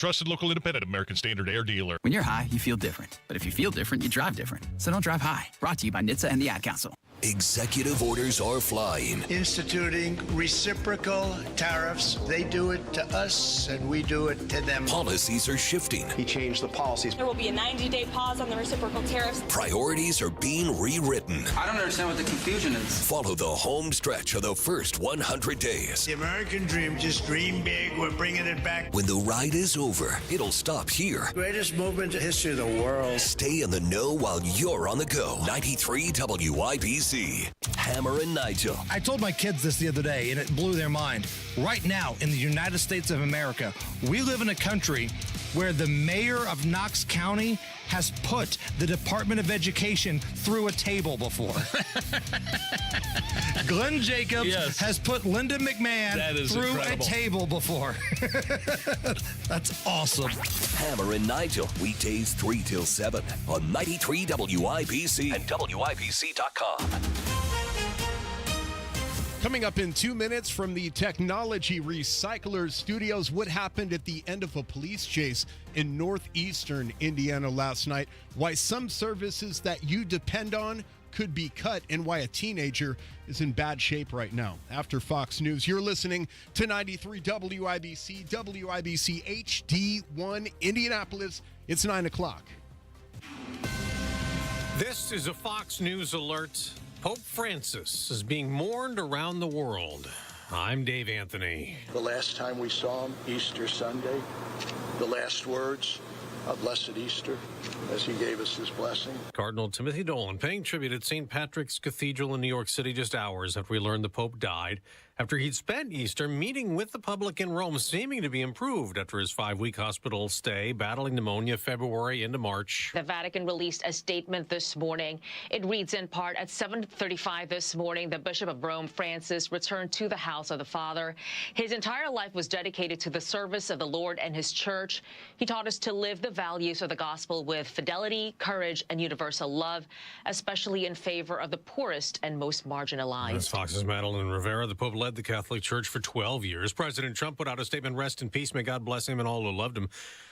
Trusted local independent American Standard Air dealer. When you're high, you feel different. But if you feel different, you drive different. So don't drive high. Brought to you by NHTSA and the Ad Council. Executive orders are flying. Instituting reciprocal tariffs. They do it to us, and we do it to them. Policies are shifting. He changed the policies. There will be a 90-day pause on the reciprocal tariffs. Priorities are being rewritten. I don't understand what the confusion is. Follow the home stretch of the first 100 days. The American dream, just dream big. We're bringing it back. When the ride is over, it'll stop here. Greatest movement in the history of the world. Stay in the know while you're on the go. 93 WIBC. Hammer and Nigel. I told my kids this the other day, and it blew their mind. Right now, in the United States of America, we live in a country where the mayor of Knox County has put the Department of Education through a table before. Glenn Jacobs has put Linda McMahon through incredible. A table before. That's awesome. Hammer and Nigel, weekdays 3 till 7 on 93 WIBC and WIBC.com. Coming up in 2 minutes from the Technology Recyclers Studios, what happened at the end of a police chase in northeastern Indiana last night, why some services that you depend on could be cut, and why a teenager is in bad shape right now. After Fox News, you're listening to 93 WIBC, WIBC HD1 Indianapolis. It's 9 o'clock. This is a Fox News alert. Pope Francis is being mourned around the world. I'm Dave Anthony. The last time we saw him, Easter Sunday, the last words, a blessed Easter, as he gave us his blessing. Cardinal Timothy Dolan paying tribute at St. Patrick's Cathedral in New York City just hours after we learned the Pope died, after he'd spent Easter meeting with the public in Rome, seeming to be improved after his 5-week hospital stay, battling pneumonia February into March. The Vatican released a statement this morning. It reads in part, at 7:35 this morning, the Bishop of Rome, Francis, returned to the house of the Father. His entire life was dedicated to the service of the Lord and his church. He taught us to live the values of the gospel with fidelity, courage, and universal love, especially in favor of the poorest and most marginalized. That's Fox's Madeline Rivera. The Pope led the Catholic Church for 12 years. President Trump put out a statement, rest in peace, may God bless him and all who loved him.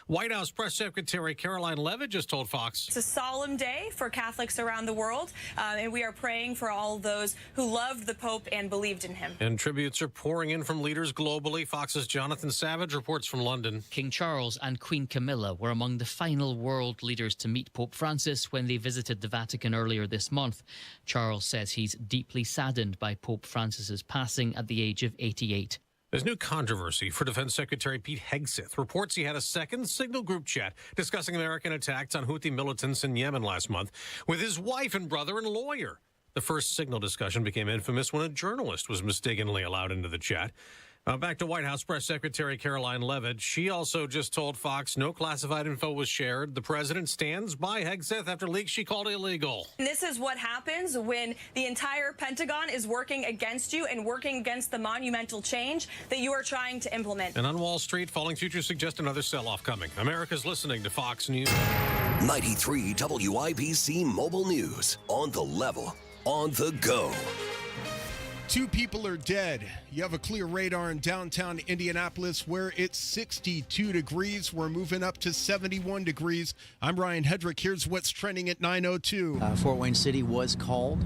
White House Press Secretary Caroline Levitt just told Fox. It's a solemn day for Catholics around the world, and we are praying for all those who loved the Pope and believed in him. And tributes are pouring in from leaders globally. Fox's Jonathan Savage reports from London. King Charles and Queen Camilla were among the final world leaders to meet Pope Francis when they visited the Vatican earlier this month. Charles says he's deeply saddened by Pope Francis's passing at the age of 88. There's new controversy for Defense Secretary Pete Hegseth. Reports he had a second signal group chat discussing American attacks on Houthi militants in Yemen last month with his wife and brother and lawyer. The first signal discussion became infamous when a journalist was mistakenly allowed into the chat. Back to White House Press Secretary Caroline Levitt. She also just told Fox no classified info was shared. The president stands by Hegseth after leaks she called illegal. And this is what happens when the entire Pentagon is working against you and working against the monumental change that you are trying to implement. And on Wall Street, falling futures suggest another sell-off coming. America's listening to Fox News. 93 WIBC Mobile News. On the level, on the go. 2 people are dead. You have a clear radar in downtown Indianapolis where it's 62 degrees. We're moving up to 71 degrees. I'm Ryan Hedrick. Here's what's trending at 9:02. Fort Wayne City was called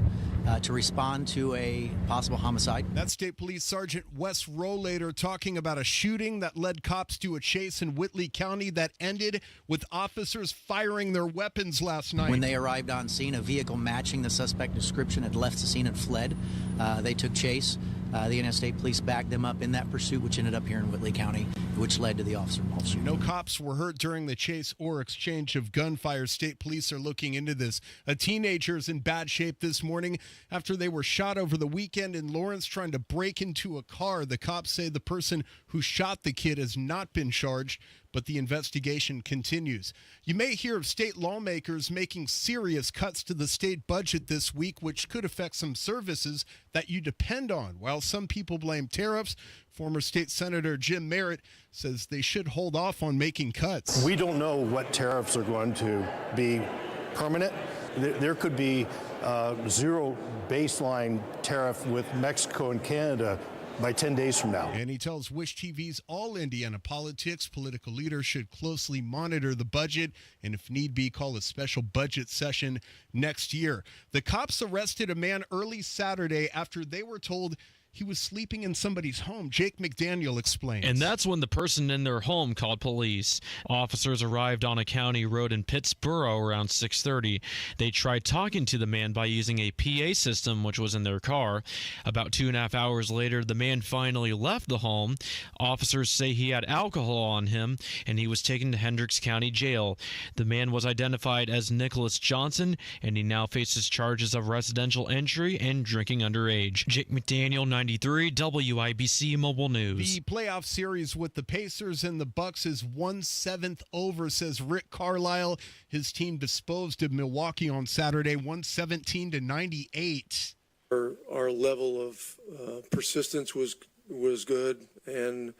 to respond to a possible homicide. That's State Police Sergeant Wes Rollator talking about a shooting that led cops to a chase in Whitley County that ended with officers firing their weapons last night. When they arrived on scene, a vehicle matching the suspect description had left the scene and fled. They took chase. The Indiana State Police backed them up in that pursuit, which ended up here in Whitley County, which led to the officer-involved shooting. No cops were hurt during the chase or exchange of gunfire. State police are looking into this. A teenager is in bad shape this morning after they were shot over the weekend in Lawrence trying to break into a car. The cops say the person who shot the kid has not been charged, but the investigation continues. You may hear of state lawmakers making serious cuts to the state budget this week, which could affect some services that you depend on. While some people blame tariffs, former state senator Jim Merritt says they should hold off on making cuts. We don't know what tariffs are going to be permanent. There could be zero baseline tariff with Mexico and Canada by 10 days from now. And he tells Wish TV's All Indiana Politics political leaders should closely monitor the budget and, if need be, call a special budget session next year. The cops arrested a man early Saturday after they were told he was sleeping in somebody's home. Jake McDaniel explains. And that's when the person in their home called police. Officers arrived on a county road in Pittsboro around 6:30. They tried talking to the man by using a PA system, which was in their car. About 2.5 hours later, the man finally left the home. Officers say he had alcohol on him, and he was taken to Hendricks County Jail. The man was identified as Nicholas Johnson, and he now faces charges of residential entry and drinking underage. Jake McDaniel, 93 WIBC Mobile News. The playoff series with the Pacers and the Bucks is 1/7 over, says Rick Carlisle. His team disposed of Milwaukee on Saturday, 117-98. Our level of persistence was good, and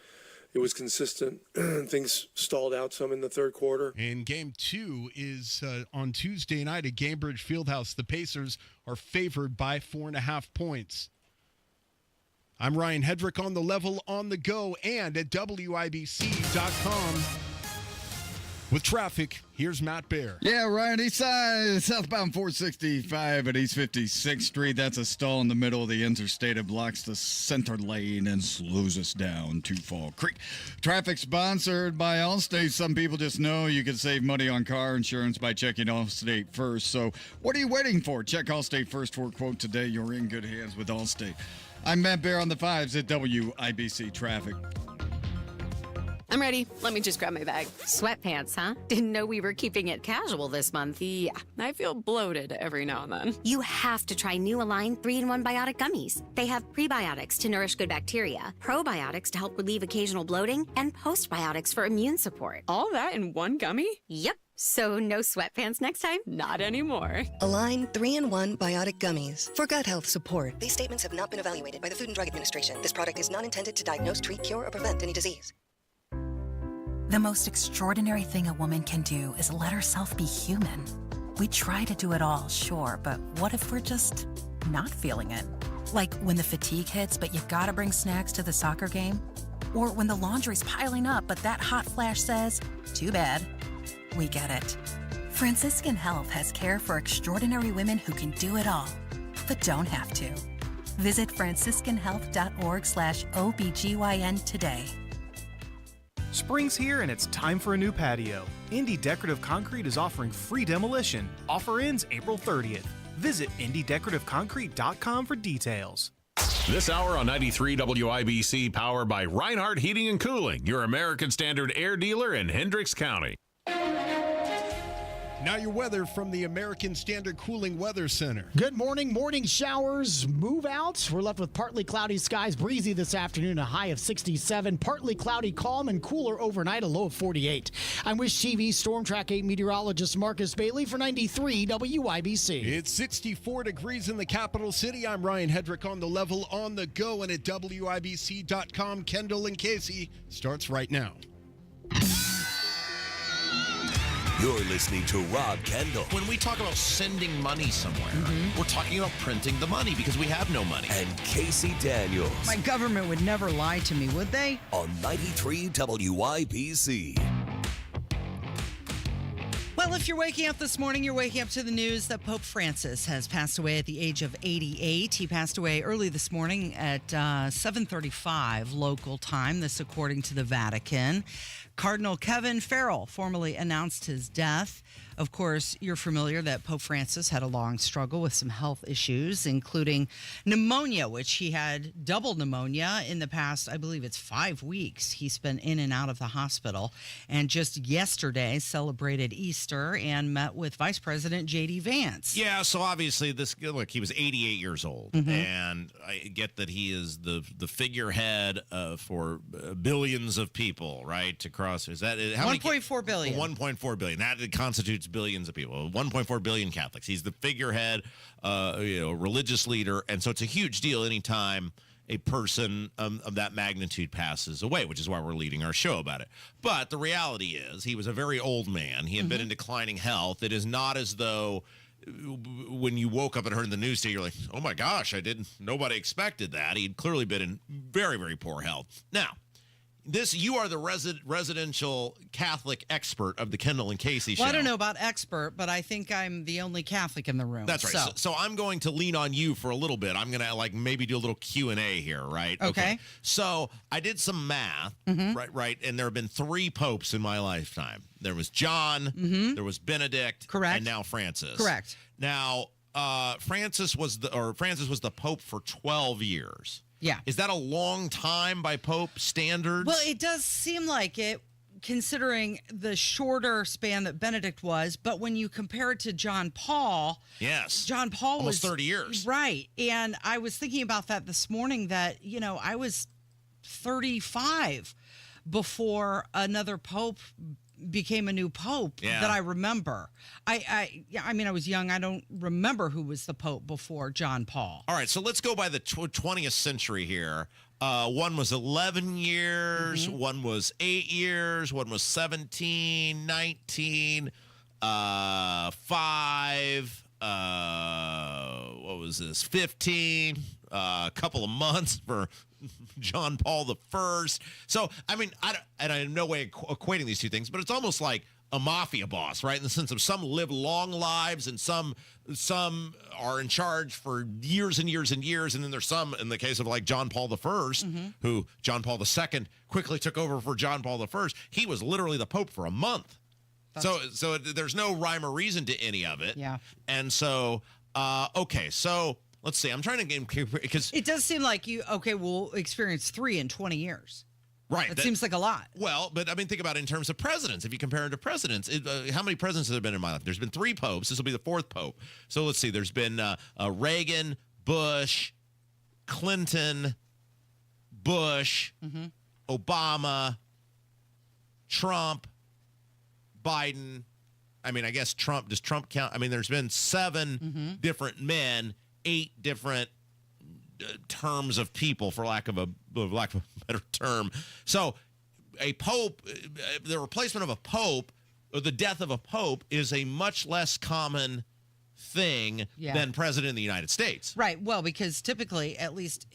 it was consistent. Things stalled out some in the third quarter. And game 2 is on Tuesday night at Gainbridge Fieldhouse. The Pacers are favored by 4.5 points. I'm Ryan Hedrick on the level, on the go, and at WIBC.com. With traffic, here's Matt Bear. Yeah, Ryan, east side, southbound 465 at East 56th Street. That's a stall in the middle of the interstate. It blocks the center lane and slows us down to Fall Creek. Traffic sponsored by Allstate. Some people just know you can save money on car insurance by checking Allstate first. So what are you waiting for? Check Allstate first for a quote today. You're in good hands with Allstate. I'm Matt Bear on the 5s at WIBC Traffic. I'm ready. Let me just grab my bag. Sweatpants, huh? Didn't know we were keeping it casual this month. Yeah, I feel bloated every now and then. You have to try new Align 3-in-1 Biotic Gummies. They have prebiotics to nourish good bacteria, probiotics to help relieve occasional bloating, and postbiotics for immune support. All that in one gummy? Yep. So no sweatpants next time? Not anymore. Align 3-in-1 Biotic Gummies for gut health support. These statements have not been evaluated by the Food and Drug Administration. This product is not intended to diagnose, treat, cure, or prevent any disease. The most extraordinary thing a woman can do is let herself be human. We try to do it all, sure, but what if we're just not feeling it? Like when the fatigue hits, but you gotta bring snacks to the soccer game? Or when the laundry's piling up, but that hot flash says, too bad. We get it. Franciscan Health has care for extraordinary women who can do it all, but don't have to. Visit franciscanhealth.org/OBGYN today. Spring's here and it's time for a new patio. Indy Decorative Concrete is offering free demolition. Offer ends April 30th. Visit IndyDecorativeConcrete.com for details. This hour on 93 WIBC, powered by Reinhardt Heating and Cooling, your American Standard air dealer in Hendricks County. Now your weather from the American Standard Cooling Weather Center. Good morning. Morning showers move out. We're left with partly cloudy skies, breezy this afternoon, a high of 67. Partly cloudy, calm, and cooler overnight, a low of 48. I'm Wish TV Storm Track 8 meteorologist Marcus Bailey for 93 WIBC. It's 64 degrees in the capital city. I'm Ryan Hedrick on the level, on the go, and at WIBC.com. Kendall and Casey starts right now. You're listening to Rob Kendall. When we talk about sending money somewhere, we're talking about printing the money because we have no money. And Casey Daniels. My government would never lie to me, would they? On 93 WIBC. Well, if you're waking up this morning, you're waking up to the news that Pope Francis has passed away at the age of 88. He passed away early this morning at 7:35 local time, this according to the Vatican. Cardinal Kevin Farrell formally announced his death. Of course, you're familiar that Pope Francis had a long struggle with some health issues, including pneumonia, which he had double pneumonia in the past, I believe it's 5 weeks. He's been in and out of the hospital, and just yesterday celebrated Easter and met with Vice President J.D. Vance. Yeah, so obviously he was 88 years old, and I get that he is the figurehead for billions of people, right? To cross, is that how 1.4 billion? 1.4 billion. That constitutes billions of people. 1.4 billion Catholics. He's the figurehead, religious leader, and so it's a huge deal anytime a person of that magnitude passes away, which is why we're leading our show about it. But the reality is he was a very old man. He had been in declining health. It is not as though when you woke up and heard the news today, you're like, oh my gosh, nobody expected that. He'd clearly been in very, very poor health. Now, you are the residential Catholic expert of the Kendall and Casey show. Well, I don't know about expert, but I think I'm the only Catholic in the room. That's right. So I'm going to lean on you for a little bit. I'm going to maybe do a little Q&A here, right? Okay. So I did some math, right? And there have been 3 popes in my lifetime. There was John, there was Benedict, correct, and now Francis. Correct. Now, Francis was the pope for 12 years. Yeah. Is that a long time by Pope standards? Well, it does seem like it, considering the shorter span that Benedict was. But when you compare it to John Paul, yes, John Paul almost was 30 years. Right. And I was thinking about that this morning, that, I was 35 before another pope became a new pope that I remember. I was young. I don't remember who was the pope before John Paul. All right, so let's go by the 20th century here. One was 11 years, one was 8 years, one was 17, 19, 5, what was this, 15, a couple of months for John Paul the First. So, I have no way of equating these two things, but it's almost like a mafia boss, right? In the sense of some live long lives and some are in charge for years and years and years. And then there's some, in the case of like John Paul the First, who John Paul II quickly took over for John Paul the First. He was literally the Pope for a month. So there's no rhyme or reason to any of it. Yeah. And so, okay, so let's see. I'm trying to get, because it does seem like we'll experience 3 in 20 years. Right. That seems like a lot. Well, but think about it in terms of presidents. If you compare it to presidents, how many presidents have there been in my life? There's been 3 popes. This will be the 4th pope. So let's see. There's been Reagan, Bush, Clinton, Bush, Obama, Trump, Biden. I guess Trump. Does Trump count? There's been 7 different men, 8 different terms of people, for lack of a better term. So a pope, the replacement of a pope, or the death of a pope, is a much less common thing than president of the United States. Right. Well, because typically, at least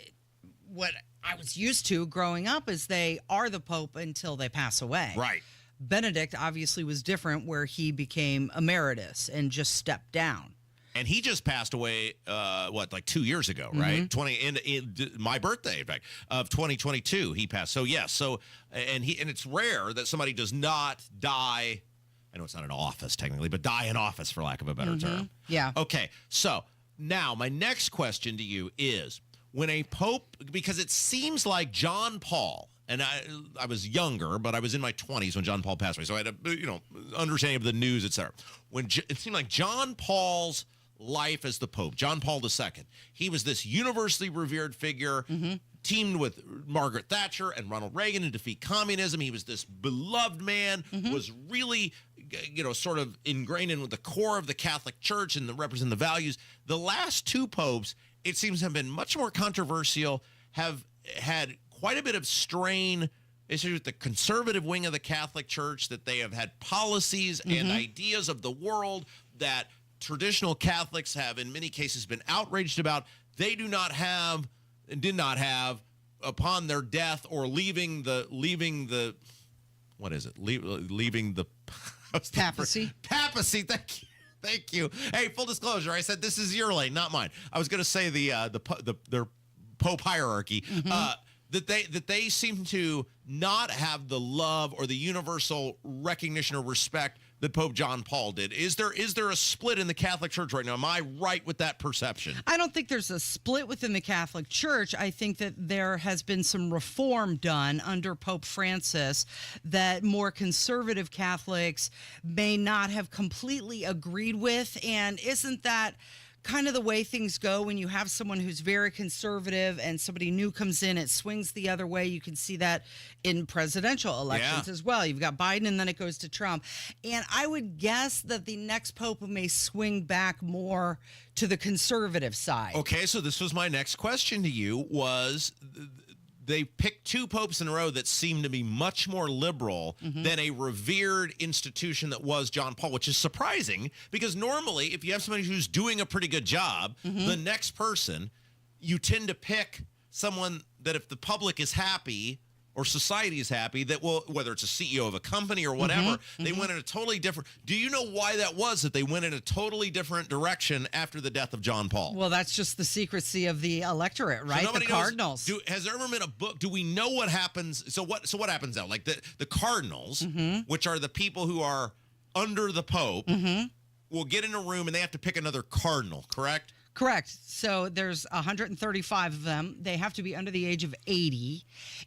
what I was used to growing up, is they are the pope until they pass away. Right. Benedict obviously was different, where he became emeritus and just stepped down. And he just passed away, 2 years ago, right? In my birthday, in fact, of 2022, he passed. So yes, and it's rare that somebody does not die. I know it's not an office technically, but die in office, for lack of a better term. Yeah. Okay. So now my next question to you is, when a pope, because it seems like John Paul, and I was younger, but I was in my 20s when John Paul passed away, so I had a understanding of the news, etc. When it seemed like John Paul's life as the Pope, John Paul II, he was this universally revered figure, teamed with Margaret Thatcher and Ronald Reagan to defeat communism. He was this beloved man, was really, sort of ingrained in with the core of the Catholic Church and represent the values. The last 2 popes, it seems, have been much more controversial, have had quite a bit of strain issues with the conservative wing of the Catholic Church, that they have had policies and ideas of the world that traditional Catholics have in many cases been outraged about. They do not have and did not have upon their death or leaving the papacy. Papacy. Thank you. Hey, full disclosure, I said this is your lane, not mine. I was going to say their Pope hierarchy. That they seem to not have the love or the universal recognition or respect that Pope John Paul did. Is there a split in the Catholic Church right now? Am I right with that perception? I don't think there's a split within the Catholic Church. I think that there has been some reform done under Pope Francis that more conservative Catholics may not have completely agreed with. And isn't that kind of the way things go when you have someone who's very conservative and somebody new comes in, it swings the other way? You can see that in presidential elections as well. You've got Biden and then it goes to Trump. And I would guess that the next pope may swing back more to the conservative side. Okay, so this was my next question to you, was they picked two popes in a row that seem to be much more liberal than a revered institution that was John Paul, which is surprising because normally if you have somebody who's doing a pretty good job, the next person, you tend to pick someone that if the public is happy or society is happy, that will, whether it's a CEO of a company or whatever, they went in a totally different. Do you know why that was, that they went in a totally different direction after the death of John Paul? Well, that's just the secrecy of the electorate, right? So the Cardinals. Has there ever been a book? Do we know what happens? So what happens now? Like the Cardinals, which are the people who are under the Pope, will get in a room and they have to pick another cardinal, correct? Correct. So there's 135 of them. They have to be under the age of 80.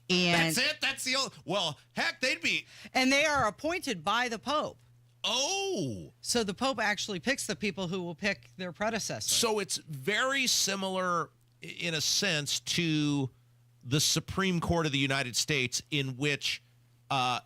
And that's it? That's the old. Well, heck, they'd be. And they are appointed by the Pope. Oh. So the Pope actually picks the people who will pick their predecessor. So it's very similar in a sense to the Supreme Court of the United States, in which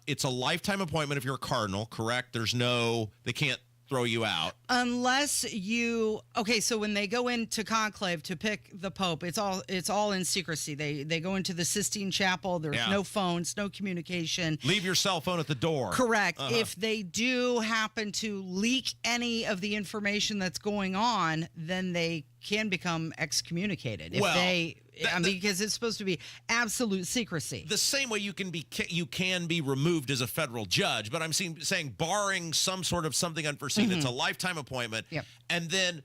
it's a lifetime appointment if you're a cardinal, correct? They can't throw you out unless you so when they go into conclave to pick the Pope, it's all in secrecy. They go into the Sistine Chapel. There's no phones, no communication. Leave your cell phone at the door. Correct. If they do happen to leak any of the information that's going on, then they can become excommunicated because it's supposed to be absolute secrecy. The same way you can be removed as a federal judge, but I'm saying barring some sort of something unforeseen, it's a lifetime appointment. Yep. And then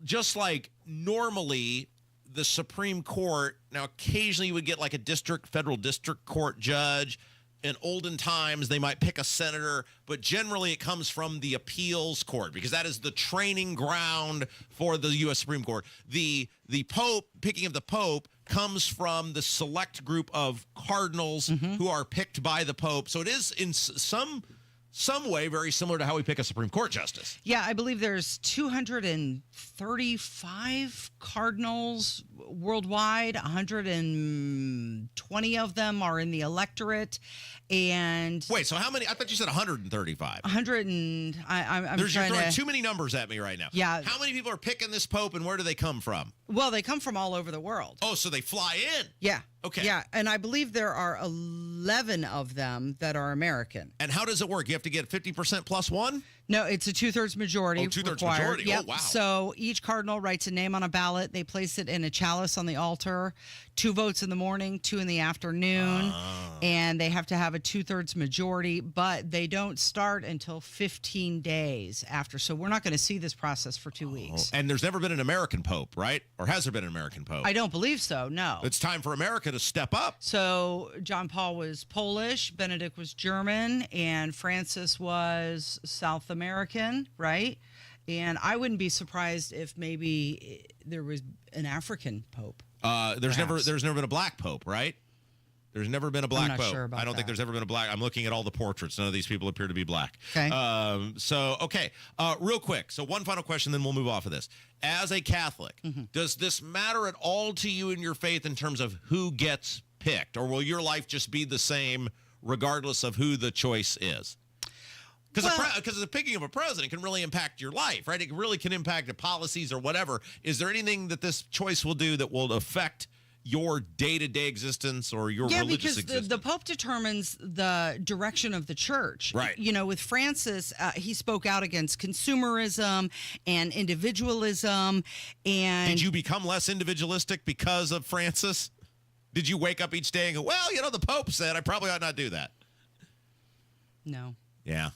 just like normally the Supreme Court, now occasionally you would get like a federal district court judge. In olden times, they might pick a senator, but generally it comes from the appeals court because that is the training ground for the U.S. Supreme Court. The Pope, picking of the Pope, comes from the select group of cardinals who are picked by the Pope. So it is in some way very similar to how we pick a Supreme Court justice. Yeah, I believe there's 235 cardinals worldwide. 120 of them are in the electorate. And wait, so how many? I thought you said 135. 100 and I'm you're trying throwing to. too many numbers at me right now. Yeah. How many people are picking this Pope, and where do they come from? Well, they come from all over the world. Oh, so they fly in. Yeah. Okay. Yeah, and I believe there are 11 of them that are American. And how does it work? You have to get 50% plus one? No, it's a 2/3 majority. Oh, 2/3 required. majority. Yep. Oh, wow. So each cardinal writes a name on a ballot. They place it in a chalice on the altar. 2 votes in the morning, 2 in the afternoon. And they have to have a 2/3 majority, but they don't start until 15 days after. So we're not going to see this process for 2 weeks. And there's never been an American Pope, right? Or has there been an American Pope? I don't believe so, no. It's time for America to step up. So John Paul was Polish, Benedict was German, and Francis was South American, right? And I wouldn't be surprised if maybe there was an African Pope. There's never been a black Pope, right? There's never been a black I'm not Pope. sure about I don't think that. there's ever been a black. I'm looking at all the portraits. None of these people appear to be black. Okay. Real quick. So one final question, then we'll move off of this. As a Catholic, does this matter at all to you in your faith in terms of who gets picked, or will your life just be the same regardless of who the choice is? Because the picking of a president can really impact your life, right? It really can impact the policies or whatever. Is there anything that this choice will do that will affect your day-to-day existence or your religious existence? Yeah, because the Pope determines the direction of the church. Right. You know, with Francis, he spoke out against consumerism and individualism. And did you become less individualistic because of Francis? Did you wake up each day and go, well, the Pope said I probably ought not do that? No. Yeah.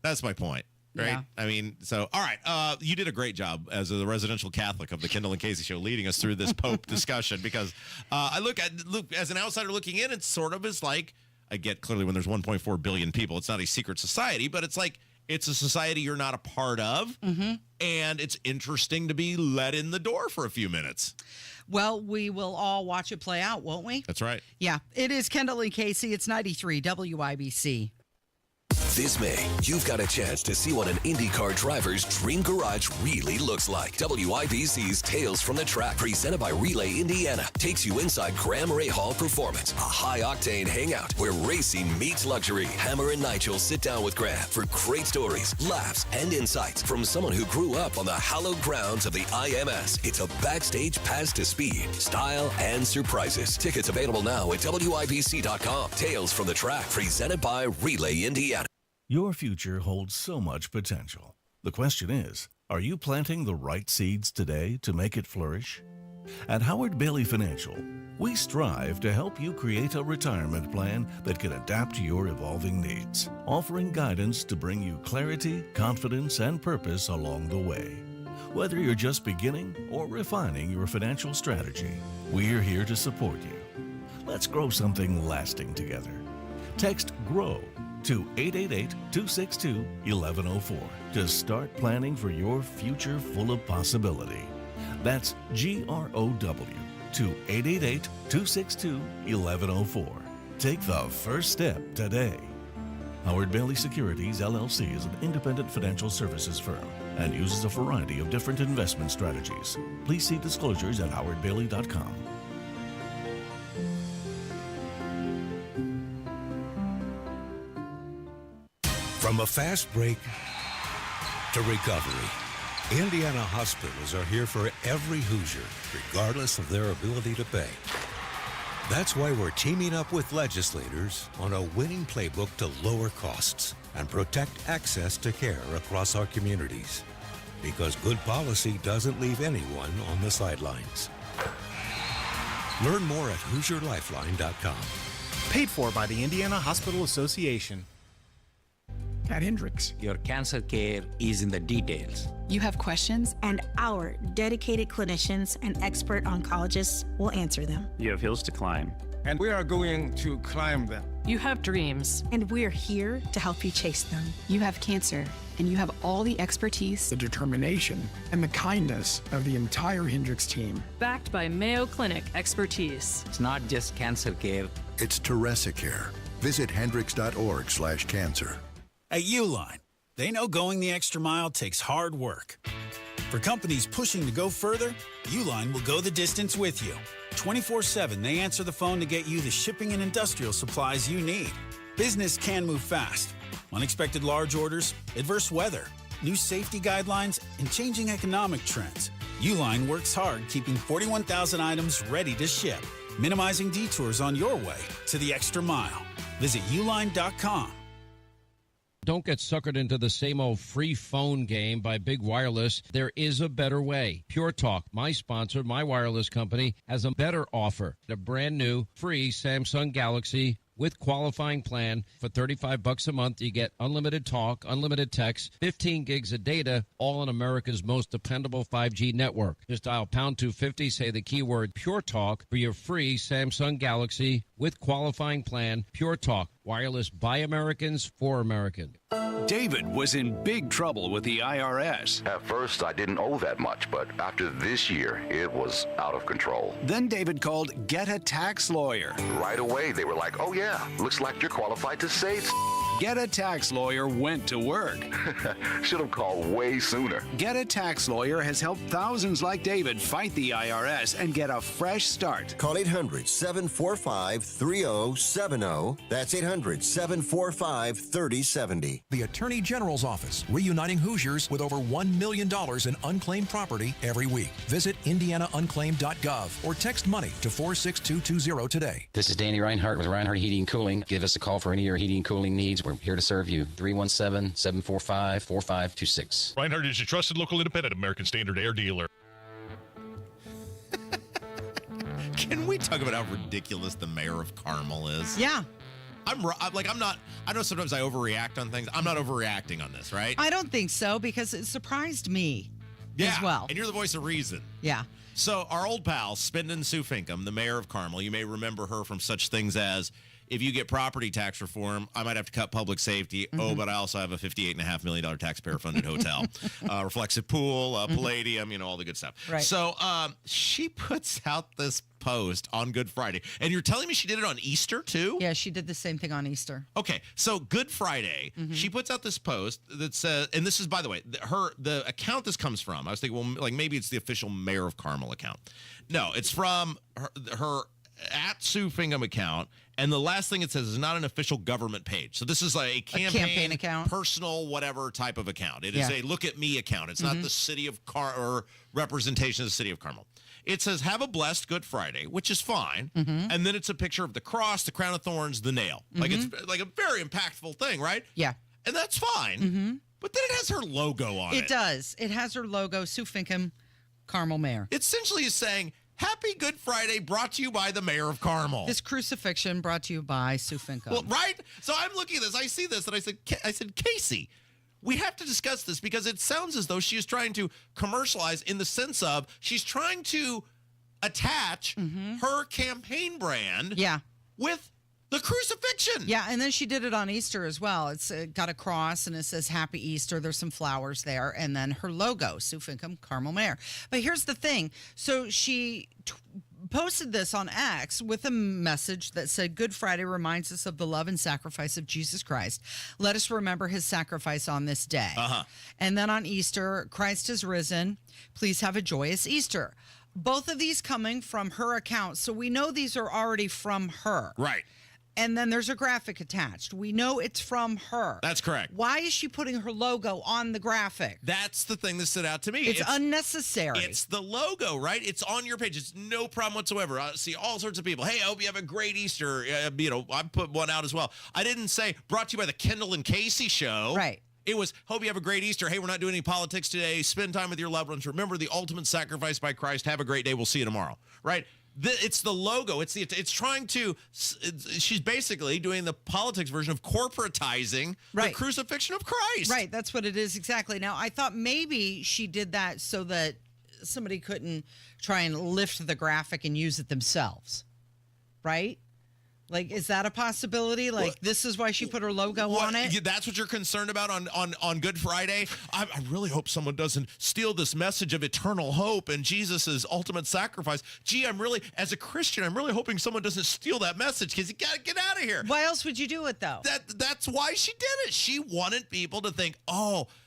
That's my point, right? Yeah. I mean, so, all right. You did a great job as the residential Catholic of the Kendall and Casey Show leading us through this Pope discussion because I look as an outsider looking in, it sort of is like, I get clearly when there's 1.4 billion people, it's not a secret society, but it's like, it's a society you're not a part of. And it's interesting to be let in the door for a few minutes. Well, we will all watch it play out, won't we? That's right. Yeah. It is Kendall and Casey. It's 93 WIBC. This May, you've got a chance to see what an IndyCar driver's dream garage really looks like. WIBC's Tales from the Track, presented by Relay Indiana, takes you inside Graham Ray Hall Performance, a high-octane hangout where racing meets luxury. Hammer and Nigel sit down with Graham for great stories, laughs, and insights from someone who grew up on the hallowed grounds of the IMS. It's a backstage pass to speed, style, and surprises. Tickets available now at WIBC.com. Tales from the Track, presented by Relay Indiana. Your future holds so much potential. The question is, are you planting the right seeds today to make it flourish? At Howard Bailey Financial, we strive to help you create a retirement plan that can adapt to your evolving needs, offering guidance to bring you clarity, confidence, and purpose along the way. Whether you're just beginning or refining your financial strategy, we're here to support you. Let's grow something lasting together. Text GROW to 888-262-1104 to start planning for your future full of possibility. That's GROW to 888-262-1104. Take the first step today. Howard Bailey Securities, LLC is an independent financial services firm and uses a variety of different investment strategies. Please see disclosures at howardbailey.com. From a fast break to recovery, Indiana hospitals are here for every Hoosier, regardless of their ability to pay. That's why we're teaming up with legislators on a winning playbook to lower costs and protect access to care across our communities. Because good policy doesn't leave anyone on the sidelines. Learn more at HoosierLifeline.com. Paid for by the Indiana Hospital Association. At Hendricks, your cancer care is in the details. You have questions, and our dedicated clinicians and expert oncologists will answer them. You have hills to climb. And we are going to climb them. You have dreams, and we're here to help you chase them. You have cancer, and you have all the expertise, The determination and the kindness of the entire Hendricks team. backed by Mayo Clinic expertise. It's not just cancer care. It's Teresa Care. Visit hendricks.org/cancer. At Uline, they know going the extra mile takes hard work. For companies pushing to go further, Uline will go the distance with you. 24/7, they answer the phone to get you the shipping and industrial supplies you need. Business can move fast. Unexpected large orders, adverse weather, new safety guidelines, and changing economic trends. Uline works hard keeping 41,000 items ready to ship, minimizing detours on your way to the extra mile. Visit uline.com. Don't get suckered into the same old free phone game by Big Wireless. There is a better way. Pure Talk, my sponsor, my wireless company, has a better offer. A brand new free Samsung Galaxy with qualifying plan for $35 a month. You get unlimited talk, unlimited text, 15 gigs of data, all on America's most dependable 5G network. Just dial pound 250, say the keyword Pure Talk for your free Samsung Galaxy with qualifying plan. Pure Talk, wireless by Americans for Americans. David was in big trouble with the IRS. At first, I didn't owe that much, but after this year, it was out of control. Then David called Get a Tax Lawyer. Right away, they were like, oh yeah, looks like you're qualified to save. Get a Tax Lawyer went to work. Should have called way sooner. Get a Tax Lawyer has helped thousands like David fight the IRS and get a fresh start. Call 800-745-3070. That's 800-745-3070. The Attorney General's Office, reuniting Hoosiers with over $1 million in unclaimed property every week. Visit indianaunclaimed.gov or text money to 46220 today. This is Danny Reinhardt with Reinhardt Heating and Cooling. Give us a call for any of your heating and cooling needs. We're here to serve you. 317-745-4526. Reinhardt is your trusted local independent American Standard Air dealer. Can we talk about how ridiculous the mayor of Carmel is? Yeah. I know sometimes I overreact on things. I'm not overreacting on this, right? I don't think so, because it surprised me as well. And you're the voice of reason. Yeah. So our old pal, Spindon Sue Finkham, the mayor of Carmel, you may remember her from such things as if you get property tax reform, I might have to cut public safety. Oh, but I also have a $58.5 million taxpayer-funded hotel, reflexive pool, Palladium, all the good stuff. Right. So she puts out this post on Good Friday, and you're telling me she did it on Easter too? Yeah, she did the same thing on Easter. Okay, so Good Friday, she puts out this post that says, and this is, by the way, the account this comes from. I was thinking, well, like maybe it's the official Mayor of Carmel account. No, it's from her at Sue Fingham account, and the last thing it says is not an official government page. So this is like a campaign account, personal, whatever type of account. It is a look at me account. It's not the city of or representation of the city of Carmel. It says, have a blessed Good Friday, which is fine. And then it's a picture of the cross, the crown of thorns, the nail. Like it's like a very impactful thing, right? Yeah. And that's fine. But then it has her logo on it. It does. It has her logo, Sue Finkham, Carmel Mayor. It essentially is saying, Happy Good Friday, brought to you by the Mayor of Carmel. This crucifixion brought to you by Sue Finkham. Well, right? So I'm looking at this. I see this, and I said, Casey, we have to discuss this because it sounds as though she is trying to commercialize in the sense of she's trying to attach her campaign brand with the crucifixion. Yeah, and then she did it on Easter as well. It's got a cross, and it says Happy Easter. There's some flowers there, and then her logo, Sue Finkham, Carmel Mayor. But here's the thing. So she posted this on X with a message that said, Good Friday reminds us of the love and sacrifice of Jesus Christ. Let us remember his sacrifice on this day. And then on Easter, Christ is risen. Please have a joyous Easter. Both of these coming from her account, so we know these are already from her. Right. And then there's a graphic attached. We know it's from her. That's correct. Why is she putting her logo on the graphic? That's the thing that stood out to me. It's unnecessary. It's the logo, right? It's on your page. It's no problem whatsoever. I see all sorts of people. Hey, I hope you have a great Easter. I put one out as well. I didn't say brought to you by the Kendall and Casey show. Right. It was, hope you have a great Easter. Hey, we're not doing any politics today. Spend time with your loved ones. Remember the ultimate sacrifice by Christ. Have a great day. We'll see you tomorrow. Right? It's the logo. It's trying to. She's basically doing the politics version of corporatizing the crucifixion of Christ. Right. That's what it is exactly. Now, I thought maybe she did that so that somebody couldn't try and lift the graphic and use it themselves. Right? Like, is that a possibility? Like, this is why she put her logo on it? That's what you're concerned about on Good Friday? I really hope someone doesn't steal this message of eternal hope and Jesus' ultimate sacrifice. Gee, as a Christian, I'm really hoping someone doesn't steal that message because you got to get out of here. Why else would you do it, though? That's why she did it. She wanted people to think,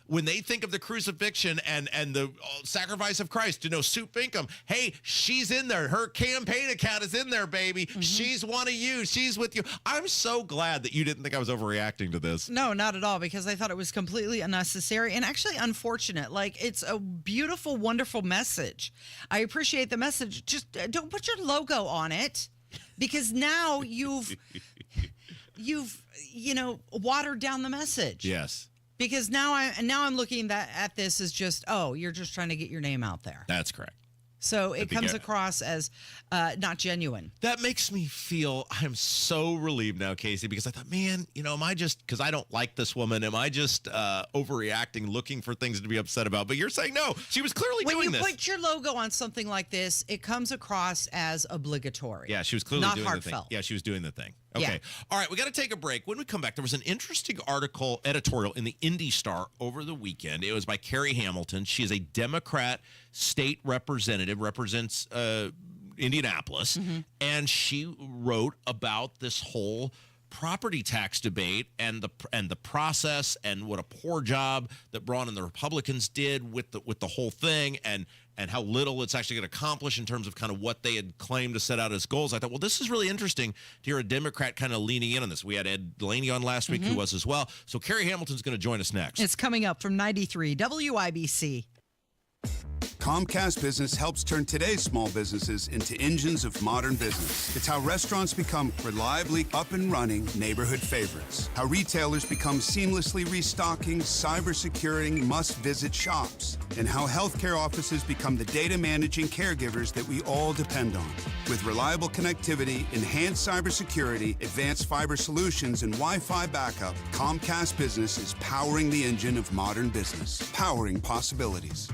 when they think of the crucifixion and the sacrifice of Christ, to know Sue Finkham, hey, she's in there. Her campaign account is in there, baby. She's one of you. She's with you. I'm so glad that you didn't think I was overreacting to this. No, not at all, because I thought it was completely unnecessary and actually unfortunate. Like, it's a beautiful, wonderful message. I appreciate the message. Just don't put your logo on it, because now you've watered down the message. Yes. Because now I'm looking at this as just, you're just trying to get your name out there. That's correct. So it comes across as not genuine. That makes me feel, I'm so relieved now, Casey, because I thought, man, am I just, because I don't like this woman, am I just overreacting, looking for things to be upset about? But you're saying, no, she was clearly doing this. When you put your logo on something like this, it comes across as obligatory. Yeah, she was clearly not doing heartfelt. the thing. Yeah, she was doing the thing. Okay. Yeah. All right, we got to take a break. When we come back, there was an interesting editorial in the Indy Star over the weekend. It was by Carrie Hamilton. She is a Democrat state representative, represents Indianapolis, and she wrote about this whole property tax debate and the process and what a poor job that Braun and the Republicans did with the whole thing and how little it's actually going to accomplish in terms of kind of what they had claimed to set out as goals. I thought, well, this is really interesting to hear a Democrat kind of leaning in on this. We had Ed Delaney on last week, who was as well. So Carrie Hamilton's going to join us next. It's coming up from 93 WIBC. Comcast Business helps turn today's small businesses into engines of modern business. It's how restaurants become reliably up and running neighborhood favorites. How retailers become seamlessly restocking, cyber-securing, must-visit shops. And how healthcare offices become the data managing caregivers that we all depend on. With reliable connectivity, enhanced cybersecurity, advanced fiber solutions, and Wi-Fi backup, Comcast Business is powering the engine of modern business. Powering possibilities.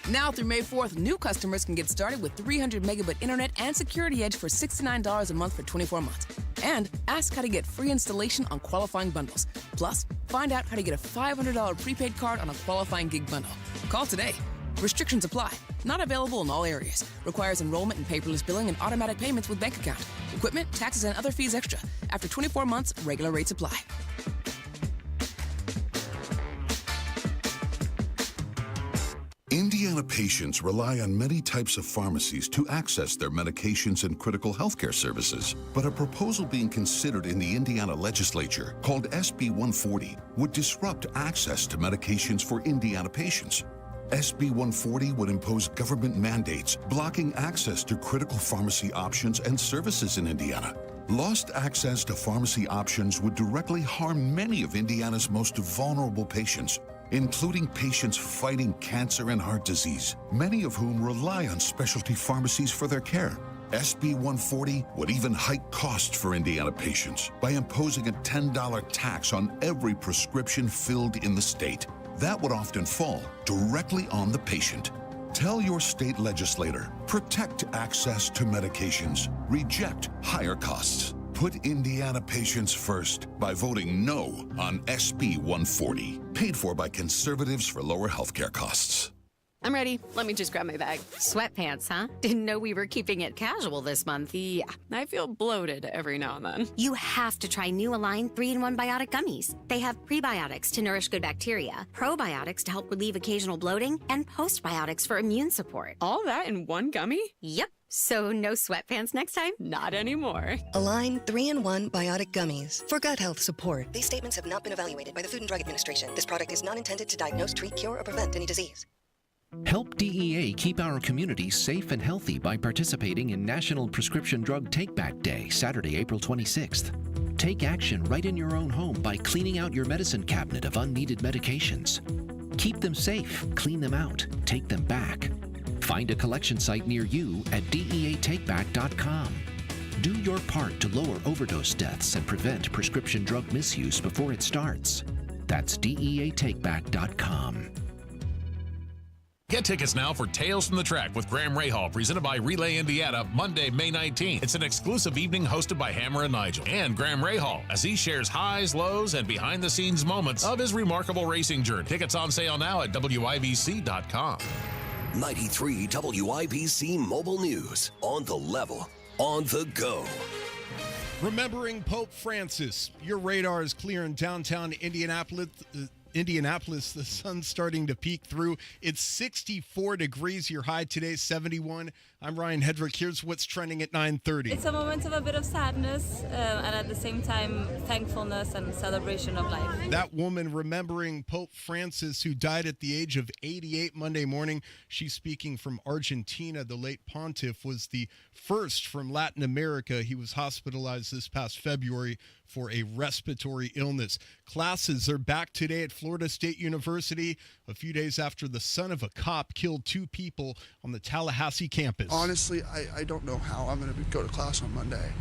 Now through May 4th, new customers can get started with 300 megabit internet and Security Edge for $69 a month for 24 months. And ask how to get free installation on qualifying bundles. Plus, find out how to get a $500 prepaid card on a qualifying gig bundle. Call today. Restrictions apply. Not available in all areas. Requires enrollment in paperless billing and automatic payments with bank account. Equipment, taxes, and other fees extra. After 24 months, regular rates apply. Indiana patients rely on many types of pharmacies to access their medications and critical healthcare services. But a proposal being considered in the Indiana legislature called SB 140 would disrupt access to medications for Indiana patients. SB 140 would impose government mandates blocking access to critical pharmacy options and services in Indiana. Lost access to pharmacy options would directly harm many of Indiana's most vulnerable patients, including patients fighting cancer and heart disease, many of whom rely on specialty pharmacies for their care. SB 140 would even hike costs for Indiana patients by imposing a $10 tax on every prescription filled in the state. That would often fall directly on the patient. Tell your state legislator, protect access to medications, reject higher costs. Put Indiana patients first by voting no on SB 140, paid for by conservatives for lower healthcare costs. I'm ready. Let me just grab my bag. Sweatpants, huh? Didn't know we were keeping it casual this month. Yeah, I feel bloated every now and then. You have to try new Align 3-in-1 Biotic Gummies. They have prebiotics to nourish good bacteria, probiotics to help relieve occasional bloating, and postbiotics for immune support. All that in one gummy? Yep. So no sweatpants next time? Not anymore. Align 3-in-1 Biotic Gummies for gut health support. These statements have not been evaluated by the Food and Drug Administration. This product is not intended to diagnose, treat, cure, or prevent any disease. Help DEA keep our community safe and healthy by participating in National Prescription Drug Take-Back Day, Saturday, April 26th. Take action right in your own home by cleaning out your medicine cabinet of unneeded medications. Keep them safe, clean them out, take them back. Find a collection site near you at DEATakeback.com. Do your part to lower overdose deaths and prevent prescription drug misuse before it starts. That's DEATakeback.com. Get tickets now for Tales from the Track with Graham Rahal, presented by Relay Indiana, Monday, May 19th. It's an exclusive evening hosted by Hammer and Nigel and Graham Rahal as he shares highs, lows, and behind-the-scenes moments of his remarkable racing journey. Tickets on sale now at WIBC.com. 93 WIBC Mobile News. On the level, on the go. Remembering Pope Francis. Your radar is clear in downtown Indianapolis. The sun's starting to peek through. It's 64 degrees. Your high today, 71. I'm Ryan Hedrick. Here's what's trending at 9:30. It's a moment of a bit of sadness and at the same time, thankfulness and celebration of life. That woman remembering Pope Francis, who died at the age of 88 Monday morning. She's speaking from Argentina. The late pontiff was the first from Latin America. He was hospitalized this past February for a respiratory illness. Classes are back today at Florida State University, a few days after the son of a cop killed 2 people on the Tallahassee campus. Honestly, I don't know how I'm going to go to class on Monday.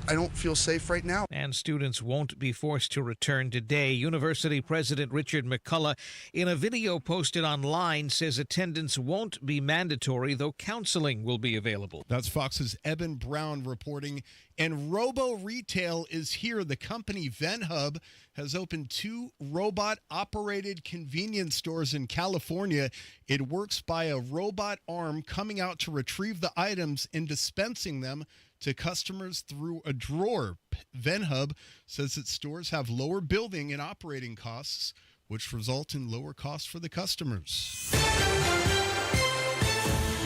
I don't feel safe right now. And students won't be forced to return today. University President Richard McCullough, in a video posted online, says attendance won't be mandatory, though counseling will be available. That's Fox's Eben Brown reporting. And Robo Retail is here. The company VenHub has opened 2 robot-operated convenience stores in California. It works by a robot arm coming out to retrieve the items and dispensing them to customers through a drawer. VenHub says its stores have lower building and operating costs, which result in lower costs for the customers.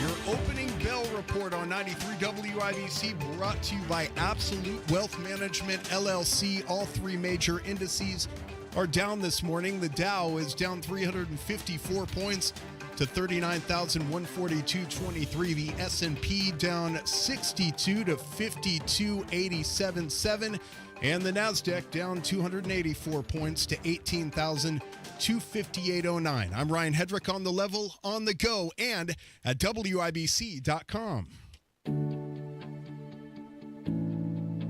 Your opening bell report on 93 WIBC brought to you by Absolute Wealth Management, LLC. All 3 major indices are down this morning. The Dow is down 354 points to 39,142.23. The S&P down 62 to 52.87.7. And the NASDAQ down 284 points to 18,258.09. I'm Ryan Hedrick, on the level, on the go, and at WIBC.com.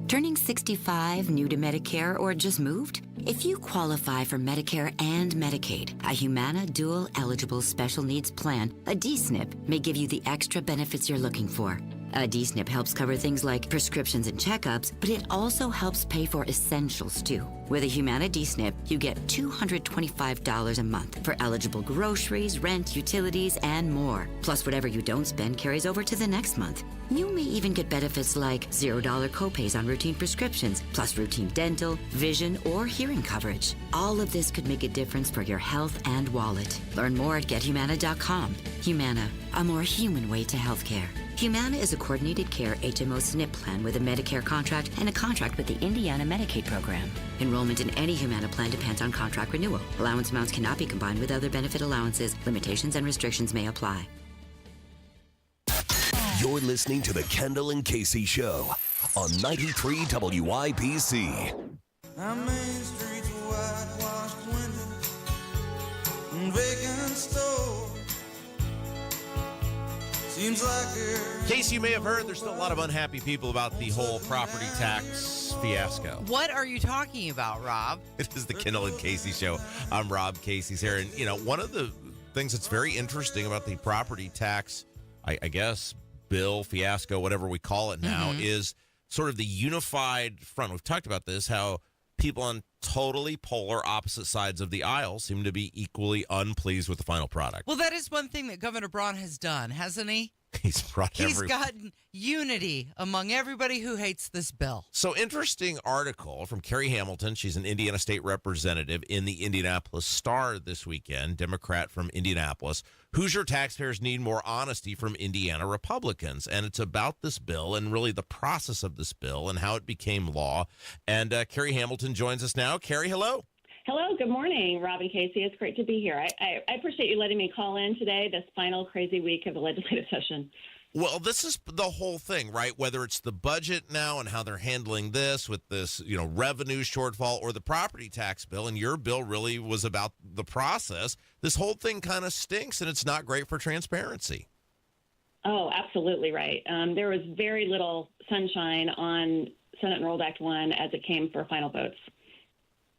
Turning 65, new to Medicare, or just moved? If you qualify for Medicare and Medicaid, a Humana Dual Eligible Special Needs Plan, a DSNP, may give you the extra benefits you're looking for. A D-SNP helps cover things like prescriptions and checkups, but it also helps pay for essentials, too. With a Humana D-SNP, you get $225 a month for eligible groceries, rent, utilities, and more. Plus, whatever you don't spend carries over to the next month. You may even get benefits like $0 copays on routine prescriptions, plus routine dental, vision, or hearing coverage. All of this could make a difference for your health and wallet. Learn more at GetHumana.com. Humana, a more human way to healthcare. Humana is a coordinated care HMO SNP plan with a Medicare contract and a contract with the Indiana Medicaid program. Enrollment in any Humana plan depends on contract renewal. Allowance amounts cannot be combined with other benefit allowances. Limitations and restrictions may apply. You're listening to the Kendall and Casey Show on 93 WIBC. Our main streets, whitewashed windows, and vacant stores. Seems like Casey, you may have heard there's still a lot of unhappy people about the whole property tax fiasco. What are you talking about, Rob? It is the Kendall and Casey Show. I'm Rob. Casey's here. And, you know, one of the things that's very interesting about the property tax, I guess, bill, fiasco, whatever we call it now, is sort of the unified front. We've talked about this, how people on totally polar opposite sides of the aisle seem to be equally unpleased with the final product. Well, that is one thing that Governor Braun has done, hasn't he? He's gotten unity among everybody who hates this bill. So interesting article from Carrie Hamilton. She's an Indiana state representative in the Indianapolis Star this weekend, Democrat from Indianapolis. Hoosier taxpayers need more honesty from Indiana Republicans. And it's about this bill and really the process of this bill and how it became law. And Carrie Hamilton joins us now. Carrie, hello. Hello, good morning, Rob and Casey. It's great to be here. I appreciate you letting me call in today, this final crazy week of the legislative session. Well, this is the whole thing, right? Whether it's the budget now and how they're handling this with this, you know, revenue shortfall or the property tax bill, and your bill really was about the process. This whole thing kind of stinks, and it's not great for transparency. Oh, absolutely right. There was very little sunshine on Senate Enrolled Act 1 as it came for final votes.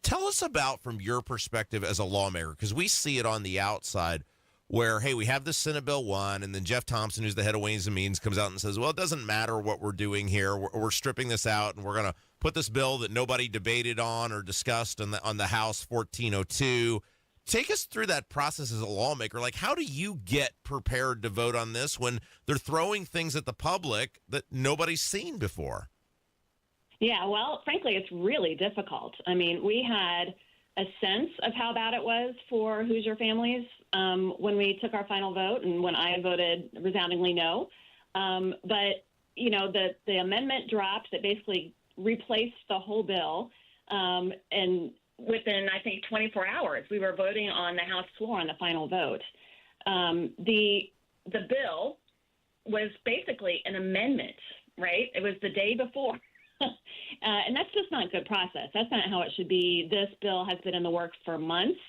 Tell us about, from your perspective as a lawmaker, because we see it on the outside where, hey, we have this Senate Bill 1, and then Jeff Thompson, who's the head of Ways and Means, comes out and says, well, it doesn't matter what we're doing here. We're stripping this out, and we're going to put this bill that nobody debated on or discussed on the House 1402. Take us through that process as a lawmaker. Like, how do you get prepared to vote on this when they're throwing things at the public that nobody's seen before? Yeah, well, frankly, it's really difficult. I mean, we had a sense of how bad it was for Hoosier families when we took our final vote and when I voted resoundingly no. But, you know, the amendment dropped that basically replaced the whole bill. And within, I think, 24 hours, we were voting on the House floor on the final vote. The bill was basically an amendment, right? It was the day before. And that's just not a good process. That's not how it should be. This bill has been in the works for months.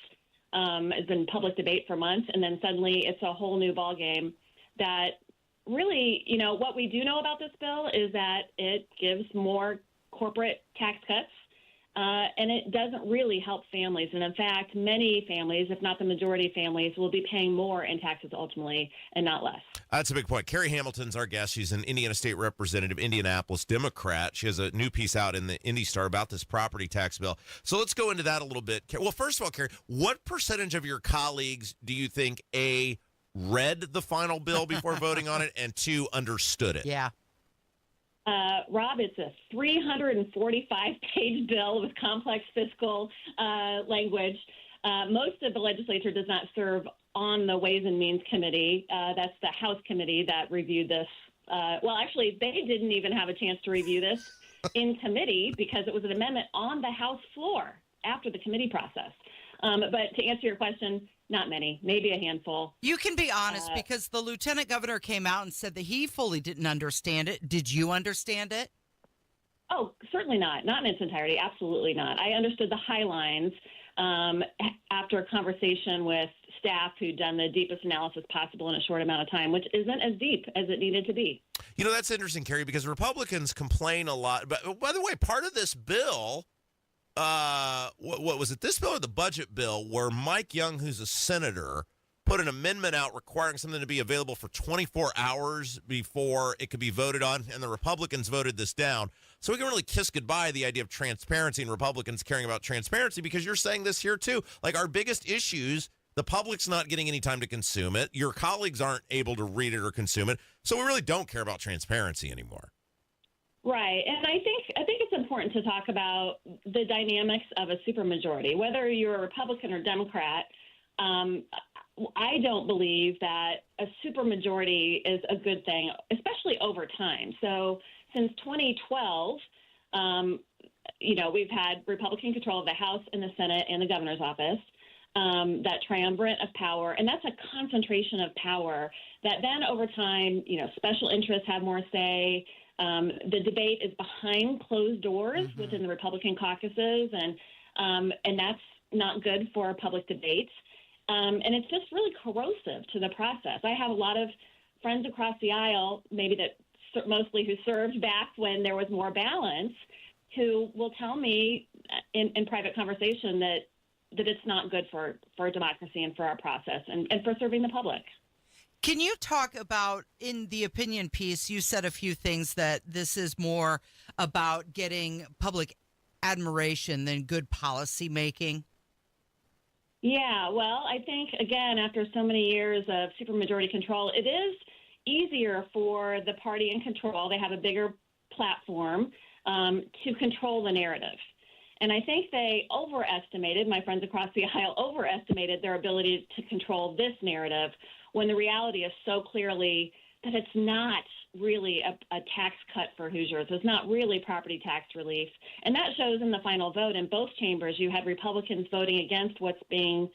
It's been public debate for months. And then suddenly it's a whole new ballgame that really, you know, what we do know about this bill is that it gives more corporate tax cuts. And it doesn't really help families. And in fact, many families, if not the majority of families, will be paying more in taxes ultimately and not less. That's a big point. Carrie Hamilton's our guest. She's an Indiana state representative, Indianapolis Democrat. She has a new piece out in the Indy Star about this property tax bill. So let's go into that a little bit. Well, first of all, Carrie, what percentage of your colleagues do you think, A, read the final bill before voting on it, and 2, understood it? Yeah. Rob, it's a 345-page bill with complex fiscal language. Most of the legislature does not serve on the Ways and Means Committee. That's the House committee that reviewed this. Well, actually, they didn't even have a chance to review this in committee because it was an amendment on the House floor after the committee process. But to answer your question, not many, maybe a handful. You can be honest because the lieutenant governor came out and said that he fully didn't understand it. Did you understand it? Oh, certainly not. Not in its entirety. Absolutely not. I understood the high lines after a conversation with staff who'd done the deepest analysis possible in a short amount of time, which isn't as deep as it needed to be. You know, that's interesting, Carrie, because Republicans complain a lot. But by the way, part of this bill, what was it, this bill or the budget bill, where Mike Young, who's a senator, put an amendment out requiring something to be available for 24 hours before it could be voted on, and the Republicans voted this down. So we can really kiss goodbye the idea of transparency and Republicans caring about transparency, because you're saying this here too. Like, our biggest issues, the public's not getting any time to consume it. Your colleagues aren't able to read it or consume it. So we really don't care about transparency anymore. Right. And I think it's important to talk about the dynamics of a supermajority. Whether you're a Republican or Democrat, I don't believe that a supermajority is a good thing, especially over time. So since 2012, we've had Republican control of the House and the Senate and the governor's office, that triumvirate of power. And that's a concentration of power that then over time, special interests have more say. The debate is behind closed doors within the Republican caucuses, and that's not good for public debate. And it's just really corrosive to the process. I have a lot of friends across the aisle, maybe that mostly who served back when there was more balance, who will tell me in private conversation that it's not good for democracy and for our process and for serving the public. Can you talk about, in the opinion piece, you said a few things that this is more about getting public admiration than good policy making? Yeah, well, I think, again, after so many years of supermajority control, it is easier for the party in control. They have a bigger platform to control the narrative. And I think they overestimated, my friends across the aisle overestimated their ability to control this narrative, when the reality is so clearly that it's not really a tax cut for Hoosiers. It's not really property tax relief. And that shows in the final vote in both chambers. You had Republicans voting against what's being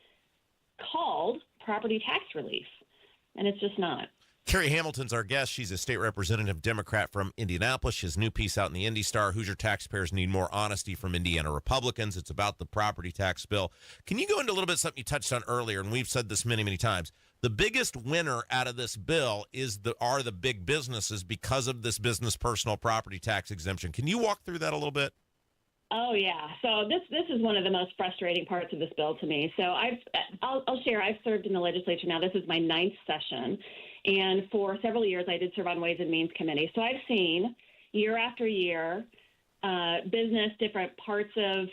called property tax relief. And it's just not. Carrie Hamilton's our guest. She's a state representative Democrat from Indianapolis. His new piece out in the Indy Star, Hoosier taxpayers need more honesty from Indiana Republicans. It's about the property tax bill. Can you go into a little bit something you touched on earlier, and we've said this many, many times. The biggest winner out of this bill are the big businesses because of this business personal property tax exemption. Can you walk through that a little bit? Oh, yeah. So this is one of the most frustrating parts of this bill to me. So I'll share. I've served in the legislature now. This is my 9th session. And for several years, I did serve on Ways and Means Committee. So I've seen year after year business, different parts of,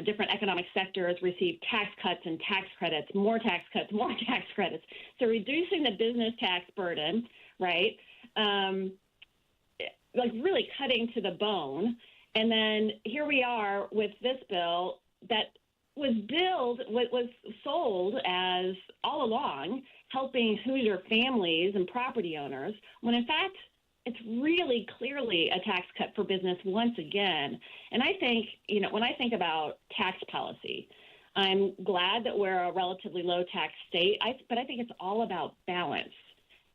different economic sectors receive tax cuts and tax credits, more tax cuts, more tax credits. So reducing the business tax burden, right, like really cutting to the bone. And then here we are with this bill that was sold as all along helping Hoosier families and property owners, when in fact it's really clearly a tax cut for business once again. And I think, when I think about tax policy, I'm glad that we're a relatively low tax state, but I think it's all about balance.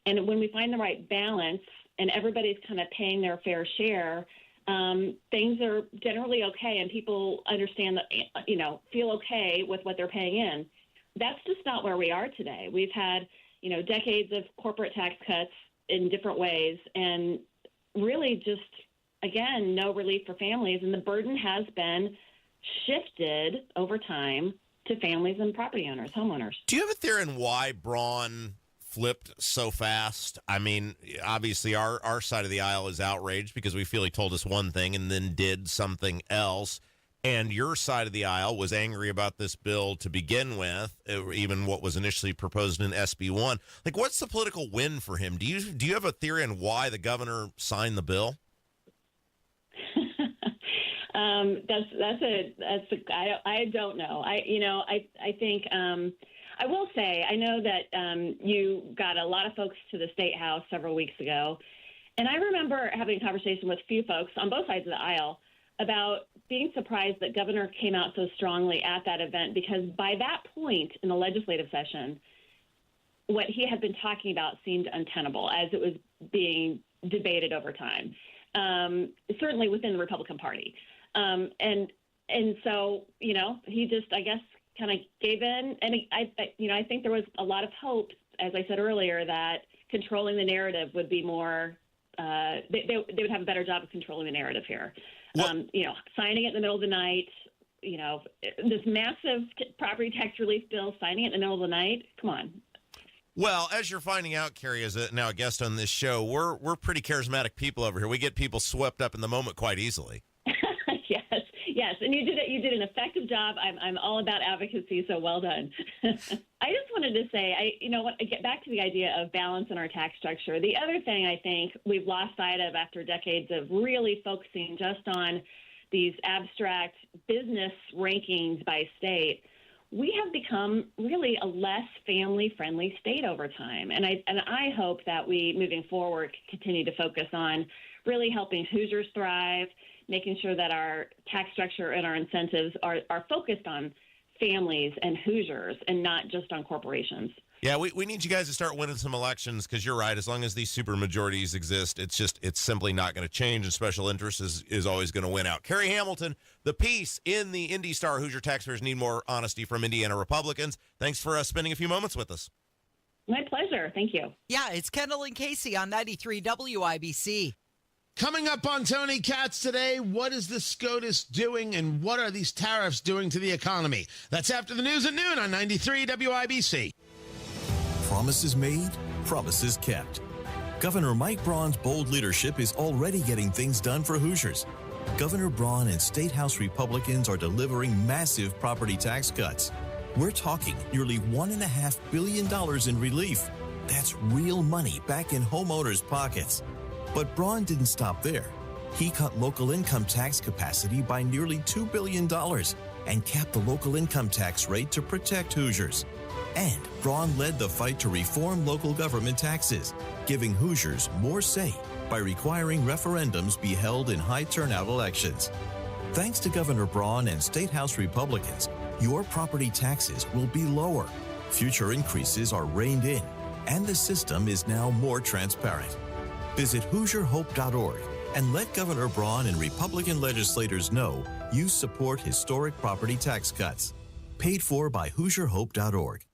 And when we find the right balance and everybody's kind of paying their fair share, things are generally okay and people understand that, feel okay with what they're paying in. That's just not where we are today. We've had, decades of corporate tax cuts in different ways and really just, again, no relief for families. And the burden has been shifted over time to families and property owners, homeowners. Do you have a theory on why Braun flipped so fast? I mean, obviously our side of the aisle is outraged because we feel he told us one thing and then did something else. And your side of the aisle was angry about this bill to begin with, even what was initially proposed in SB 1. Like, what's the political win for him? Do you have a theory on why the governor signed the bill? I don't know. I think I will say I know that you got a lot of folks to the State House several weeks ago, and I remember having a conversation with a few folks on both sides of the aisle about being surprised that governor came out so strongly at that event, because by that point in the legislative session, what he had been talking about seemed untenable as it was being debated over time, certainly within the Republican Party. And so, he just, I guess, kind of gave in. And I think there was a lot of hope, as I said earlier, that controlling the narrative would be more, they would have a better job of controlling the narrative here. Signing it in the middle of the night, this massive property tax relief bill, signing it in the middle of the night. Come on. Well, as you're finding out, Carrie, as now a guest on this show, we're pretty charismatic people over here. We get people swept up in the moment quite easily. Yes, and you did an effective job. I'm all about advocacy, so well done. I just wanted to say, I get back to the idea of balance in our tax structure. The other thing I think we've lost sight of after decades of really focusing just on these abstract business rankings by state, we have become really a less family-friendly state over time. And I hope that we, moving forward, continue to focus on really helping Hoosiers thrive, making sure that our tax structure and our incentives are focused on families and Hoosiers and not just on corporations. Yeah, we need you guys to start winning some elections because you're right. As long as these super majorities exist, it's simply not going to change, and special interest is always going to win out. Carrie Hamilton, the piece in the Indy Star, Hoosier Taxpayers Need More Honesty from Indiana Republicans. Thanks for spending a few moments with us. My pleasure. Thank you. Yeah, it's Kendall and Casey on 93 WIBC. Coming up on Tony Katz today, what is the SCOTUS doing and what are these tariffs doing to the economy? That's after the news at noon on 93 WIBC. Promises made, promises kept. Governor Mike Braun's bold leadership is already getting things done for Hoosiers. Governor Braun and State House Republicans are delivering massive property tax cuts. We're talking nearly $1.5 billion in relief. That's real money back in homeowners' pockets. But Braun didn't stop there. He cut local income tax capacity by nearly $2 billion and capped the local income tax rate to protect Hoosiers. And Braun led the fight to reform local government taxes, giving Hoosiers more say by requiring referendums be held in high turnout elections. Thanks to Governor Braun and State House Republicans, your property taxes will be lower. Future increases are reined in, and the system is now more transparent. Visit HoosierHope.org and let Governor Braun and Republican legislators know you support historic property tax cuts. Paid for by HoosierHope.org.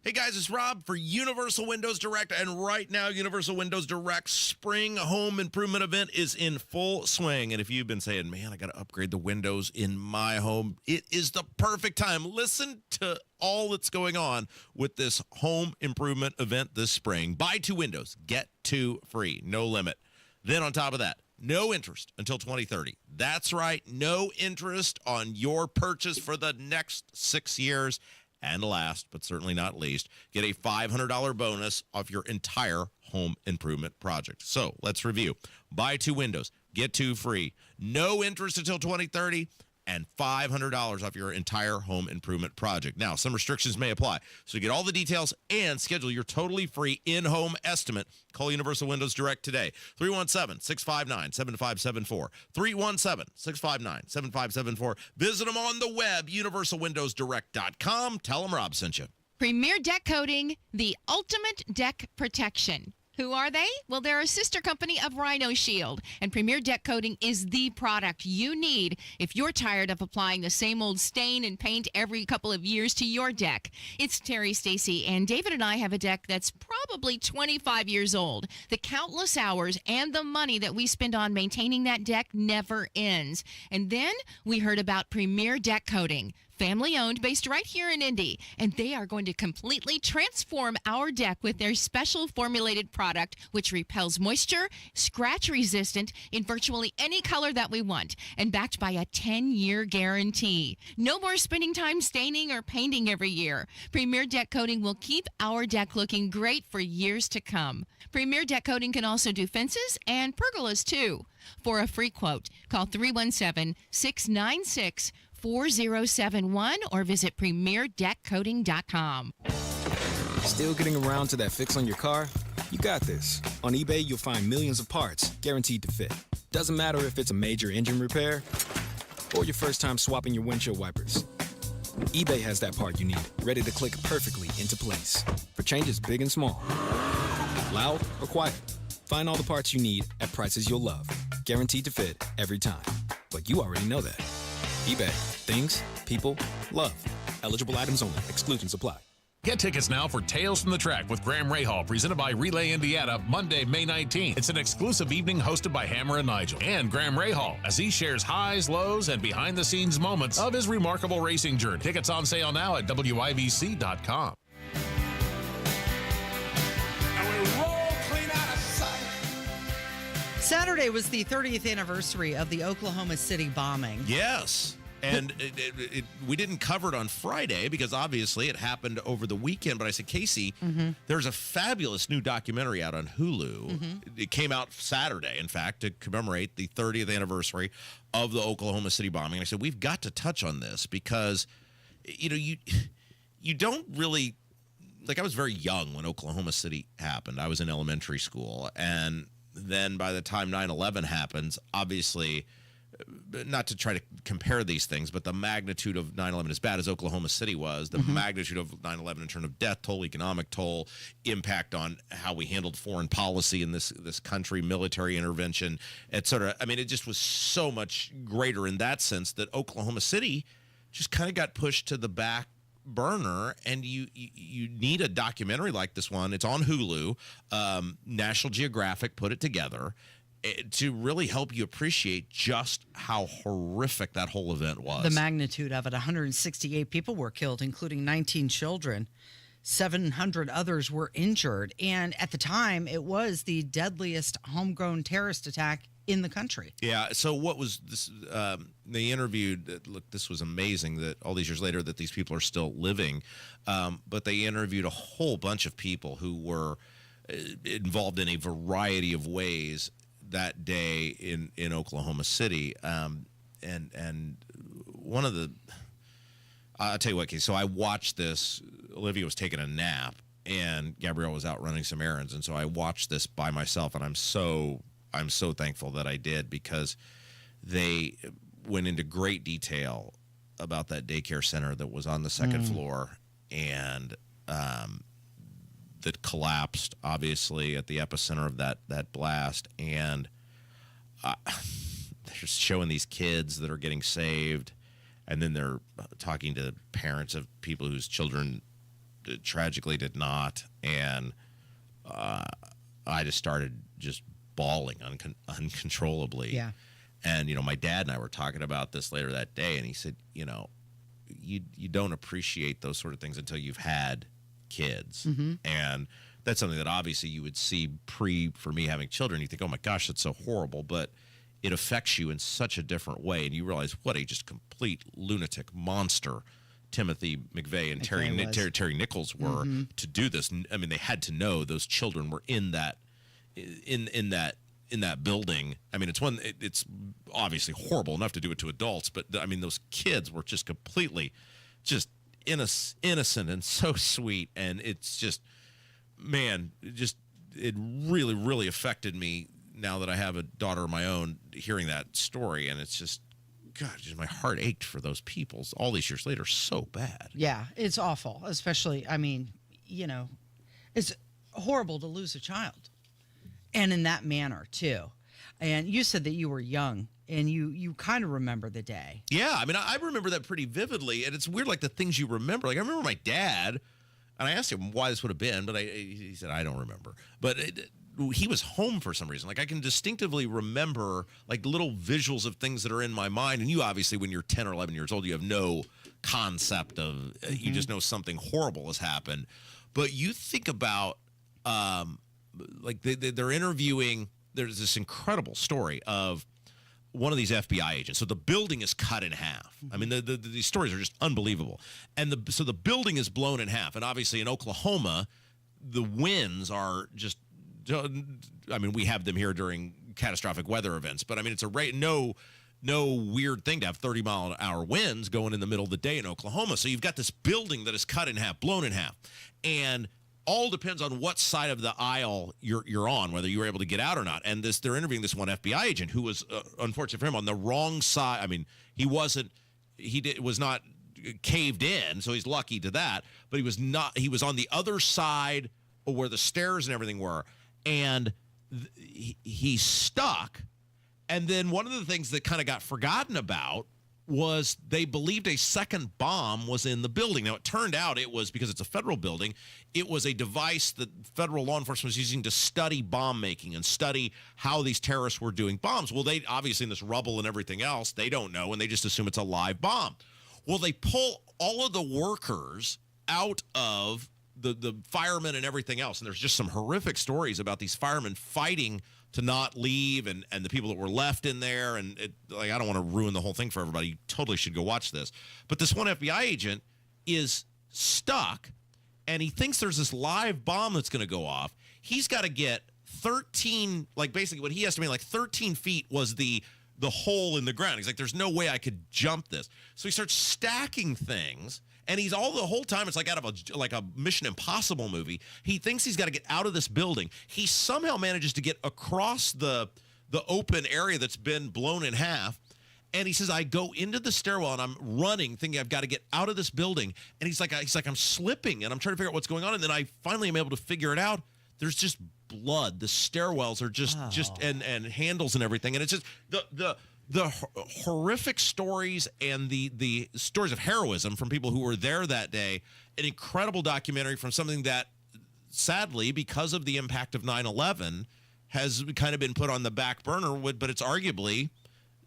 Hey guys, it's Rob for Universal Windows Direct, and right now Universal Windows Direct Spring Home Improvement Event is in full swing. And if you've been saying, man, I got to upgrade the windows in my home, it is the perfect time. Listen to all that's going on with this home improvement event this spring. Buy 2 windows, get 2 free, no limit. Then on top of that, no interest until 2030. That's right, no interest on your purchase for the next 6 years. And last, but certainly not least, get a $500 bonus off your entire home improvement project. So let's review. Buy 2 windows, get 2 free, no interest until 2030, and $500 off your entire home improvement project. Now, some restrictions may apply. So to get all the details and schedule your totally free in-home estimate, call Universal Windows Direct today. 317-659-7574. 317-659-7574. Visit them on the web, universalwindowsdirect.com. Tell them Rob sent you. Premier Deck Coating, the ultimate deck protection. Who are they? Well, they're a sister company of Rhino Shield, and Premier Deck Coating is the product you need if you're tired of applying the same old stain and paint every couple of years to your deck. It's Terry, Stacy, and David and I have a deck that's probably 25 years old. The countless hours and the money that we spend on maintaining that deck never ends. And then we heard about Premier Deck Coating. Family-owned, based right here in Indy, and they are going to completely transform our deck with their special formulated product, which repels moisture, scratch-resistant in virtually any color that we want, and backed by a 10-year guarantee. No more spending time staining or painting every year. Premier Deck Coating will keep our deck looking great for years to come. Premier Deck Coating can also do fences and pergolas, too. For a free quote, call 317-696-4071 or visit premierdeckcoating.com. Still getting around to that fix on your car? You got this. On eBay, you'll find millions of parts guaranteed to fit. Doesn't matter if it's a major engine repair or your first time swapping your windshield wipers. eBay has that part you need, ready to click perfectly into place for changes big and small. Loud or quiet. Find all the parts you need at prices you'll love. Guaranteed to fit every time. But you already know that. eBay. Things, people, love. Eligible items only. Exclusions apply. Get tickets now for Tales from the Track with Graham Rahal, presented by Relay Indiana, Monday, May 19th. It's an exclusive evening hosted by Hammer and Nigel and Graham Rahal as he shares highs, lows, and behind-the-scenes moments of his remarkable racing journey. Tickets on sale now at WIBC.com. Saturday was the 30th anniversary of the Oklahoma City bombing. Yes. And we didn't cover it on Friday because obviously it happened over the weekend. But I said, Casey, there's a fabulous new documentary out on Hulu. It came out Saturday, in fact, to commemorate the 30th anniversary of the Oklahoma City bombing. And I said, we've got to touch on this because, you don't really, like, I was very young when Oklahoma City happened. I was in elementary school. And then by the time 9/11 happens, obviously, not to try to compare these things, but the magnitude of 9/11, as bad as Oklahoma City was, the magnitude of 9/11 in terms of death toll, economic toll, impact on how we handled foreign policy in this country, military intervention, et cetera. I mean, it just was so much greater in that sense that Oklahoma City just kind of got pushed to the back burner, and you need a documentary like this one. It's on Hulu. National Geographic put it together to really help you appreciate just how horrific that whole event was. The magnitude of it. 168 people were killed, including 19 children. 700 others were injured. And at the time, it was the deadliest homegrown terrorist attack in the country. Yeah. So what was this? They interviewed, look, this was amazing that all these years later that these people are still living. But they interviewed a whole bunch of people who were involved in a variety of ways that day in Oklahoma City. And one of the, I'll tell you what, Casey, so I watched this. Olivia was taking a nap and Gabrielle was out running some errands. And so I watched this by myself, and I'm so thankful that I did, because they went into great detail about that daycare center that was on the second floor and that collapsed, obviously, at the epicenter of that blast. And they're just showing these kids that are getting saved, and then they're talking to parents of people whose children tragically did not. And I just started just bawling uncontrollably. Yeah. And, my dad and I were talking about this later that day, and he said, you don't appreciate those sort of things until you've had kids. And that's something that obviously you would see for me having children. You think, oh my gosh, that's so horrible, but it affects you in such a different way, and you realize what a just complete lunatic monster Timothy McVeigh and Terry Nichols were to do this. I mean, they had to know those children were in that building. I mean, it's obviously horrible enough to do it to adults, but I mean, those kids were just completely just innocent and so sweet. And it's just, man, it really, really affected me now that I have a daughter of my own, hearing that story. And it's just, God, just my heart ached for those people all these years later. So bad. Yeah, it's awful. Especially, I mean, it's horrible to lose a child. And in that manner, too. And you said that you were young, and you kind of remember the day. Yeah, I mean, I remember that pretty vividly. And it's weird, like, the things you remember. Like, I remember my dad, and I asked him why this would have been, but he said, I don't remember. But he was home for some reason. Like, I can distinctively remember, like, little visuals of things that are in my mind. And you obviously, when you're 10 or 11 years old, you have no concept of, you just know something horrible has happened. But you think about, like, they're interviewing, there's this incredible story of one of these FBI agents. So the building is cut in half. I mean, these stories are just unbelievable. And so the building is blown in half. And obviously in Oklahoma, the winds are just, I mean, we have them here during catastrophic weather events, but I mean, it's no weird thing to have 30-mile-an-hour winds going in the middle of the day in Oklahoma. So you've got this building that is cut in half, blown in half. And all depends on what side of the aisle you're on, whether you were able to get out or not. And they're interviewing this one FBI agent who was, unfortunate for him, on the wrong side. I mean, he was not caved in, so he's lucky to that. But he was on the other side of where the stairs and everything were, and he's stuck. And then one of the things that kind of got forgotten about was they believed a second bomb was in the building. Now, it turned out it was, because it's a federal building, it was a device that federal law enforcement was using to study bomb making and study how these terrorists were doing bombs. Well, they obviously, in this rubble and everything else, they don't know, and they just assume it's a live bomb. Well, they pull all of the workers out of the firemen and everything else, and there's just some horrific stories about these firemen fighting to not leave, and the people that were left in there, and I don't want to ruin the whole thing for everybody. You totally should go watch this. But this one FBI agent is stuck, and he thinks there's this live bomb that's going to go off. He's got to get 13, basically what he estimated, 13 feet was the hole in the ground. He's like, there's no way I could jump this. So he starts stacking things. And he's the whole time, it's like out of a Mission Impossible movie. He thinks he's got to get out of this building. He somehow manages to get across the open area that's been blown in half. And he says, I go into the stairwell and I'm running, thinking I've got to get out of this building. And he's like, I'm slipping and I'm trying to figure out what's going on. And then I finally am able to figure it out. There's just blood. The stairwells are just and handles and everything. And it's just the horrific stories and the stories of heroism from people who were there that day. An incredible documentary from something that, sadly, because of the impact of 9/11, has kind of been put on the back burner. But it's arguably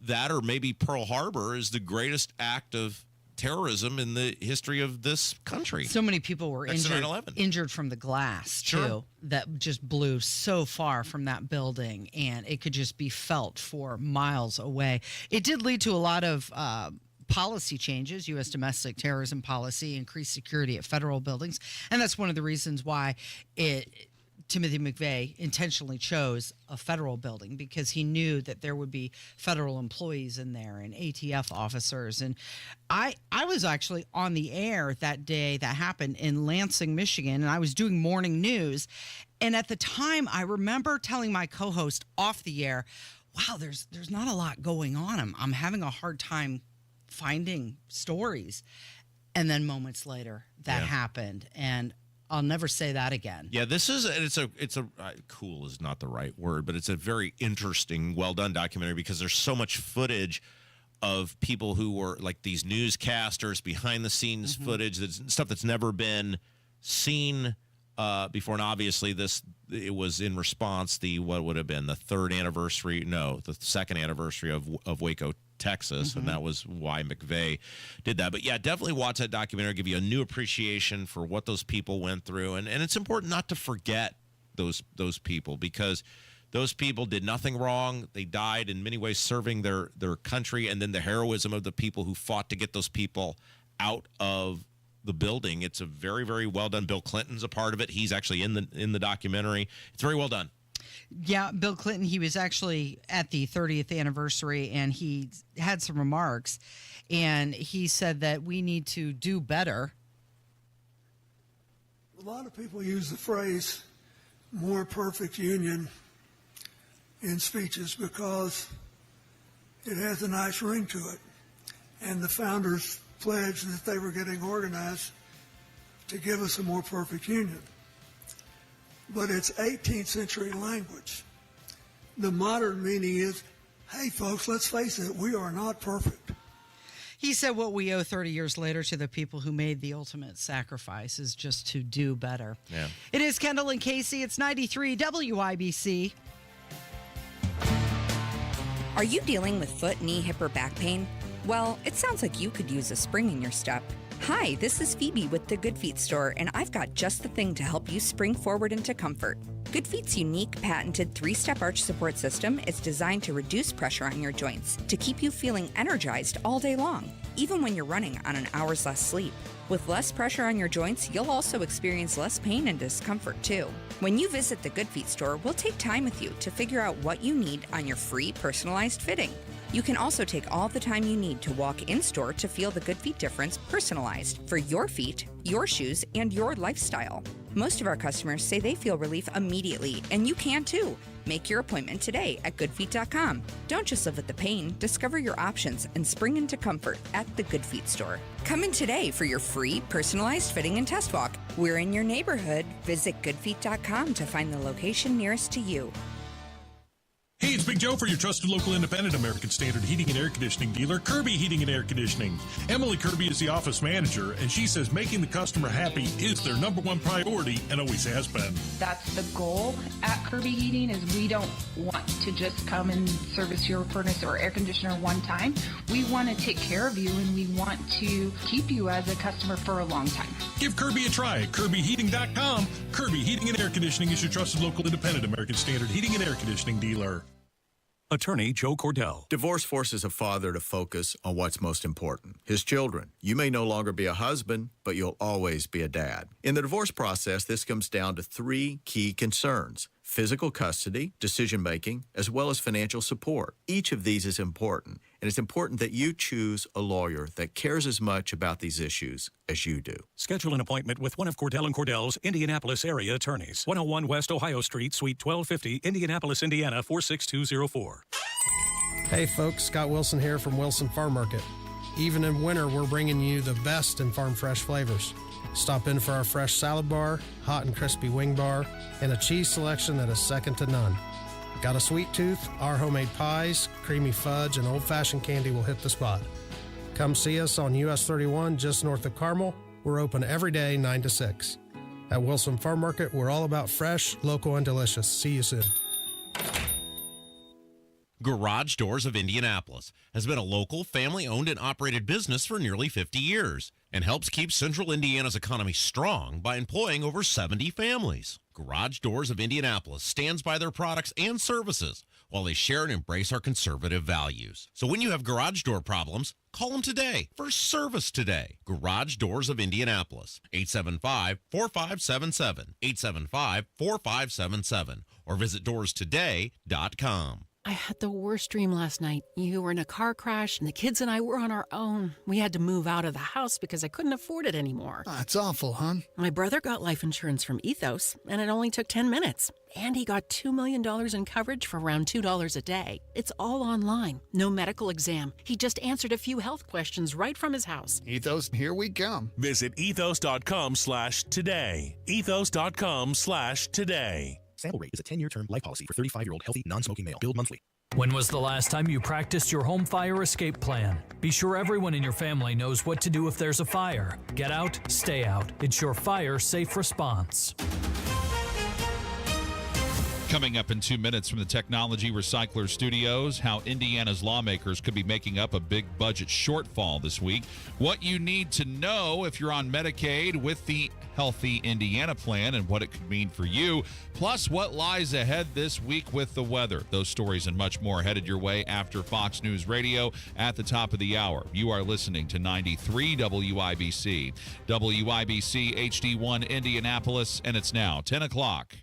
that, or maybe Pearl Harbor, is the greatest act of terrorism in the history of this country. So many people were injured from the glass, too, that just blew so far from that building, and it could just be felt for miles away. It did lead to a lot of policy changes, U.S. domestic terrorism policy, increased security at federal buildings, and that's one of the reasons why Timothy McVeigh intentionally chose a federal building, because he knew that there would be federal employees in there and ATF officers. And I was actually on the air that day that happened in Lansing, Michigan, and I was doing morning news. And at the time, I remember telling my co-host off the air, wow, there's not a lot going on. I'm having a hard time finding stories. And then moments later, that happened. And I'll never say that again. Yeah, this is, it's a cool is not the right word, but it's a very interesting, well done documentary, because there's so much footage of people who were like these newscasters, behind the scenes footage, stuff that's never been seen before. And obviously it was in response what would have been the second anniversary of Waco, Texas, and that was why McVeigh did that. But yeah, definitely watch that documentary, give you a new appreciation for what those people went through. And it's important not to forget those people, because those people did nothing wrong. They died in many ways serving their country, and then the heroism of the people who fought to get those people out of the building. It's a very, very well done. Bill Clinton's a part of it. He's actually in the documentary. It's very well done. Yeah, Bill Clinton, he was actually at the 30th anniversary, and he had some remarks, and he said that we need to do better. A lot of people use the phrase more perfect union in speeches because it has a nice ring to it. And the founders pledged that they were getting organized to give us a more perfect union. But it's 18th century language. The modern meaning is, hey, folks, let's face it, we are not perfect. He said what we owe 30 years later to the people who made the ultimate sacrifice is just to do better. Yeah. It is Kendall and Casey. It's 93 WIBC. Are you dealing with foot, knee, hip, or back pain? Well, it sounds like you could use a spring in your step. Hi, this is Phoebe with the Good Feet store, and I've got just the thing to help you spring forward into comfort. Good Feet's unique, patented 3-step arch support system is designed to reduce pressure on your joints to keep you feeling energized all day long, even when you're running on an hour's less sleep. With less pressure on your joints, you'll also experience less pain and discomfort too. When you visit the Good Feet store, we'll take time with you to figure out what you need on your free personalized fitting. You can also take all the time you need to walk in-store to feel the Good Feet difference personalized for your feet, your shoes, and your lifestyle. Most of our customers say they feel relief immediately, and you can too. Make your appointment today at goodfeet.com. Don't just live with the pain. Discover your options and spring into comfort at the Good Feet store. Come in today for your free personalized fitting and test walk. We're in your neighborhood. Visit goodfeet.com to find the location nearest to you. Hey, it's Big Joe for your trusted local independent American Standard heating and air conditioning dealer, Kirby Heating and Air Conditioning. Emily Kirby is the office manager, and she says making the customer happy is their number one priority and always has been. That's the goal at Kirby Heating, is we don't want to just come and service your furnace or air conditioner one time. We want to take care of you, and we want to keep you as a customer for a long time. Give Kirby a try at KirbyHeating.com. Kirby Heating and Air Conditioning is your trusted local independent American Standard heating and air conditioning dealer. Attorney Joe Cordell. Divorce forces a father to focus on what's most important, his children. You may no longer be a husband, but you'll always be a dad. In the divorce process, this comes down to three key concerns: physical custody, decision-making, as well as financial support. Each of these is important, and it's important that you choose a lawyer that cares as much about these issues as you do. Schedule an appointment with one of Cordell & Cordell's Indianapolis area attorneys. 101 West Ohio Street, Suite 1250, Indianapolis, Indiana 46204. Hey folks, Scott Wilson here from Wilson Farm Market. Even in winter, we're bringing you the best in farm fresh flavors. Stop in for our fresh salad bar, hot and crispy wing bar, and a cheese selection that is second to none. Got a sweet tooth? Our homemade pies, creamy fudge, and old-fashioned candy will hit the spot. Come see us on US 31 just north of Carmel. We're open every day 9 to 6. At Wilson Farm Market, we're all about fresh, local, and delicious. See you soon. Garage Doors of Indianapolis has been a local, family-owned and operated business for nearly 50 years and helps keep Central Indiana's economy strong by employing over 70 families. Garage Doors of Indianapolis stands by their products and services while they share and embrace our conservative values. So when you have garage door problems, call them today for service today. Garage Doors of Indianapolis, 875-4577, 875-4577, or visit doorstoday.com. I had the worst dream last night. You were in a car crash, and the kids and I were on our own. We had to move out of the house because I couldn't afford it anymore. It's awful, hon. My brother got life insurance from Ethos, and it only took 10 minutes. And he got $2 million in coverage for around $2 a day. It's all online. No medical exam. He just answered a few health questions right from his house. Ethos, here we come. Visit ethos.com/today. Ethos.com/today. Sample rate is a 10-year term life policy for 35-year-old healthy, non-smoking male. Billed monthly. When was the last time you practiced your home fire escape plan? Be sure everyone in your family knows what to do if there's a fire. Get out, stay out. It's your fire safe response. Coming up in 2 minutes from the Technology Recycler Studios, how Indiana's lawmakers could be making up a big budget shortfall this week. What you need to know if you're on Medicaid with the Healthy Indiana plan and what it could mean for you. Plus, what lies ahead this week with the weather. Those stories and much more headed your way after Fox News Radio at the top of the hour. You are listening to 93 WIBC. WIBC HD1 Indianapolis, and it's now 10 o'clock.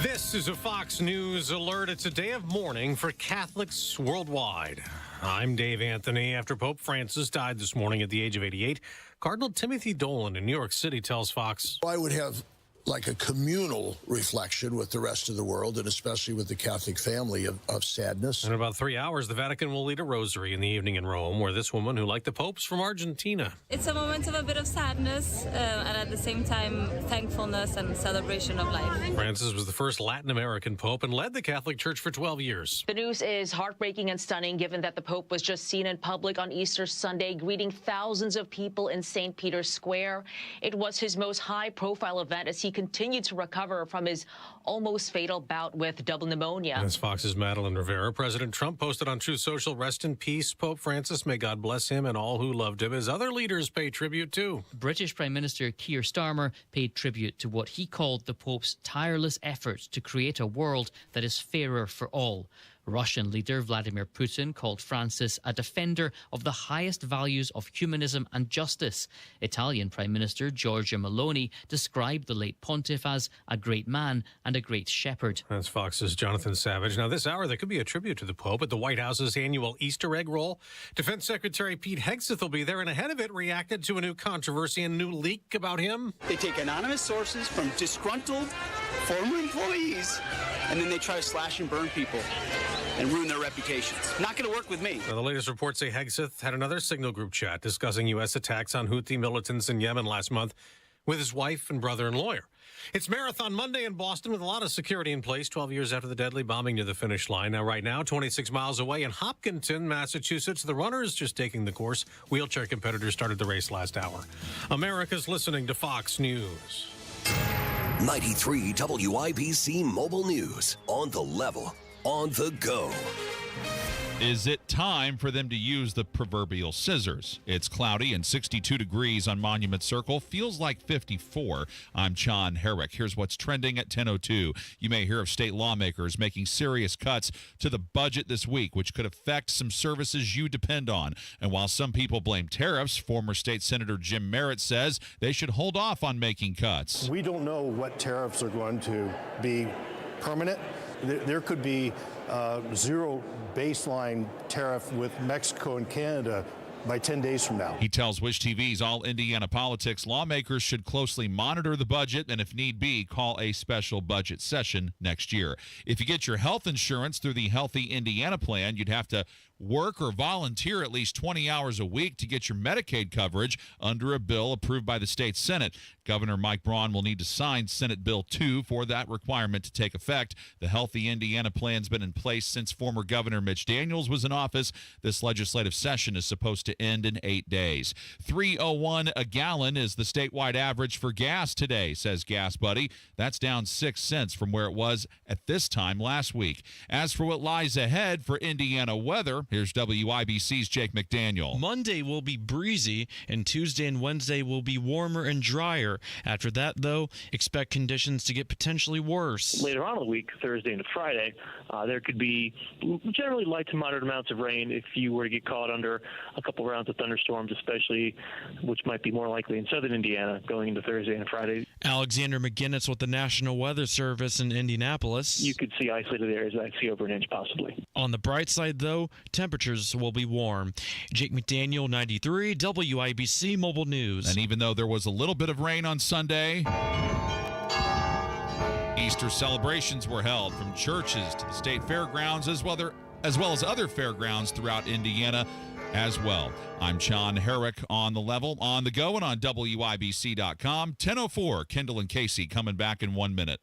This is a Fox News alert. It's a day of mourning for Catholics worldwide. I'm Dave Anthony. After Pope Francis died this morning at the age of 88, Cardinal Timothy Dolan in New York City tells Fox, I would have like a communal reflection with the rest of the world, and especially with the Catholic family, of sadness. In about 3 hours, the Vatican will lead a rosary in the evening in Rome, where this woman, who like the popes from Argentina. It's a moment of a bit of sadness and at the same time thankfulness and celebration of life. Francis was the first Latin American pope and led the Catholic Church for 12 years. The news is heartbreaking and stunning, given that the Pope was just seen in public on Easter Sunday, greeting thousands of people in St. Peter's Square. It was his most high-profile event as he continued to recover from his almost fatal bout with double pneumonia. As Fox's Madeline Rivera, President Trump posted on Truth Social, "Rest in peace, Pope Francis. May God bless him and all who loved him." As other leaders pay tribute too. British Prime Minister Keir Starmer paid tribute to what he called the Pope's tireless efforts to create a world that is fairer for all. Russian leader Vladimir Putin called Francis a defender of the highest values of humanism and justice. Italian Prime Minister Giorgia Meloni described the late pontiff as a great man and a great shepherd. That's Fox's Jonathan Savage. Now, this hour, there could be a tribute to the Pope at the White House's annual Easter egg roll. Defense Secretary Pete Hegseth will be there, and ahead of it, reacted to a new controversy and new leak about him. They take anonymous sources from disgruntled former employees, and then they try to slash and burn people and ruin their reputations. Not going to work with me. Now, the latest reports say Hegseth had another Signal Group chat discussing U.S. attacks on Houthi militants in Yemen last month with his wife and brother and lawyer. It's Marathon Monday in Boston with a lot of security in place 12 years after the deadly bombing near the finish line. Now, right now, 26 miles away in Hopkinton, Massachusetts, the runners just taking the course. Wheelchair competitors started the race last hour. America's listening to Fox News. 93 WIBC Mobile News. On the level, on the go. Is it time for them to use the proverbial scissors? It's cloudy and 62 degrees on Monument Circle. Feels like 54. I'm John Herrick. Here's what's trending at 10:02. You may hear of state lawmakers making serious cuts to the budget this week, which could affect some services you depend on. And while some people blame tariffs, former state Senator Jim Merritt says they should hold off on making cuts. We don't know what tariffs are going to be permanent. There could be zero baseline tariff with Mexico and Canada by 10 days from now. He tells Wish TV's All Indiana Politics lawmakers should closely monitor the budget and, if need be, call a special budget session next year. If you get your health insurance through the Healthy Indiana plan, you'd have to work or volunteer at least 20 hours a week to get your Medicaid coverage under a bill approved by the state Senate. Governor Mike Braun will need to sign Senate Bill 2 for that requirement to take effect. The Healthy Indiana plan's been in place since former Governor Mitch Daniels was in office. This legislative session is supposed to end in 8 days. $3.01 a gallon is the statewide average for gas today, says Gas Buddy. That's down 6 cents from where it was at this time last week. As for what lies ahead for Indiana weather, here's WIBC's Jake McDaniel. Monday will be breezy, and Tuesday and Wednesday will be warmer and drier. After that, though, expect conditions to get potentially worse. Later on in the week, Thursday and Friday, there could be generally light to moderate amounts of rain if you were to get caught under a couple rounds of thunderstorms, especially, which might be more likely in southern Indiana going into Thursday and Friday. Alexander McGinnis with the National Weather Service in Indianapolis. You could see isolated areas that see over an inch possibly. On the bright side, though, temperatures will be warm. Jake McDaniel, 93, WIBC Mobile News. And even though there was a little bit of rain on Sunday, Easter celebrations were held from churches to the state fairgrounds as well as other fairgrounds throughout Indiana as well. I'm John Herrick on the level, on the go, and on WIBC.com. 10:04, Kendall and Casey coming back in 1 minute.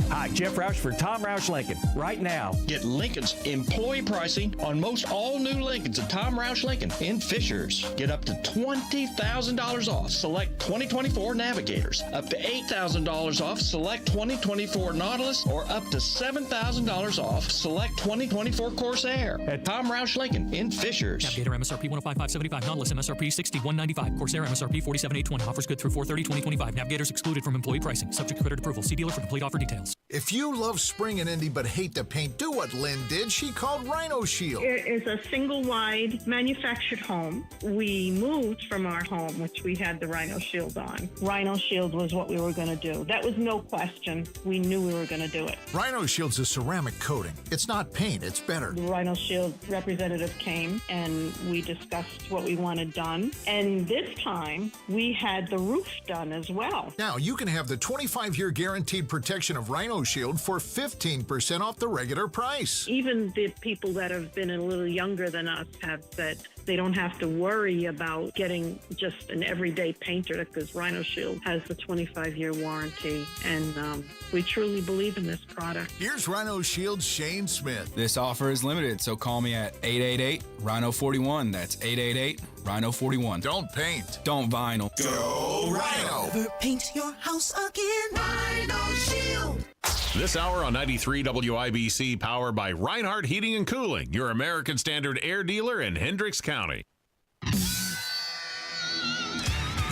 Hi, Jeff Roush for Tom Roush Lincoln. Right now, get Lincoln's employee pricing on most all new Lincolns at Tom Roush Lincoln in Fisers. Get up to $20,000 off select 2024 Navigators, up to $8,000 off select 2024 Nautilus, or up to $7,000 off select 2024 Corsair at Tom Roush Lincoln in Fisers. Navigator MSRP 105,575, Nautilus MSRP 61,995, Corsair MSRP 47,820. Offers good through 4/30/2025. Navigators excluded from employee pricing. Subject to credit approval. See dealer for complete offer details. If you love spring and Indy but hate the paint, do what Lynn did. She called Rhino Shield. It is a single-wide manufactured home. We moved from our home, which we had the Rhino Shield on. Rhino Shield was what we were going to do. That was no question. We knew we were going to do it. Rhino Shield's a ceramic coating. It's not paint, it's better. The Rhino Shield representative came and we discussed what we wanted done. And this time, we had the roof done as well. Now, you can have the 25-year guaranteed protection of Rhino Shield for 15% off the regular price. Even the people that have been a little younger than us have said they don't have to worry about getting just an everyday painter because Rhino Shield has the 25-year warranty, and we truly believe in this product. Here's Rhino Shield's Shane Smith. This offer is limited, so call me at 888-RHINO-41. That's 888-RHINO-41. Don't paint. Don't vinyl. Go Rhino! Never paint your house again. Rhino Shield. This hour on 93 WIBC, powered by Reinhardt Heating and Cooling, your American Standard air dealer in Hendricks County.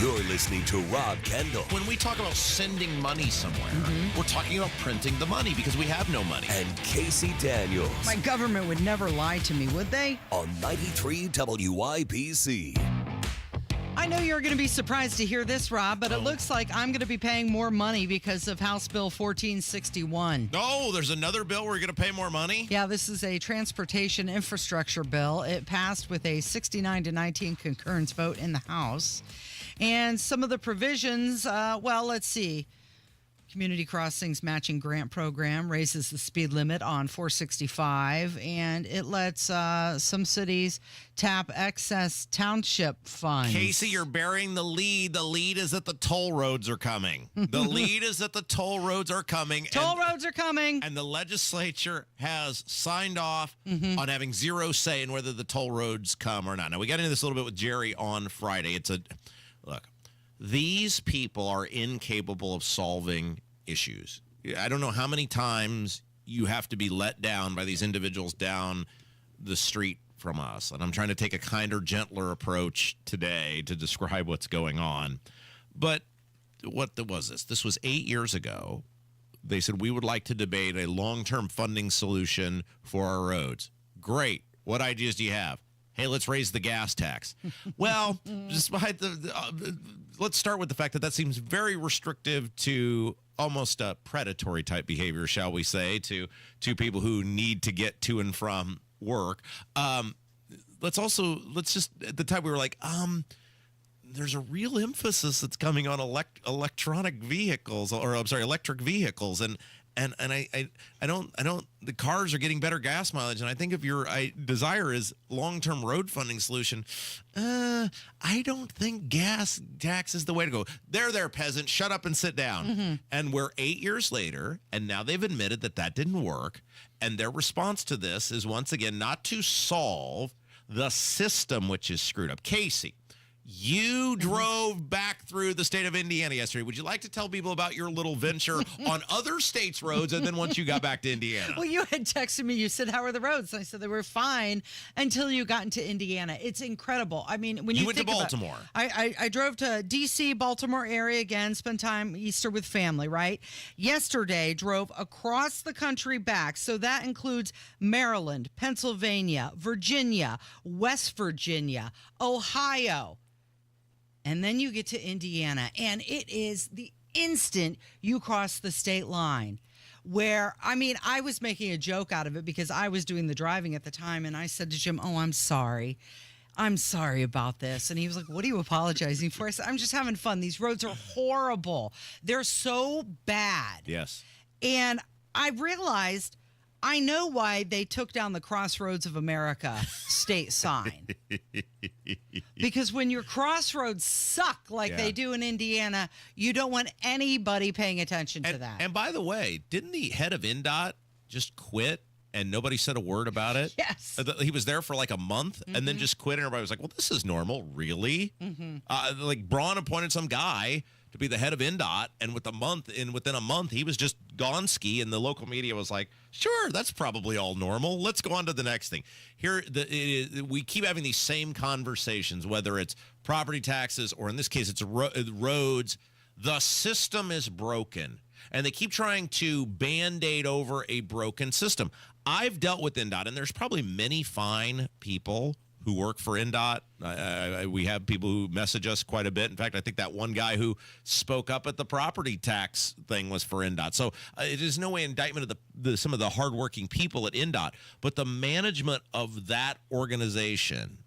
You're listening to Rob Kendall. When we talk about sending money somewhere, we're talking about printing the money because we have no money. And Casey Daniels. My government would never lie to me, would they? On 93 WIBC. I know you're going to be surprised to hear this, Rob, but it looks like I'm going to be paying more money because of House Bill 1461. No, there's another bill where you're going to pay more money? Yeah, this is a transportation infrastructure bill. It passed with a 69-19 concurrence vote in the House. And some of the provisions, well, let's see. Community Crossings Matching Grant Program raises the speed limit on 465, and it lets some cities tap excess township funds. Casey, you're bearing the lead. The lead is that the toll roads are coming. The lead is that the toll roads are coming. Toll roads are coming. And the legislature has signed off on having zero say in whether the toll roads come or not. Now, we got into this a little bit with Jerry on Friday. Look, these people are incapable of solving issues. I don't know how many times you have to be let down by these individuals down the street from us. And I'm trying to take a kinder, gentler approach today to describe what's going on. But what was this? This was 8 years ago. They said, we would like to debate a long-term funding solution for our roads. Great. What ideas do you have? Hey, let's raise the gas tax. Well, despite let's start with the fact that seems very restrictive to almost a predatory type behavior, shall we say, to people who need to get to and from work. Let's just, at the time we were like, there's a real emphasis that's coming on electric vehicles, and I don't, the cars are getting better gas mileage. And I think if your desire is long-term road funding solution, I don't think gas tax is the way to go. There, peasant, shut up and sit down. And we're 8 years later, and now they've admitted that didn't work. And their response to this is, once again, not to solve the system, which is screwed up. Casey, you drove back through the state of Indiana yesterday. Would you like to tell people about your little venture on other states' roads, and then once you got back to Indiana? Well, you had texted me. You said, how are the roads? And I said they were fine until you got into Indiana. It's incredible. I mean, when you went to Baltimore. I drove to D.C., Baltimore area again, spent time Easter with family, right? Yesterday, drove across the country back. So that includes Maryland, Pennsylvania, Virginia, West Virginia, Ohio. And then you get to Indiana, and it is the instant you cross the state line where, I mean, I was making a joke out of it because I was doing the driving at the time, and I said to Jim, I'm sorry about this. And he was like, what are you apologizing for? I said, I'm just having fun. These roads are horrible. They're so bad. Yes. And I realized I know why they took down the Crossroads of America state sign. Because when your crossroads suck like they do in Indiana, you don't want anybody paying attention to that. And by the way, didn't the head of INDOT just quit and nobody said a word about it? Yes. He was there for like a month and then just quit, and everybody was like, well, this is normal. Really? Like Braun appointed some guy to be the head of INDOT, and within a month, he was just gone ski, and the local media was like, sure, that's probably all normal. Let's go on to the next thing. Here, we keep having these same conversations, whether it's property taxes or in this case, it's roads. The system is broken, and they keep trying to Band-Aid over a broken system. I've dealt with INDOT, and there's probably many fine people who work for INDOT. We have people who message us quite a bit. In fact, I think that one guy who spoke up at the property tax thing was for INDOT. So it is no way indictment of some of the hardworking people at INDOT, but the management of that organization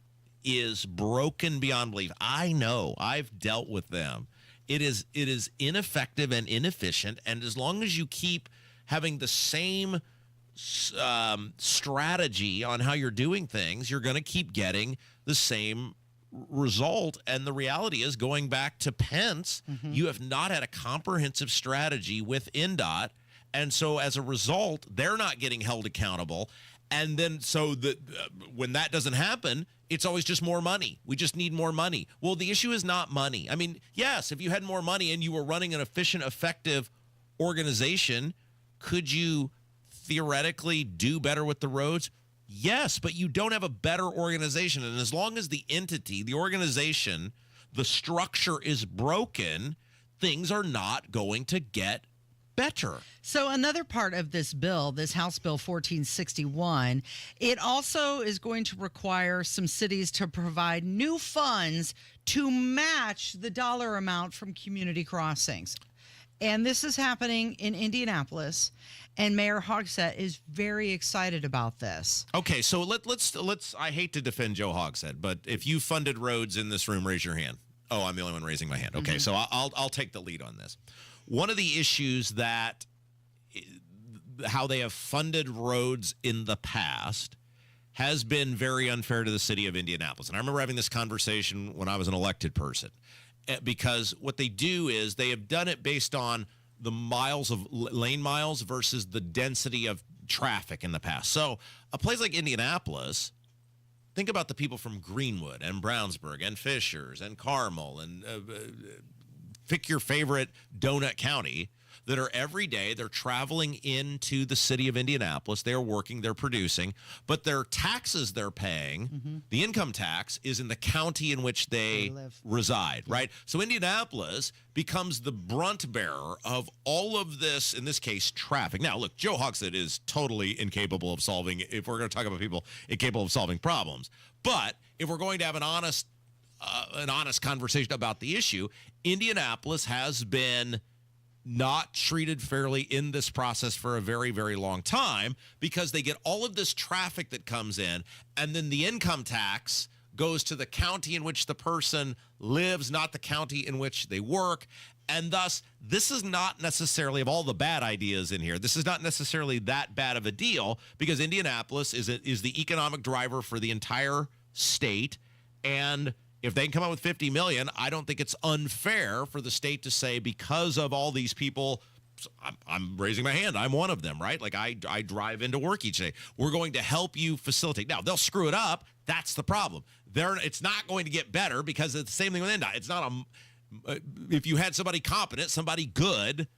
is broken beyond belief. I know. I've dealt with them. It is ineffective and inefficient, and as long as you keep having the same strategy on how you're doing things, you're going to keep getting the same result. And the reality is, going back to Pence, you have not had a comprehensive strategy with INDOT, and so as a result, they're not getting held accountable. And then when that doesn't happen, it's always just more money. We just need more money. Well, the issue is not money. I mean, yes, if you had more money and you were running an efficient, effective organization, could you theoretically do better with the roads? Yes, but you don't have a better organization. And as long as the entity, the organization, the structure is broken, things are not going to get better. So another part of this bill, this House Bill 1461, it also is going to require some cities to provide new funds to match the dollar amount from community crossings. And this is happening in Indianapolis, and Mayor Hogsett is very excited about this. Okay, so let's. I hate to defend Joe Hogsett, but if you funded roads in this room, raise your hand. Oh, I'm the only one raising my hand. Okay, so I'll take the lead on this. one of the issues that how they have funded roads in the past has been very unfair to the city of Indianapolis. And I remember having this conversation when I was an elected person, because what they do is they have done it based on the miles of lane miles versus the density of traffic in the past. So a place like Indianapolis, think about the people from Greenwood and Brownsburg and Fisers and Carmel and pick your favorite donut county that are every day, they're traveling into the city of Indianapolis. They're working, they're producing, but their taxes they're paying, the income tax is in the county in which they reside, right? So Indianapolis becomes the brunt bearer of all of this, in this case, traffic. Now, look, Joe Hogsett is totally incapable of solving, if we're going to talk about people incapable of solving problems. But if we're going to have an honest conversation about the issue, Indianapolis has been not treated fairly in this process for a very, very long time, because they get all of this traffic that comes in, and then the income tax goes to the county in which the person lives, not the county in which they work. And thus, this is not necessarily, of all the bad ideas in here, this is not necessarily that bad of a deal, because Indianapolis is the economic driver for the entire state. And if they can come up with $50 million, I don't think it's unfair for the state to say, because of all these people, I'm raising my hand, I'm one of them, right? Like I drive into work each day. We're going to help you facilitate. Now, they'll screw it up. That's the problem. It's not going to get better, because it's the same thing with NDOT. It's not if you had somebody competent, somebody good,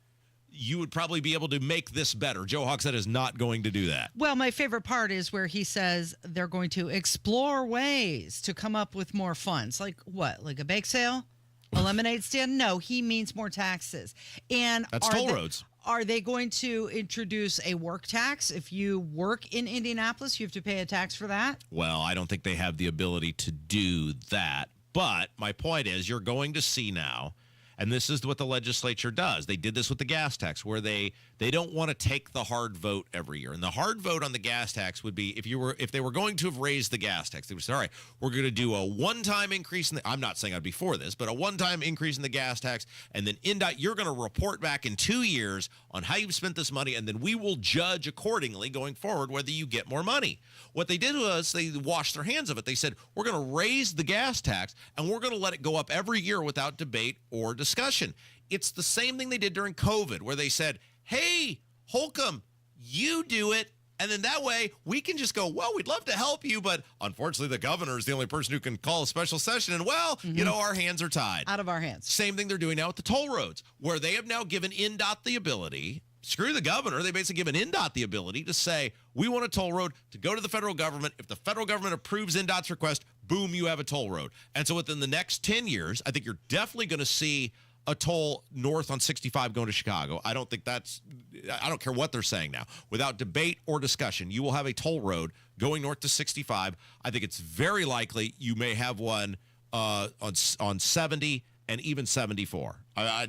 you would probably be able to make this better. Joe Hogsett is not going to do that. Well, my favorite part is where he says they're going to explore ways to come up with more funds. Like what? Like a bake sale? A lemonade stand? No, he means more taxes. And that's toll roads. Are they going to introduce a work tax? If you work in Indianapolis, you have to pay a tax for that? Well, I don't think they have the ability to do that. But my point is, you're going to see now, and this is what the legislature does. They did this with the gas tax, where they don't want to take the hard vote every year. And the hard vote on the gas tax would be if they were going to have raised the gas tax, they would say, all right, we're going to do a one-time increase in I'm not saying I'd be for this, but a one-time increase in the gas tax, and then NDOT, you're going to report back in 2 years on how you've spent this money, and then we will judge accordingly going forward whether you get more money. What they did was they washed their hands of it. They said, we're going to raise the gas tax, and we're going to let it go up every year without debate or discussion. It's the same thing they did during COVID, where they said, hey, Holcomb, you do it. And then that way we can just go, well, we'd love to help you, but unfortunately the governor is the only person who can call a special session. And our hands are tied. Out of our hands. Same thing they're doing now with the toll roads, where they have now given NDOT the ability, screw the governor, they basically given NDOT the ability to say, we want a toll road to go to the federal government. If the federal government approves NDOT's request, boom, you have a toll road. And so within the next 10 years, I think you're definitely going to see a toll north on 65 going to Chicago. I don't care what they're saying now. Without debate or discussion, you will have a toll road going north to 65. I think it's very likely you may have one on 70 and even 74. I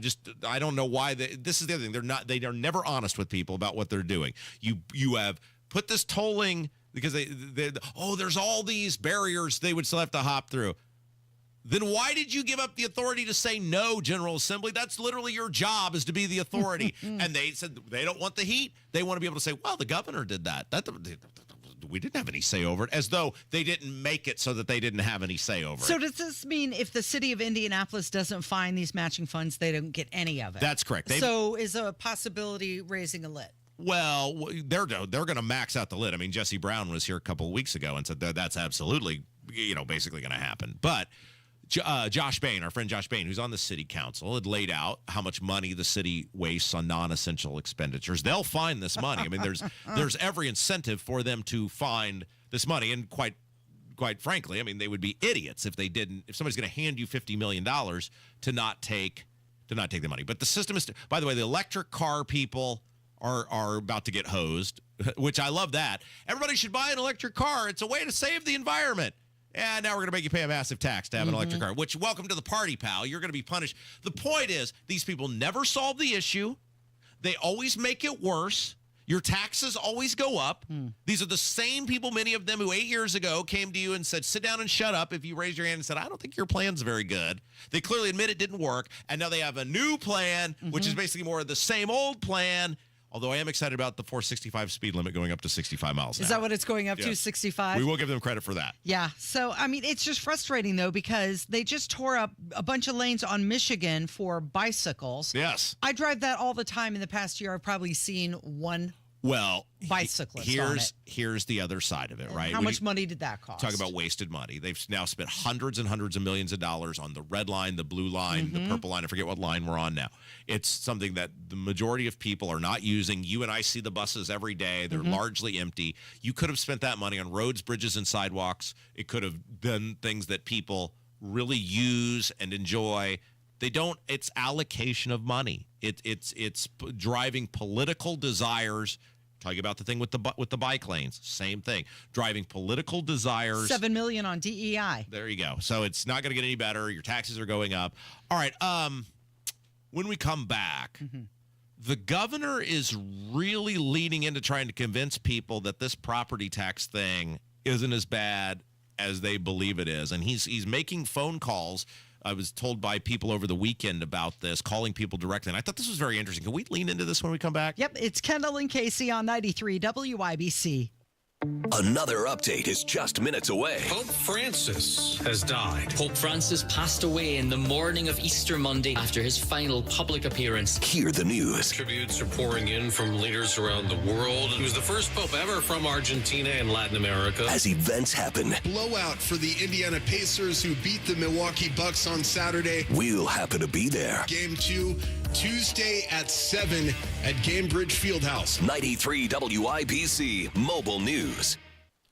don't know why this is the other thing. They are never honest with people about what they're doing. You have put this tolling because there's all these barriers they would still have to hop through. Then why did you give up the authority to say no, General Assembly? That's literally your job, is to be the authority. And they said they don't want the heat. They want to be able to say, well, the governor did that. We didn't have any say over it, as though they didn't make it so that they didn't have any say over it. So does this mean if the city of Indianapolis doesn't find these matching funds, they don't get any of it? That's correct. So is a possibility raising a lid? Well, they're going to max out the lid. I mean, Jesse Brown was here a couple of weeks ago and said that's absolutely, basically going to happen. But Josh Bain, our friend Josh Bain, who's on the city council, had laid out how much money the city wastes on non-essential expenditures. They'll find this money. I mean, there's every incentive for them to find this money, and quite frankly, I mean, they would be idiots if they didn't. If somebody's going to hand you $50 million to not take the money. But the system is. By the way, the electric car people are about to get hosed, which I love that. Everybody should buy an electric car. It's a way to save the environment. And now we're going to make you pay a massive tax to have an electric car, which, welcome to the party, pal. You're going to be punished. The point is, these people never solve the issue. They always make it worse. Your taxes always go up. These are the same people, many of them who 8 years ago came to you and said, sit down and shut up. If you raised your hand and said, I don't think your plan's very good. They clearly admit it didn't work. And now they have a new plan, which is basically more of the same old plan. Although I am excited about the 465 speed limit going up to 65 miles an hour. Is that what it's going up to, 65? We will give them credit for that. Yeah. So, I mean, it's just frustrating, though, because they just tore up a bunch of lanes on Michigan for bicycles. Yes. I drive that all the time. In the past year, I've probably seen one bicyclist on it. Here's the other side of it, right? How much money did that cost? Talk about wasted money. They've now spent hundreds and hundreds of millions of dollars on the red line, the blue line, the purple line. I forget what line we're on now. It's something that the majority of people are not using. You and I see the buses every day. They're largely empty. You could have spent that money on roads, bridges, and sidewalks. It could have been things that people really use and enjoy. They don't. It's allocation of money. It's driving political desires. Talking about the thing with the bike lanes, same thing. Driving political desires. $7 million on DEI. There you go. So it's not going to get any better. Your taxes are going up. All right. When we come back, the governor is really leaning into trying to convince people that this property tax thing isn't as bad as they believe it is, and he's making phone calls. I was told by people over the weekend about this, calling people directly, and I thought this was very interesting. Can we lean into this when we come back? Yep, it's Kendall and Casey on 93 WIBC. Another update is just minutes away. Pope Francis has died. Pope Francis passed away in the morning of Easter Monday after his final public appearance. Hear the news. Tributes are pouring in from leaders around the world. He was the first pope ever from Argentina and Latin America. As events happen. Blowout for the Indiana Pacers, who beat the Milwaukee Bucks on Saturday. We'll happen to be there. Game 2, Tuesday at 7 at Gamebridge Fieldhouse. 93 WIBC Mobile News.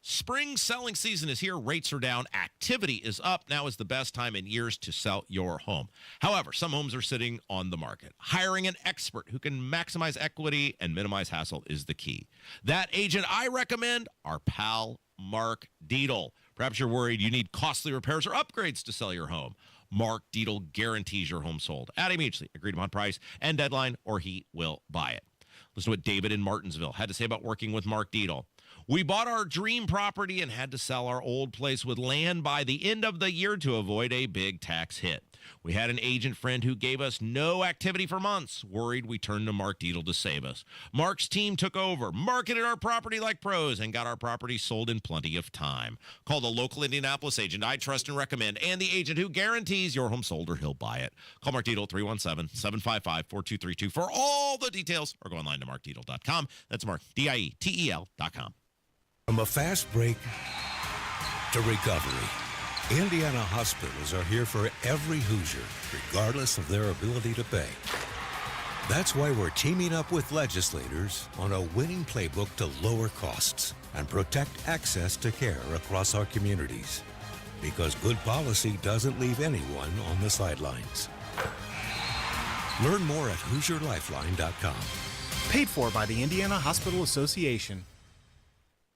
Spring selling season is here. Rates are down. Activity is up. Now is the best time in years to sell your home. However, some homes are sitting on the market. Hiring an expert who can maximize equity and minimize hassle is the key. That agent I recommend, our pal Mark Dietl. Perhaps you're worried you need costly repairs or upgrades to sell your home. Mark Dietl guarantees your home sold at a mutually agreed upon price and deadline, or he will buy it. Listen to what David in Martinsville had to say about working with Mark Dietl. We bought our dream property and had to sell our old place with land by the end of the year to avoid a big tax hit. We had an agent friend who gave us no activity for months. Worried, we turned to Mark Dietl to save us. Mark's team took over, marketed our property like pros, and got our property sold in plenty of time. Call the local Indianapolis agent I trust and recommend, and the agent who guarantees your home sold or he'll buy it. Call Mark Dietl, 317-755-4232 for all the details, or go online to markdietl.com. That's Mark, DIETEL.com. From a fast break to recovery, Indiana hospitals are here for every Hoosier, regardless of their ability to pay. That's why we're teaming up with legislators on a winning playbook to lower costs and protect access to care across our communities. Because good policy doesn't leave anyone on the sidelines. Learn more at HoosierLifeline.com. Paid for by the Indiana Hospital Association.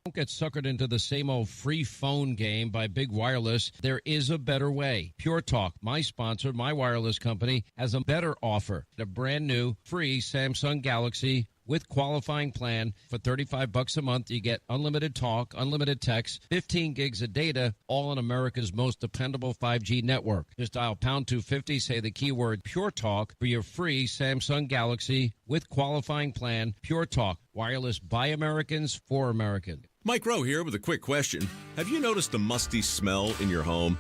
Don't get suckered into the same old free phone game by Big Wireless. There is a better way. Pure Talk, my sponsor, my wireless company, has a better offer. A brand new free Samsung Galaxy with qualifying plan for $35 a month. You get unlimited talk, unlimited text, 15 gigs of data, all on America's most dependable 5G network. Just dial pound 250, say the keyword Pure Talk for your free Samsung Galaxy with qualifying plan. Pure Talk, wireless by Americans for Americans. Mike Rowe here with a quick question. Have you noticed a musty smell in your home?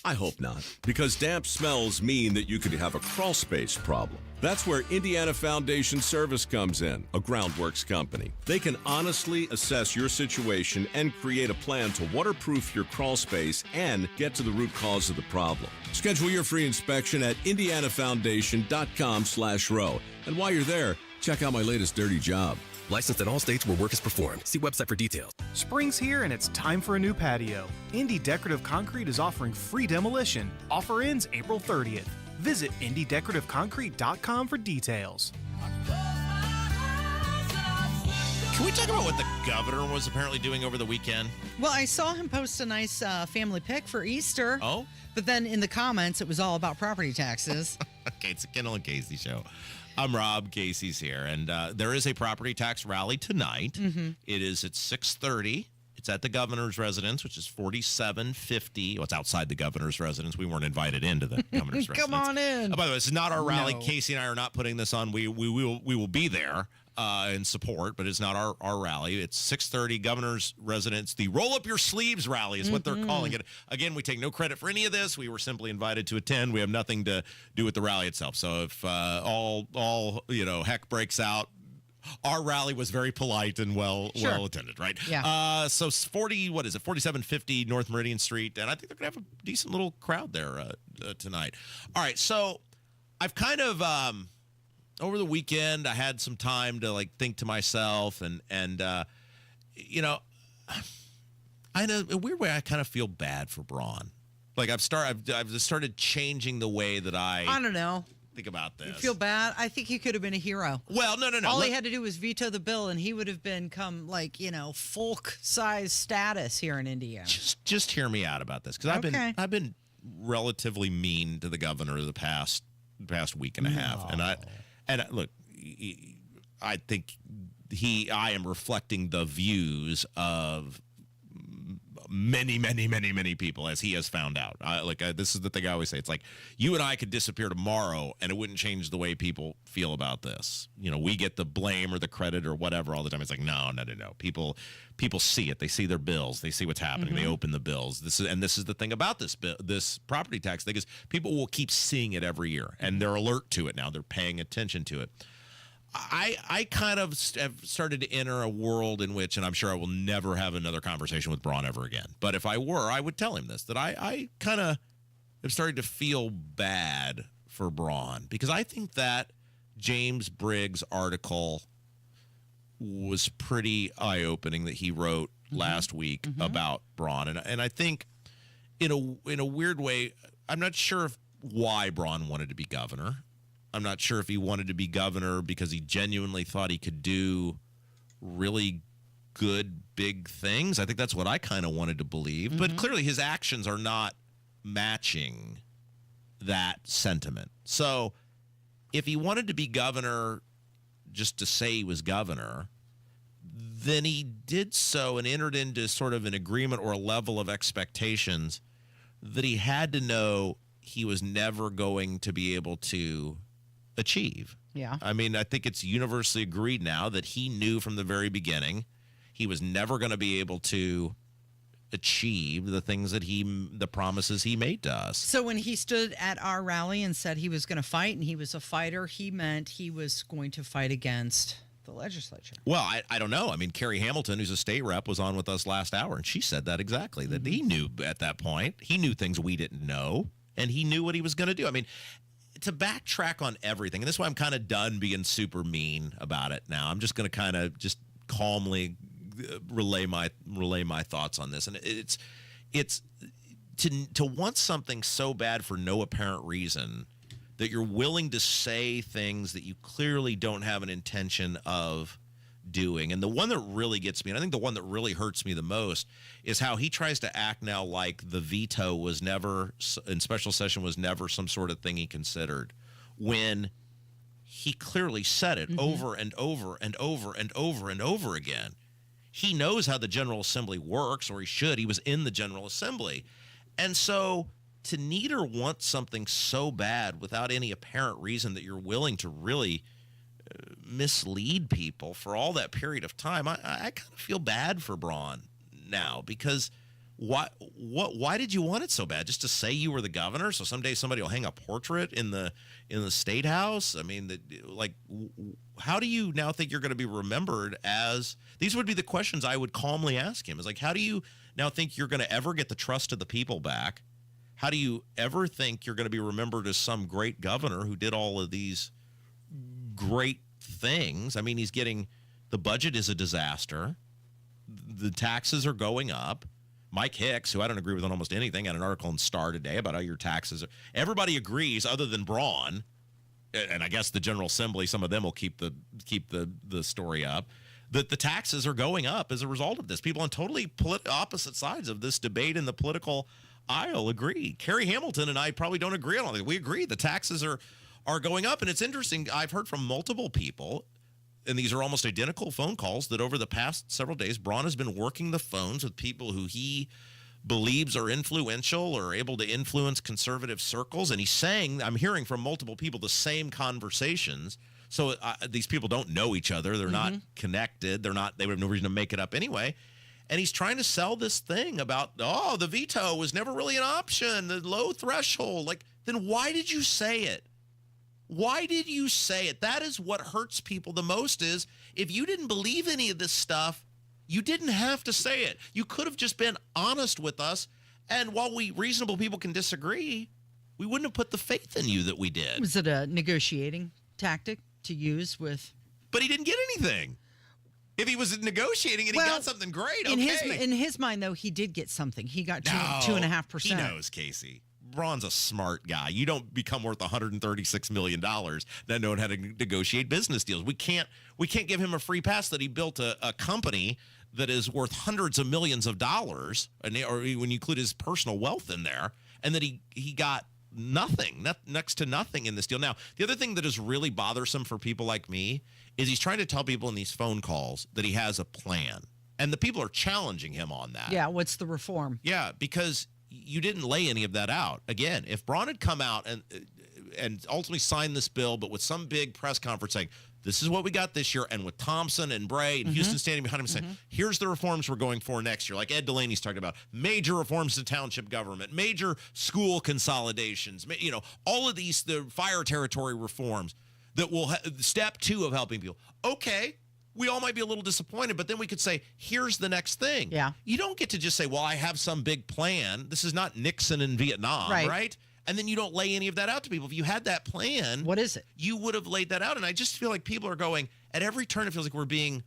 I hope not, because damp smells mean that you could have a crawl space problem. That's where Indiana Foundation Service comes in, a groundworks company. They can honestly assess your situation and create a plan to waterproof your crawl space and get to the root cause of the problem. Schedule your free inspection at indianafoundation.com/row. And while you're there, check out my latest dirty job. Licensed in all states where work is performed. See website for details. Spring's here and it's time for a new patio. Indy Decorative Concrete is offering free demolition. Offer ends April 30th. Visit IndyDecorativeConcrete.com for details. Can we talk about what the governor was apparently doing over the weekend? Well, I saw him post a nice family pic for Easter. Oh? But then in the comments, it was all about property taxes. Okay, it's a Kendall and Casey show. I'm Rob. Casey's here, and there is a property tax rally tonight. Mm-hmm. It is at 6:30. It's at the governor's residence, which is 4750. Well, it's outside the governor's residence. We weren't invited into the governor's residence. Come on in. By the way, this is not our rally. No. Casey and I are not putting this on. We will be there in support, but it's not our rally. It's 6:30, governor's residence. The Roll Up Your Sleeves rally is what they're calling it. Again, we take no credit for any of this. We were simply invited to attend. We have nothing to do with the rally itself. So if all heck breaks out, our rally was very polite and well attended, right? Yeah. So 4750 North Meridian Street, and I think they're gonna have a decent little crowd there tonight. All right, so I've kind of over the weekend I had some time to think to myself, and I know in a weird way I kind of feel bad for Braun. I've started changing the way that I don't know. Think about this. You feel bad? I think he could have been a hero. Well, no. All he had to do was veto the bill, and he would have become folk-size status here in Indiana. Just hear me out about this, because I've been relatively mean to the governor the past week and a half, and look, I think I am reflecting the views of many people, as he has found out. This is the thing I always say. It's like you and I could disappear tomorrow and it wouldn't change the way people feel about this. We get the blame or the credit or whatever all the time. It's like no. People see it. They see their bills. They see what's happening. They open the bills. This is the thing about this property tax thing, is people will keep seeing it every year, and they're alert to it now. They're paying attention to it. I kind of have started to enter a world in which, and I'm sure I will never have another conversation with Braun ever again, but if I were, I would tell him this, that I kind of have started to feel bad for Braun, because I think that James Briggs article was pretty eye-opening that he wrote last week about Braun, and I think in a weird way, I'm not sure why Braun wanted to be governor. I'm not sure if he wanted to be governor because he genuinely thought he could do really good, big things. I think that's what I kind of wanted to believe. But clearly his actions are not matching that sentiment. So if he wanted to be governor just to say he was governor, then he did so and entered into sort of an agreement or a level of expectations that he had to know he was never going to be able to achieve. Yeah. I mean, I think it's universally agreed now that he knew from the very beginning he was never going to be able to achieve the things that the promises he made to us. So when he stood at our rally and said he was going to fight and he was a fighter, he meant he was going to fight against the legislature. Well, I don't know. I mean, Carrie Hamilton, who's a state rep, was on with us last hour, and she said that exactly, that he knew at that point. He knew things we didn't know, and he knew what he was going to do. I mean, to backtrack on everything, and this is why I'm kind of done being super mean about it now. I'm just going to kind of just calmly relay my thoughts on this. And it's to want something so bad for no apparent reason that you're willing to say things that you clearly don't have an intention of doing. And the one that really gets me, and I think the one that really hurts me the most, is how he tries to act now like the veto was never, in special session, was never some sort of thing he considered, when he clearly said it over and over and over and over and over again. He knows how the General Assembly works, or he should. He was in the General Assembly. And so to need or want something so bad without any apparent reason that you're willing to really mislead people for all that period of time, I kind of feel bad for Braun now, because why did you want it so bad? Just to say you were the governor, so someday somebody will hang a portrait in the State House? I mean, how do you now think you're going to be remembered as? These would be the questions I would calmly ask him. Is like, how do you now think you're going to ever get the trust of the people back? How do you ever think you're going to be remembered as some great governor who did all of these great things? I mean, the budget is a disaster. The taxes are going up. Mike Hicks, who I don't agree with on almost anything, had an article in Star today about how your taxes are. Everybody agrees other than Braun, and I guess the General Assembly, some of them will keep the story up, that the taxes are going up as a result of this. People on totally opposite sides of this debate in the political aisle agree. Carrie Hamilton and I probably don't agree on all that. We agree the taxes are are going up. And it's interesting. I've heard from multiple people, and these are almost identical phone calls, that over the past several days, Braun has been working the phones with people who he believes are influential or able to influence conservative circles. And he's saying, I'm hearing from multiple people the same conversations. So these people don't know each other. They're not connected. They would have no reason to make it up anyway. And he's trying to sell this thing about, the veto was never really an option, the low threshold. Like, then why did you say it? Why did you say it? That is what hurts people the most, is if you didn't believe any of this stuff, you didn't have to say it. You could have just been honest with us. And while reasonable people can disagree, we wouldn't have put the faith in you that we did. Was it a negotiating tactic to use with? But he didn't get anything. If he was negotiating and he got something great, okay. In his mind, though, he did get something. He got 2.5%. He knows, Casey. Braun's a smart guy. You don't become worth $136 million not knowing how to negotiate business deals. We can't give him a free pass that he built a company that is worth hundreds of millions of dollars, or when you include his personal wealth in there, and that he got nothing, next to nothing in this deal. Now, the other thing that is really bothersome for people like me is he's trying to tell people in these phone calls that he has a plan. And the people are challenging him on that. Yeah, what's the reform? Yeah, because you didn't lay any of that out. Again, if Braun had come out and ultimately signed this bill, but with some big press conference saying, this is what we got this year, and with Thompson and Bray and Houston standing behind him saying, here's the reforms we're going for next year, like Ed Delaney's talking about, major reforms to township government, major school consolidations, all of these, the fire territory reforms that will step 2 of helping people. Okay, we all might be a little disappointed, but then we could say, here's the next thing. Yeah. You don't get to just say, well, I have some big plan. This is not Nixon in Vietnam, right? And then you don't lay any of that out to people. If you had that plan, what is it? You would have laid that out. And I just feel like people are going, at every turn, it feels like we're being,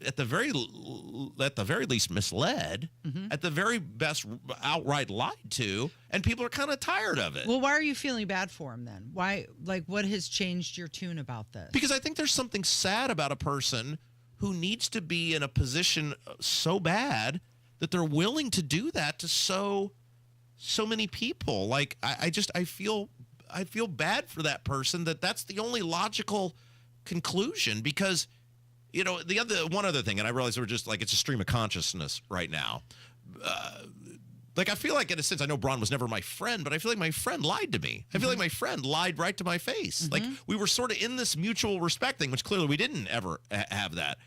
at the very least, misled, at the very best, outright lied to, and people are kind of tired of it. Well, why are you feeling bad for him then? Why, what has changed your tune about this? Because I think there's something sad about a person who needs to be in a position so bad that they're willing to do that to so many people. Like, I feel bad for that person, that's the only logical conclusion, because one other thing, and I realize we're just like, it's a stream of consciousness right now. Like, I feel like, in a sense, I know Braun was never my friend, but I feel like my friend lied to me. I feel like my friend lied right to my face. Like, we were sort of in this mutual respect thing, which clearly we didn't ever have that.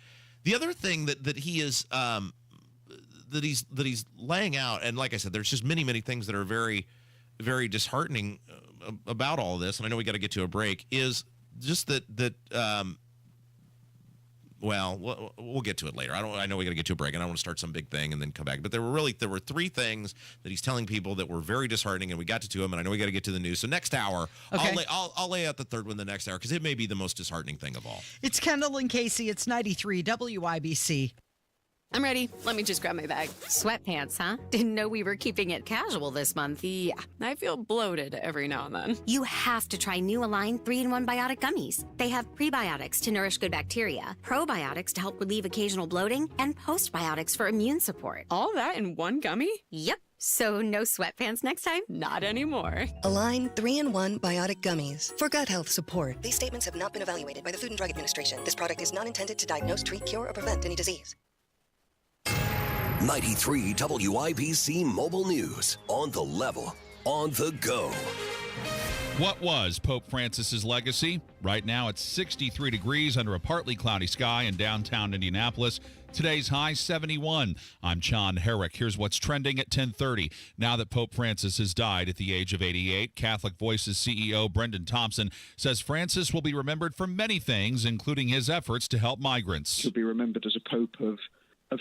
The other thing that he is that he's laying out, and like I said, there's just many things that are very, very disheartening about all of this, and I know we got to get to a break, is just that we'll get to it later. I know we got to get to a break, and I want to start some big thing and then come back. But there were 3 things that he's telling people that were very disheartening, and we got to 2 of them, and I know we got to get to the news. So next hour, okay. I'll lay out the third one the next hour, because it may be the most disheartening thing of all. It's Kendall and Casey. It's 93 WIBC. I'm ready. Let me just grab my bag. Sweatpants, huh? Didn't know we were keeping it casual this month. Yeah, I feel bloated every now and then. You have to try new Align 3-in-1 Biotic Gummies. They have prebiotics to nourish good bacteria, probiotics to help relieve occasional bloating, and postbiotics for immune support. All that in one gummy? Yep. So no sweatpants next time? Not anymore. Align 3-in-1 Biotic Gummies for gut health support. These statements have not been evaluated by the Food and Drug Administration. This product is not intended to diagnose, treat, cure, or prevent any disease. 93 WIBC Mobile News. On the level, on the go. What was Pope Francis's legacy? Right now it's 63 degrees under a partly cloudy sky in downtown Indianapolis. Today's high 71. I'm John Herrick. Here's what's trending at 10:30. Now that Pope Francis has died at the age of 88, Catholic Voices CEO Brendan Thompson says Francis will be remembered for many things, including his efforts to help migrants. He'll be remembered as a pope of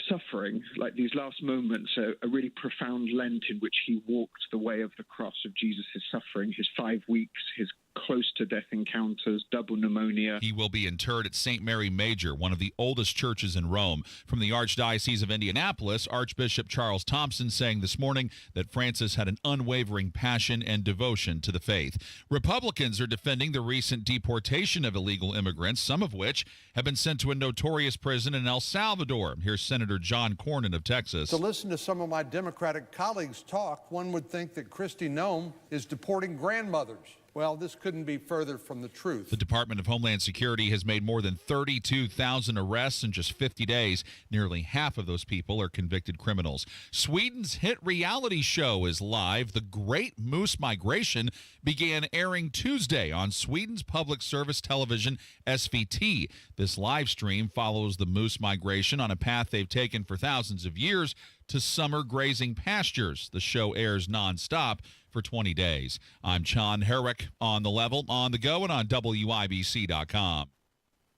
suffering, like these last moments, a really profound Lent in which he walked the way of the cross of Jesus' suffering, his 5 weeks, his close-to-death encounters, double pneumonia. He will be interred at St. Mary Major, one of the oldest churches in Rome. From the Archdiocese of Indianapolis, Archbishop Charles Thompson saying this morning that Francis had an unwavering passion and devotion to the faith. Republicans are defending the recent deportation of illegal immigrants, some of which have been sent to a notorious prison in El Salvador. Here's Senator John Cornyn of Texas. To listen to some of my Democratic colleagues talk, one would think that Kristi Noem is deporting grandmothers. Well, this couldn't be further from the truth. The Department of Homeland Security has made more than 32,000 arrests in just 50 days. Nearly half of those people are convicted criminals. Sweden's hit reality show is live. The Great Moose Migration began airing Tuesday on Sweden's public service television, SVT. This live stream follows the moose migration on a path they've taken for thousands of years to summer grazing pastures. The show airs nonstop for 20 days. I'm John Herrick on The Level, on the go, and on WIBC.com.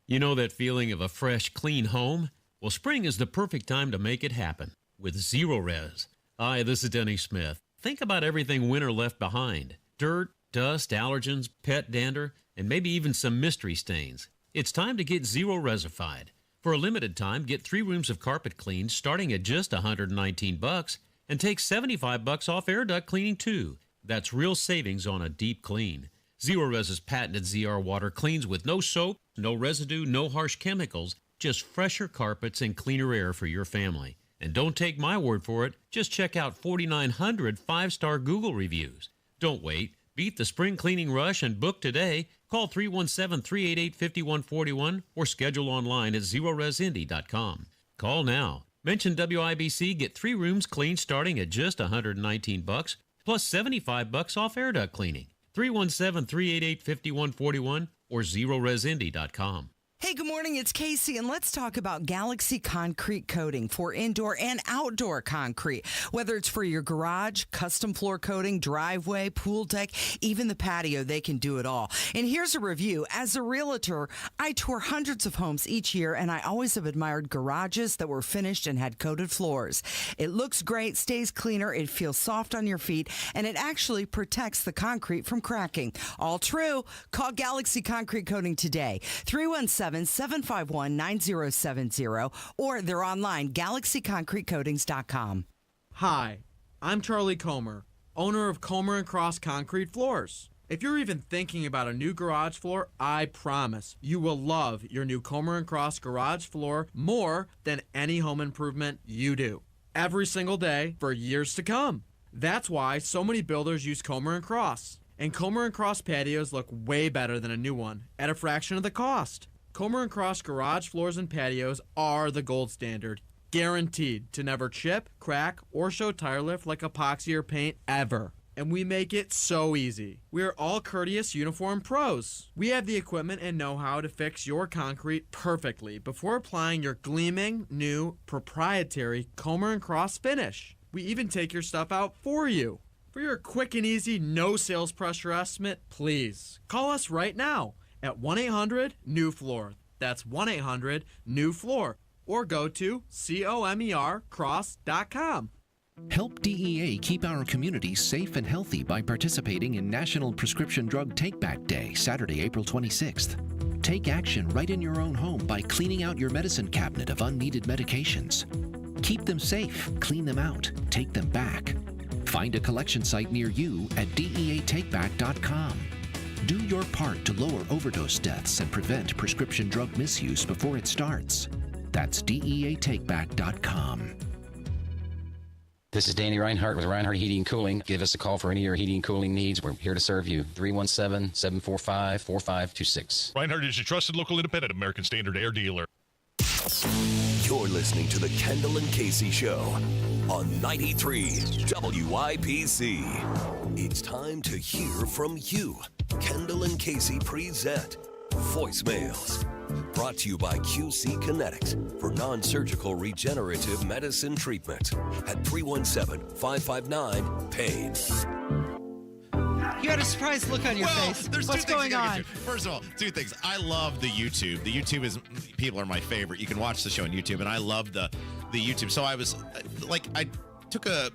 You know that feeling of a fresh, clean home? Well, spring is the perfect time to make it happen with Zero Res. Hi, this is Denny Smith. Think about everything winter left behind. Dirt, dust, allergens, pet dander, and maybe even some mystery stains. It's time to get Zero Resified. For a limited time, get 3 rooms of carpet cleaned starting at just $119 and take $75 off air duct cleaning too. That's real savings on a deep clean. Zero Res's patented ZR water cleans with no soap, no residue, no harsh chemicals, just fresher carpets and cleaner air for your family. And don't take my word for it, just check out 4,900 5-star Google reviews. Don't wait. Beat the spring cleaning rush and book today. Call 317-388-5141 or schedule online at ZeroResIndy.com. Call now. Mention WIBC, get 3 rooms cleaned starting at just $119 plus $75 off air duct cleaning. 317-388-5141 or ZeroResIndy.com. Hey, good morning. It's Casey, and let's talk about Galaxy Concrete Coating for indoor and outdoor concrete. Whether it's for your garage, custom floor coating, driveway, pool deck, even the patio, they can do it all. And here's a review. As a realtor, I tour hundreds of homes each year, and I always have admired garages that were finished and had coated floors. It looks great, stays cleaner, it feels soft on your feet, and it actually protects the concrete from cracking. All true. Call Galaxy Concrete Coating today. 317-751-9070, or they're online, galaxyconcretecoatings.com. Hi, I'm Charlie Comer, owner of Comer & Cross Concrete Floors. If you're even thinking about a new garage floor, I promise you will love your new Comer & Cross garage floor more than any home improvement you do. Every single day for years to come. That's why so many builders use Comer & Cross. And Comer & Cross patios look way better than a new one at a fraction of the cost. Comer & Cross garage floors and patios are the gold standard, guaranteed to never chip, crack, or show tire lift like epoxy or paint ever. And we make it so easy. We are all courteous uniform pros. We have the equipment and know-how to fix your concrete perfectly before applying your gleaming, new, proprietary Comer & Cross finish. We even take your stuff out for you. For your quick and easy, no sales pressure estimate, please call us right now at 1-800-NEW-FLOOR. That's 1-800-NEW-FLOOR. Or go to COMERcross.com. Help DEA keep our community safe and healthy by participating in National Prescription Drug Take-Back Day, Saturday, April 26th. Take action right in your own home by cleaning out your medicine cabinet of unneeded medications. Keep them safe, clean them out, take them back. Find a collection site near you at DEATakeback.com. Do your part to lower overdose deaths and prevent prescription drug misuse before it starts. That's DEATakeback.com. This is Danny Reinhardt with Reinhardt Heating and Cooling. Give us a call for any of your heating and cooling needs. We're here to serve you. 317-745-4526. Reinhardt is your trusted local independent American Standard Air dealer. You're listening to the Kendall and Casey Show on 93 WIBC. It's time to hear from you. Kendall and Casey present Voicemails. Brought to you by QC Kinetics for non-surgical regenerative medicine treatment at 317-559-PAIN. You had a surprised look on your face. What's going on? First of all, 2 things. I love the YouTube. The YouTube is, people are my favorite. You can watch the show on YouTube, and I love the YouTube. So I was, I took a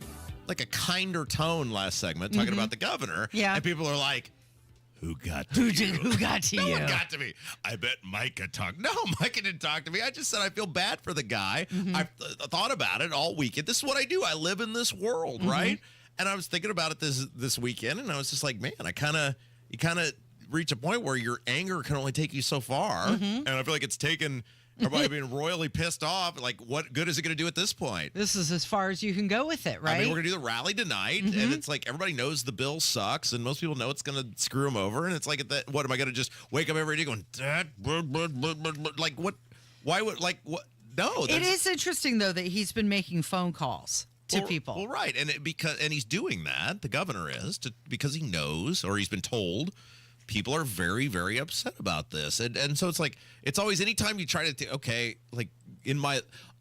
kinder tone last segment talking about the governor. Yeah. And people are like, who got to Who you? did? Who got to No you? one got to me. I bet Micah talked. No, Micah didn't talk to me. I just said I feel bad for the guy. I thought about it all weekend. This is what I do. I live in this world, right? And I was thinking about it this weekend, and I was just like, man, you kind of reach a point where your anger can only take you so far. And I feel like it's taken everybody being royally pissed off. Like, what good is it going to do at this point? This is as far as you can go with it, right? I mean, we're going to do the rally tonight, and it's like everybody knows the bill sucks, and most people know it's going to screw them over. And it's like, what am I going to just wake up every day going, like, what? Why would, like, what? No. It is interesting, though, that he's been making phone calls to people. Well, right. And he's doing that, the governor is, because he knows, or he's been told, people are very, very upset about this. And so it's like, it's always, anytime you try to, like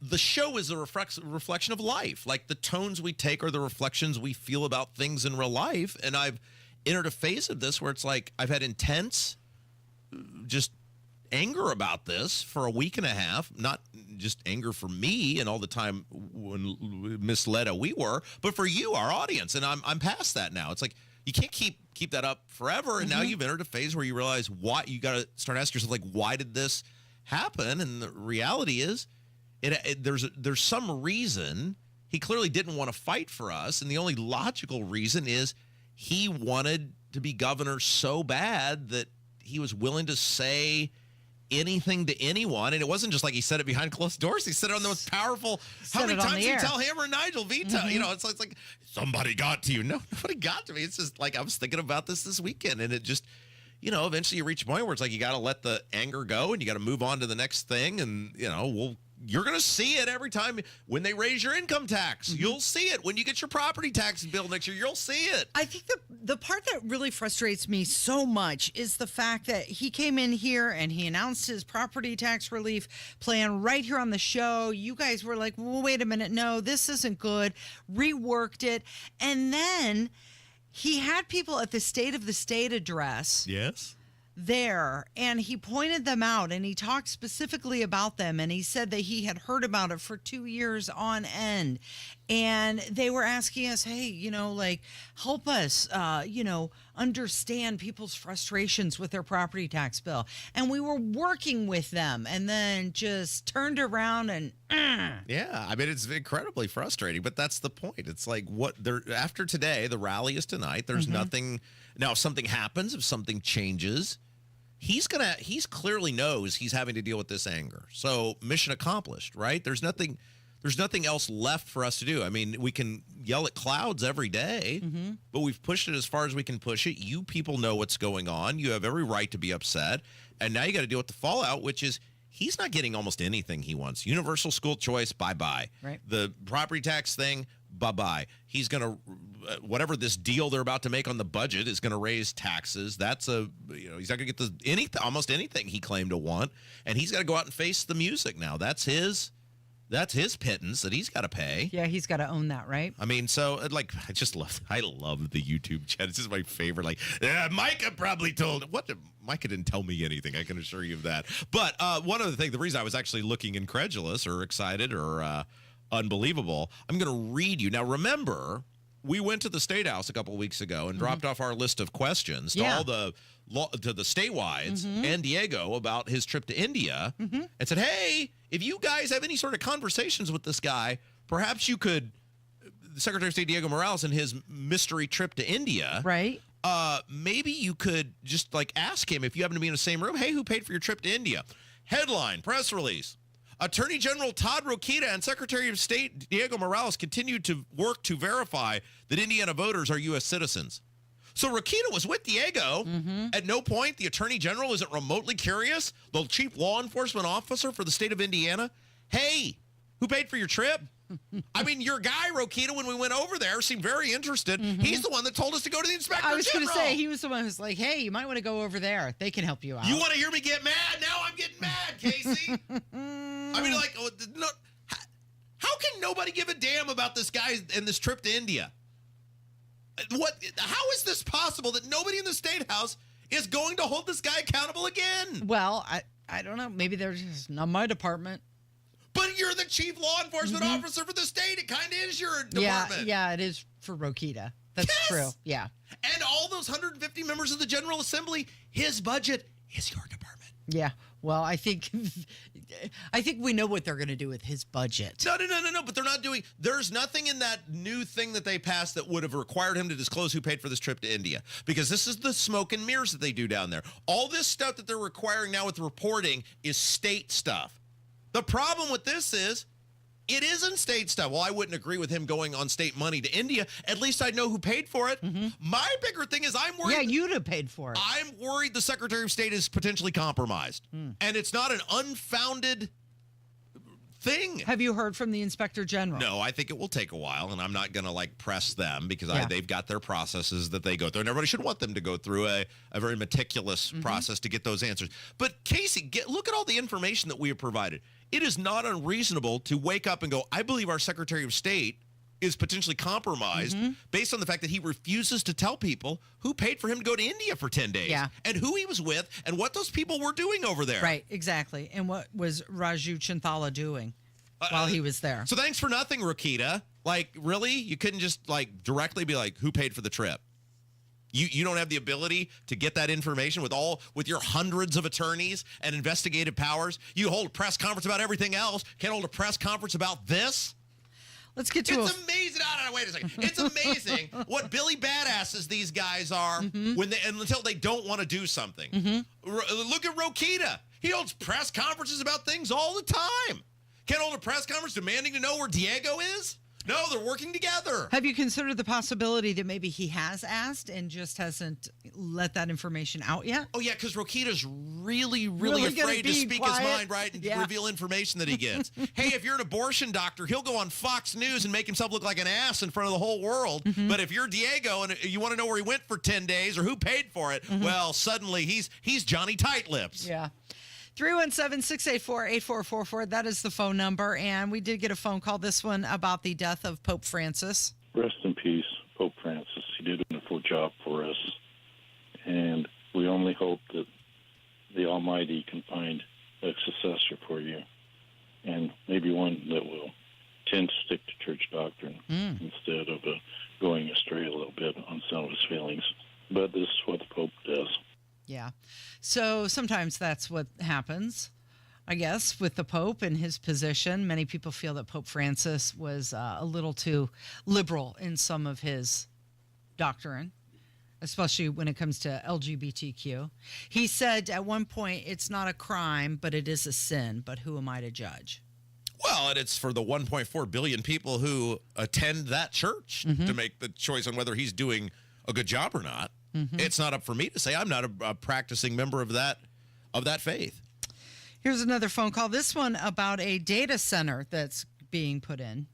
the show is a reflection of life. Like the tones we take are the reflections we feel about things in real life. And I've entered a phase of this where it's like, I've had intense, just anger about this for a week and a half, not just anger for me and all the time when misled we were, but for you, our audience. And I'm past that now. It's like, you can't keep that up forever. And now you've entered a phase where you realize why. You got to start asking yourself, like, why did this happen? And the reality is, there's some reason. He clearly didn't want to fight for us, and the only logical reason is he wanted to be governor so bad that he was willing to say anything to anyone. And it wasn't just like he said it behind closed doors. He said it on the most powerful. How many times do you tell Hammer and Nigel veto? You know, it's like somebody got to you. No, nobody got to me. It's just like I was thinking about this weekend, and it just, eventually you reach a point where it's like you got to let the anger go and you got to move on to the next thing. And you're going to see it every time when they raise your income tax. You'll see it when you get your property tax bill next year. You'll see it. I think the part that really frustrates me so much is the fact that he came in here and he announced his property tax relief plan right here on the show. You guys were like, well, wait a minute. No, this isn't good. Reworked it. And then he had people at the State of the State address. Yes. There, and he pointed them out, and he talked specifically about them, and he said that he had heard about it for 2 years on end, and they were asking us, hey, help us, understand people's frustrations with their property tax bill, and we were working with them, and then just turned around and yeah, I mean, it's incredibly frustrating, but that's the point. It's like after today, the rally is tonight. There's nothing. Now, if something happens, if something changes, he's clearly knows he's having to deal with this anger. So mission accomplished, right? There's nothing else left for us to do. I mean, we can yell at clouds every day, but we've pushed it as far as we can push it. You people know what's going on. You have every right to be upset. And now you got to deal with the fallout, which is he's not getting almost anything he wants. Universal school choice, bye-bye. Right. The property tax thing, bye-bye. He's going to, whatever this deal they're about to make on the budget is going to raise taxes. That's he's not going to get almost anything he claimed to want. And he's got to go out and face the music now. That's his pittance that he's got to pay. Yeah, he's got to own that, right? I mean, so I love the YouTube chat. This is my favorite. Like, Micah probably told Micah didn't tell me anything. I can assure you of that. But one other thing, the reason I was actually looking incredulous or excited or unbelievable, I'm going to read you. Now, remember, we went to the State House a couple of weeks ago and dropped off our list of questions to all the statewides and Diego about his trip to India and said, hey, if you guys have any sort of conversations with this guy, perhaps you could, Secretary of State Diego Morales and his mystery trip to India. Right. Maybe you could just ask him if you happen to be in the same room, hey, who paid for your trip to India? Headline, press release. Attorney General Todd Rokita and Secretary of State Diego Morales continued to work to verify that Indiana voters are U.S. citizens. So Rokita was with Diego. At no point the Attorney General isn't remotely curious. The Chief Law Enforcement Officer for the state of Indiana. Hey, who paid for your trip? I mean, your guy, Rokita, when we went over there, seemed very interested. He's the one that told us to go to the Inspector General. I was going to say, he was the one who's like, hey, you might want to go over there. They can help you out. You want to hear me get mad? Now I'm getting mad, Casey. I mean, how can nobody give a damn about this guy and this trip to India? How is this possible that nobody in the State House is going to hold this guy accountable again? Well, I don't know. Maybe they're just not my department. But you're the chief law enforcement officer for the state. It kind of is your department. Yeah, it is for Rokita. That's true. Yeah. And all those 150 members of the General Assembly, his budget is your department. Yeah. Well, I think we know what they're going to do with his budget. No. But they're not doing. There's nothing in that new thing that they passed that would have required him to disclose who paid for this trip to India, because this is the smoke and mirrors that they do down there. All this stuff that they're requiring now with reporting is state stuff. The problem with this is it isn't state stuff. Well, I wouldn't agree with him going on state money to India. At least I'd know who paid for it. My bigger thing is I'm worried. Yeah, you'd have paid for it. I'm worried the Secretary of State is potentially compromised. And it's not an unfounded thing. Have you heard from the Inspector General? No, I think it will take a while, and I'm not going to press them because they've got their processes that they go through, and everybody should want them to go through a very meticulous process to get those answers. But Casey, look at all the information that we have provided. It is not unreasonable to wake up and go, I believe our Secretary of State is potentially compromised based on the fact that he refuses to tell people who paid for him to go to India for 10 days and who he was with and what those people were doing over there. Right, exactly. And what was Raju Chintala doing while he was there? So thanks for nothing, Rokita. Really? You couldn't just directly be like, who paid for the trip? You don't have the ability to get that information with your hundreds of attorneys and investigative powers. You hold a press conference about everything else. Can't hold a press conference about this. Let's get to It's amazing. No, wait a second. It's amazing what Billy Badasses these guys are until they don't want to do something. Look at Rokita. He holds press conferences about things all the time. Can't hold a press conference demanding to know where Diego is? No, they're working together. Have you considered the possibility that maybe he has asked and just hasn't let that information out yet? Oh, yeah, because Rokita's really afraid to speak his mind, right, and reveal information that he gets. Hey, if you're an abortion doctor, he'll go on Fox News and make himself look like an ass in front of the whole world. But if you're Diego and you want to know where he went for 10 days or who paid for it, well, suddenly he's Johnny Tight Lips. Yeah. 317-684-8444. That is the phone number. And we did get a phone call, this one about the death of Pope Francis. Rest in peace, Pope Francis. He did a wonderful job for us. And we only hope that the Almighty can find a successor for you. And maybe one that will tend to stick to church doctrine instead of going astray a little bit on some of his feelings. But this is what the Pope does. Yeah. So sometimes that's what happens, I guess, with the Pope and his position. Many people feel that Pope Francis was a little too liberal in some of his doctrine, especially when it comes to LGBTQ. He said at one point, it's not a crime, but it is a sin. But who am I to judge? Well, and it's for the 1.4 billion people who attend that church to make the choice on whether he's doing a good job or not. It's not up for me to say. I'm not a practicing member of that faith. Here's another phone call. This one about a data center that's being put in.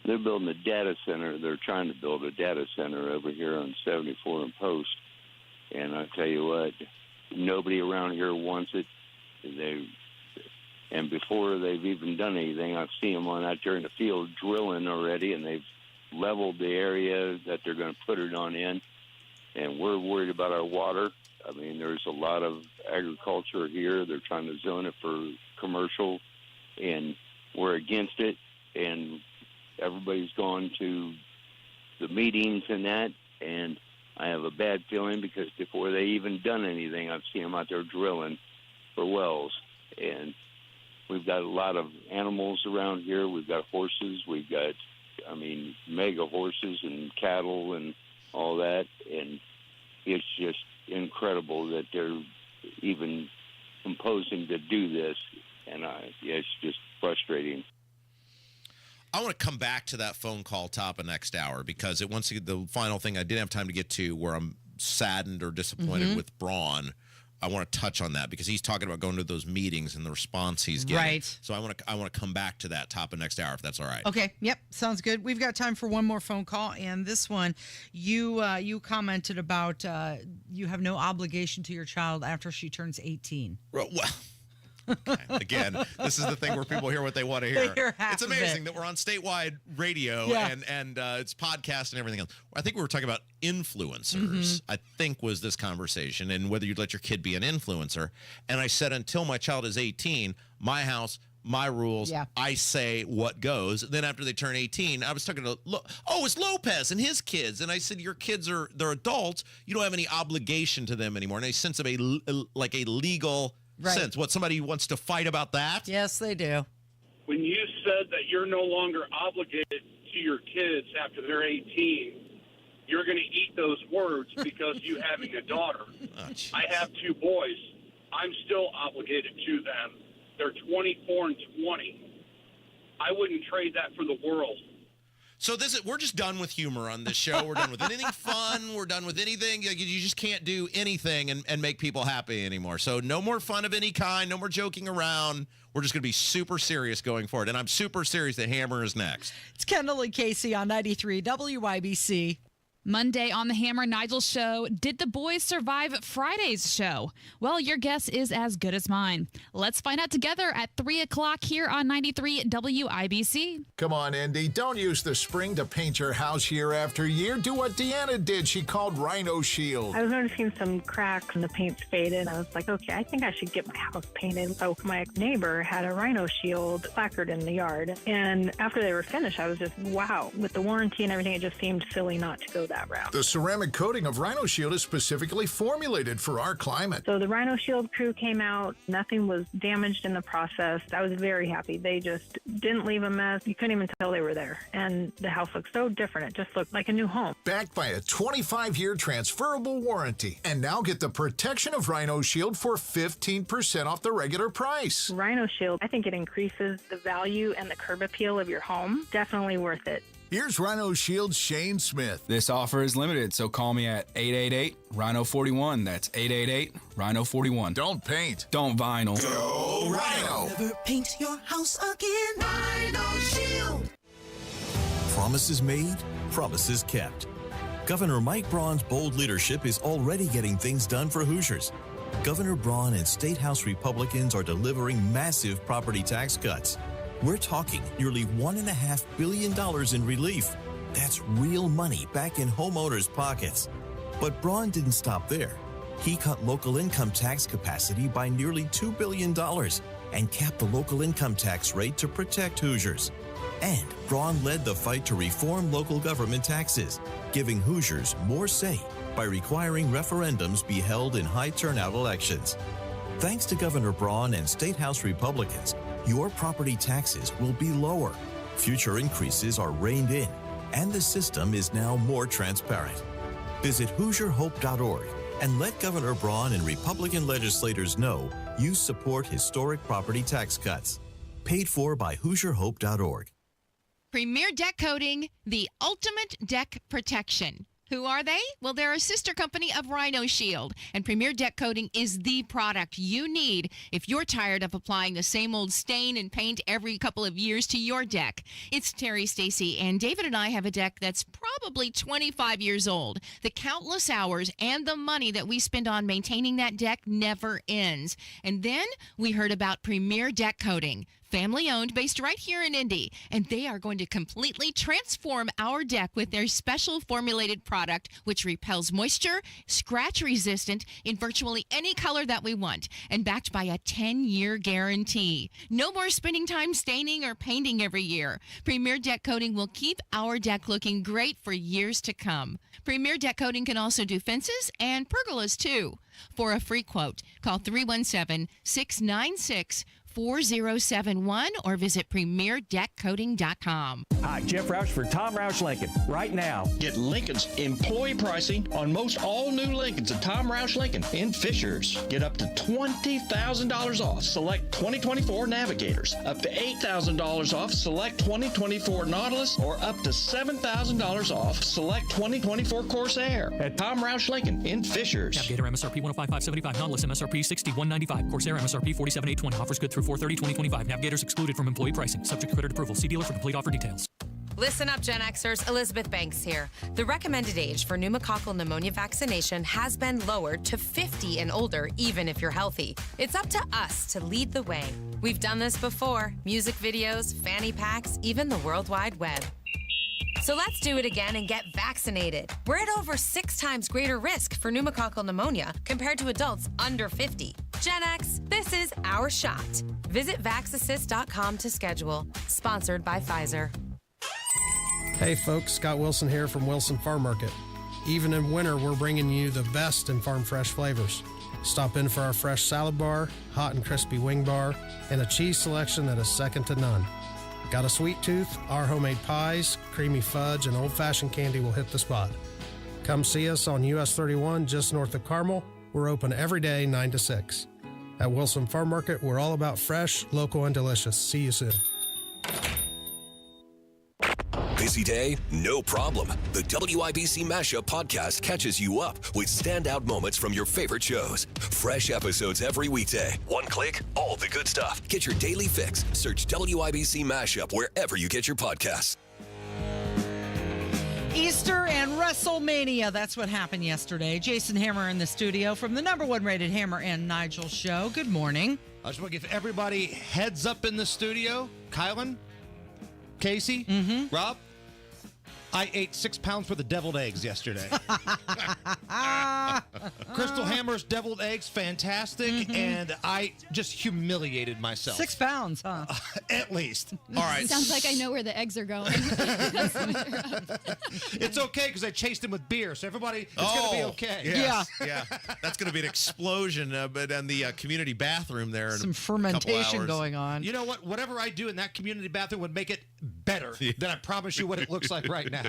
They're building a data center. They're trying to build a data center over here on 74 and Post. And I tell you what, nobody around here wants it. And before they've even done anything, I've seen them out there in the field drilling already, and they've leveled the area that they're going to put it on in. And we're worried about our water. I mean, there's a lot of agriculture here. They're trying to zone it for commercial, and we're against it. And everybody's gone to the meetings and that, and I have a bad feeling because before they even done anything, I've seen them out there drilling for wells. And we've got a lot of animals around here. We've got horses. We've got, mega horses and cattle and all that, and it's just incredible that they're even composing to do this, and it's just frustrating. I want to come back to that phone call top of next hour because the final thing I didn't have time to get to where I'm saddened or disappointed with Braun. I want to touch on that because he's talking about going to those meetings and the response he's getting. Right. So I want to come back to that top of next hour if that's all right. Okay. Yep. Sounds good. We've got time for one more phone call, and this one, you commented about you have no obligation to your child after she turns 18. Well. Okay. Again, this is the thing where people hear what they want to hear. It's amazing that we're on statewide radio and it's podcast and everything else. I think we were talking about influencers, I think was this conversation, and whether you'd let your kid be an influencer. And I said, until my child is 18, my house, my rules, I say what goes. Then after they turn 18, I was talking to, it's Lopez and his kids. And I said, your kids they're adults. You don't have any obligation to them anymore. And I sense of a legal sense. What, somebody wants to fight about that? Yes, they do. When you said that you're no longer obligated to your kids after they're 18, you're going to eat those words because you having a daughter. I have 2 boys. I'm still obligated to them. They're 24 and 20. I wouldn't trade that for the world. So we're just done with humor on this show. We're done with anything fun. We're done with anything. You just can't do anything and make people happy anymore. So no more fun of any kind. No more joking around. We're just going to be super serious going forward. And I'm super serious that Hammer is next. It's Kendall and Casey on 93 WIBC. Monday on the Hammer and Nigel show, did the boys survive Friday's show? Well, your guess is as good as mine. Let's find out together at 3 o'clock here on 93 WIBC. Come on, Indy. Don't use the spring to paint your house year after year. Do what Deanna did. She called Rhino Shield. I was noticing some cracks and the paint's faded. I was like, okay, I think I should get my house painted. So my neighbor had a Rhino Shield placard in the yard. And after they were finished, I was just, wow. With the warranty and everything, it just seemed silly not to go that route. The ceramic coating of Rhino Shield is specifically formulated for our climate. So the Rhino Shield crew came out. Nothing was damaged in the process. I was very happy. They just didn't leave a mess. You couldn't even tell they were there. And the house looked so different. It just looked like a new home. Backed by a 25-year transferable warranty. And now get the protection of Rhino Shield for 15% off the regular price. Rhino Shield, I think it increases the value and the curb appeal of your home. Definitely worth it. Here's Rhino Shield's Shane Smith. This offer is limited, so call me at 888-RHINO-41. That's 888-RHINO-41. Don't paint. Don't vinyl. Go Rhino. Never paint your house again. Rhino Shield. Promises made, promises kept. Governor Mike Braun's bold leadership is already getting things done for Hoosiers. Governor Braun and State House Republicans are delivering massive property tax cuts. We're talking nearly $1.5 billion in relief. That's real money back in homeowners' pockets. But Braun didn't stop there. He cut local income tax capacity by nearly $2 billion and capped the local income tax rate to protect Hoosiers. And Braun led the fight to reform local government taxes, giving Hoosiers more say by requiring referendums be held in high-turnout elections. Thanks to Governor Braun and State House Republicans, your property taxes will be lower, future increases are reined in, and the system is now more transparent. Visit HoosierHope.org and let Governor Braun and Republican legislators know you support historic property tax cuts. Paid for by HoosierHope.org. Premier Deck Coating, the ultimate deck protection. Who are they? Well, they're a sister company of Rhino Shield, and Premier Deck Coating is the product you need if you're tired of applying the same old stain and paint every couple of years to your deck. It's Terry, Stacy, and David and I have a deck that's probably 25 years old. The countless hours and the money that we spend on maintaining that deck never ends. And then we heard about Premier Deck Coating. Family-owned, based right here in Indy, and they are going to completely transform our deck with their special formulated product, which repels moisture, scratch-resistant in virtually any color that we want, and backed by a 10-year guarantee. No more spending time staining or painting every year. Premier Deck Coating will keep our deck looking great for years to come. Premier Deck Coating can also do fences and pergolas, too. For a free quote, call 317-696-4071 or visit premierdeckcoating.com. Hi, Jeff Roush for Tom Roush Lincoln. Right now, get Lincoln's employee pricing on most all new Lincolns at Tom Roush Lincoln in Fisers. Get up to $20,000 off select 2024 Navigators, up to $8,000 off select 2024 Nautilus, or up to $7,000 off select 2024 Corsair at Tom Roush Lincoln in Fisers. Navigator MSRP $105,575, Nautilus MSRP $61,995, Corsair MSRP $47,820. Offers good through 4/30/2025. Navigators excluded from employee pricing. Subject to credit approval. See dealer for complete offer details. Listen up, Gen Xers. Elizabeth Banks here. The recommended age for pneumococcal pneumonia vaccination has been lowered to 50 and older, even if you're healthy. It's up to us to lead the way. We've done this before. Music videos, fanny packs, even the World Wide Web. So let's do it again and get vaccinated. We're at over 6 times greater risk for pneumococcal pneumonia compared to adults under 50. Gen X, this is our shot. Visit vaxassist.com to schedule. Sponsored by Pfizer. Hey folks, Scott Wilson here from Wilson Farm Market. Even in winter, we're bringing you the best in farm fresh flavors. Stop in for our fresh salad bar, hot and crispy wing bar, and a cheese selection that is second to none. Got a sweet tooth? Our homemade pies, creamy fudge, and old-fashioned candy will hit the spot. Come see us on US 31 just north of Carmel. We're open every day 9 to 6. At Wilson Farm Market, we're all about fresh, local, and delicious. See you soon. Busy day? No problem. The WIBC Mashup podcast catches you up with standout moments from your favorite shows. Fresh episodes every weekday. One click, all the good stuff. Get your daily fix. Search WIBC Mashup wherever you get your podcasts. Easter and Wrestlemania. That's what happened yesterday. Jason Hammer in the studio from the #1 rated Hammer and Nigel show. Good morning. I just want to give everybody heads up in the studio. Kylan, Casey, Rob, I ate 6 pounds worth of deviled eggs yesterday. Crystal Hammer's deviled eggs, fantastic, and I just humiliated myself. 6 pounds, huh? At least. All right. Sounds like I know where the eggs are going. It's okay because I chased him with beer, so everybody, it's going to be okay. Yes, yeah. That's going to be an explosion, but in the community bathroom there. Some fermentation going on. You know what? Whatever I do in that community bathroom would make it better than I promise you what it looks like right now.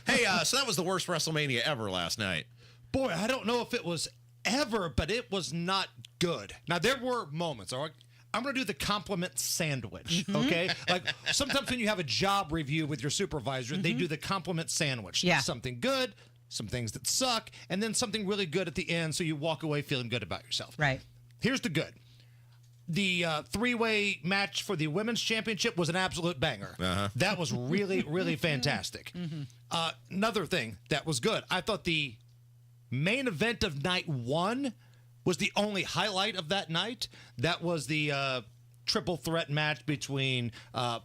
Hey, so that was the worst WrestleMania ever last night. Boy, I don't know if it was ever, but it was not good. Now, there were moments, all right? I'm going to do the compliment sandwich, okay? Like, sometimes when you have a job review with your supervisor, they do the compliment sandwich. Yeah. Something good, some things that suck, and then something really good at the end so you walk away feeling good about yourself. Right. Here's the good. The three-way match for the women's championship was an absolute banger. That was really, really fantastic. Another thing that was good, I thought the main event of night 1 was the only highlight of that night. That was the triple threat match between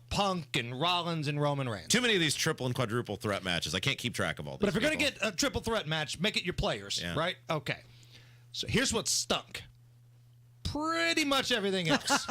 Punk and Rollins and Roman Reigns. Too many of these triple and quadruple threat matches. I can't keep track of all these. But if you're going to get a triple threat match, make it your players, right? Okay. So here's what stunk. Pretty much everything else.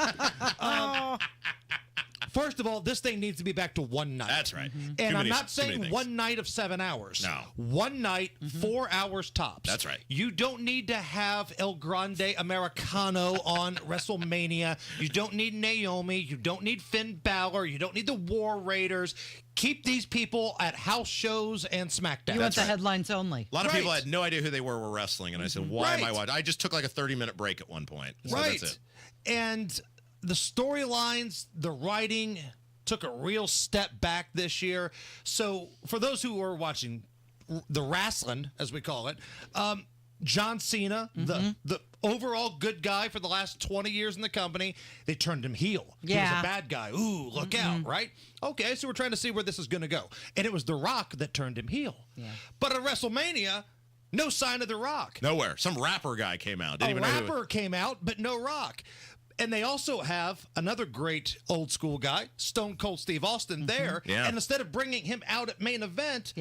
First of all, this thing needs to be back to one night. That's right. And I'm not saying one night of 7 hours. No. One night, 4 hours tops. That's right. You don't need to have El Grande Americano on WrestleMania. You don't need Naomi. You don't need Finn Balor. You don't need the War Raiders. Keep these people at house shows and SmackDown. You want the headlines only. A lot of people had no idea who they were wrestling, and I said, why am I watching? I just took like a 30-minute break at one point. So that's it. And the storylines, the writing took a real step back this year. So for those who are watching the wrestling, as we call it, John Cena, the overall good guy for the last 20 years in the company, they turned him heel. He was a bad guy. Ooh, look out, right? Okay, so we're trying to see where this is going to go. And it was The Rock that turned him heel. But at WrestleMania, no sign of The Rock. Nowhere. Some rapper guy came out. Didn't even know who rapper came out, but no Rock. And they also have another great old school guy, Stone Cold Steve Austin, there. Yeah. And instead of bringing him out at main event,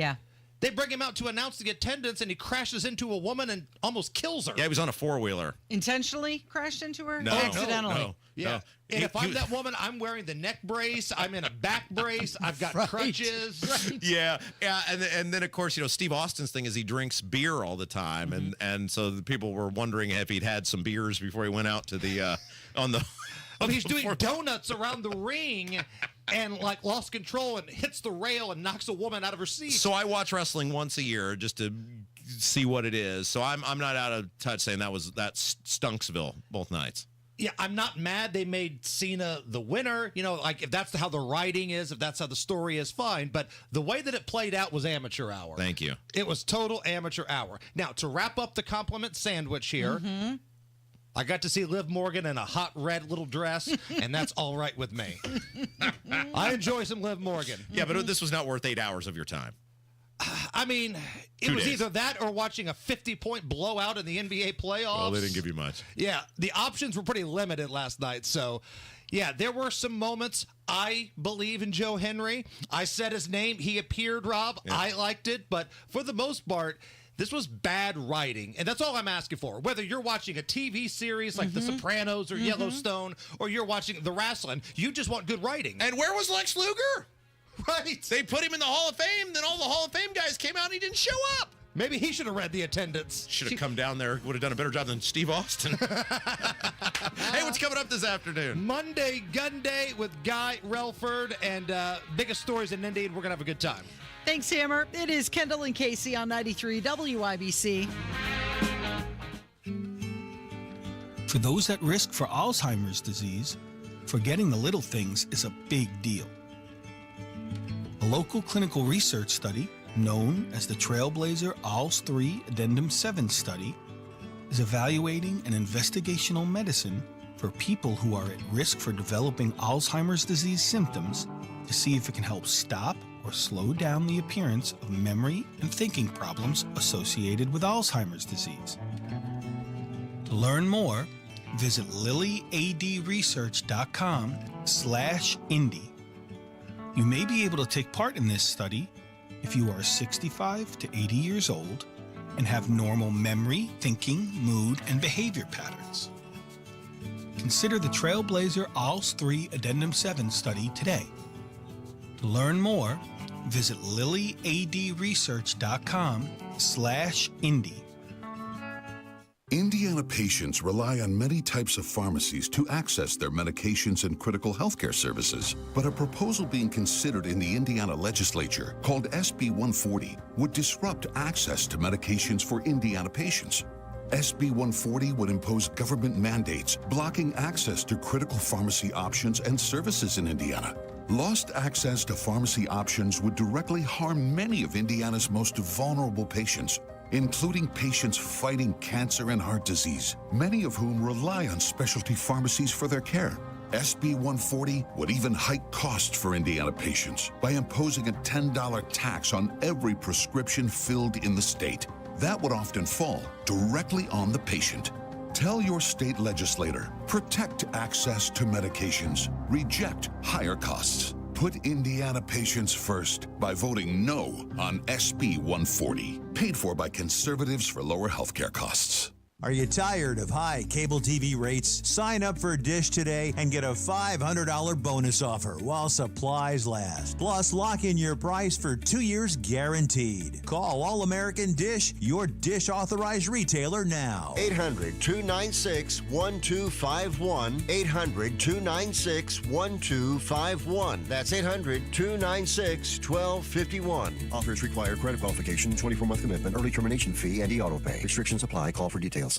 they bring him out to announce the attendance, and he crashes into a woman and almost kills her. Yeah, he was on a four-wheeler. Intentionally crashed into her? No. Accidentally? No. Yeah. And if I'm that woman, I'm wearing the neck brace. I'm in a back brace. I've got crutches. Yeah. And then, of course, Steve Austin's thing is he drinks beer all the time. And so the people were wondering if he'd had some beers before he went out to the on the... But he's doing donuts around the ring and lost control and hits the rail and knocks a woman out of her seat. So I watch wrestling once a year just to see what it is. So I'm not out of touch saying that Stunksville both nights. Yeah, I'm not mad they made Cena the winner. If that's how the writing is, if that's how the story is, fine. But the way that it played out was amateur hour. Thank you. It was total amateur hour. Now, to wrap up the compliment sandwich here, I got to see Liv Morgan in a hot red little dress, and that's all right with me. I enjoy some Liv Morgan. Yeah, but this was not worth 8 hours of your time. I mean, it was either that or watching a 50-point blowout in the NBA playoffs. Well, they didn't give you much. Yeah, the options were pretty limited last night. So, yeah, there were some moments. I believe in Joe Henry. I said his name. He appeared, Rob. Yeah. I liked it. But for the most part, this was bad writing, and that's all I'm asking for. Whether you're watching a TV series like The Sopranos or Yellowstone, or you're watching the wrestling, you just want good writing. And where was Lex Luger? Right. They put him in the Hall of Fame, then all the Hall of Fame guys came out and he didn't show up. Maybe he should have read the attendance. Should have come down there. Would have done a better job than Steve Austin. Hey, what's coming up this afternoon? Monday Gun Day with Guy Relford and biggest stories in Indy, and we're going to have a good time. Thanks, Hammer. It is Kendall and Casey on 93 WIBC. For those at risk for Alzheimer's disease, forgetting the little things is a big deal. A local clinical research study, known as the Trailblazer ALZ 3 Addendum 7 study, is evaluating an investigational medicine for people who are at risk for developing Alzheimer's disease symptoms to see if it can help stop or slow down the appearance of memory and thinking problems associated with Alzheimer's disease. To learn more, visit lilyadresearch.com/Indy. You may be able to take part in this study if you are 65 to 80 years old and have normal memory, thinking, mood, and behavior patterns. Consider the Trailblazer ALZ 3 Addendum 7 study today. To learn more, visit lilyadresearch.com/Indy. Indiana patients rely on many types of pharmacies to access their medications and critical healthcare services. But a proposal being considered in the Indiana legislature called SB 140 would disrupt access to medications for Indiana patients. SB 140 would impose government mandates blocking access to critical pharmacy options and services in Indiana. Lost access to pharmacy options would directly harm many of Indiana's most vulnerable patients, including patients fighting cancer and heart disease, many of whom rely on specialty pharmacies for their care. SB 140 would even hike costs for Indiana patients by imposing a $10 tax on every prescription filled in the state. That would often fall directly on the patient. Tell your state legislator, protect access to medications, reject higher costs. Put Indiana patients first by voting no on SB 140, paid for by conservatives for lower healthcare costs. Are you tired of high cable TV rates? Sign up for Dish today and get a $500 bonus offer while supplies last. Plus, lock in your price for 2 years guaranteed. Call All American Dish, your Dish authorized retailer now. 800-296-1251. 800-296-1251. That's 800-296-1251. Offers require credit qualification, 24-month commitment, early termination fee, and e-auto pay. Restrictions apply. Call for details.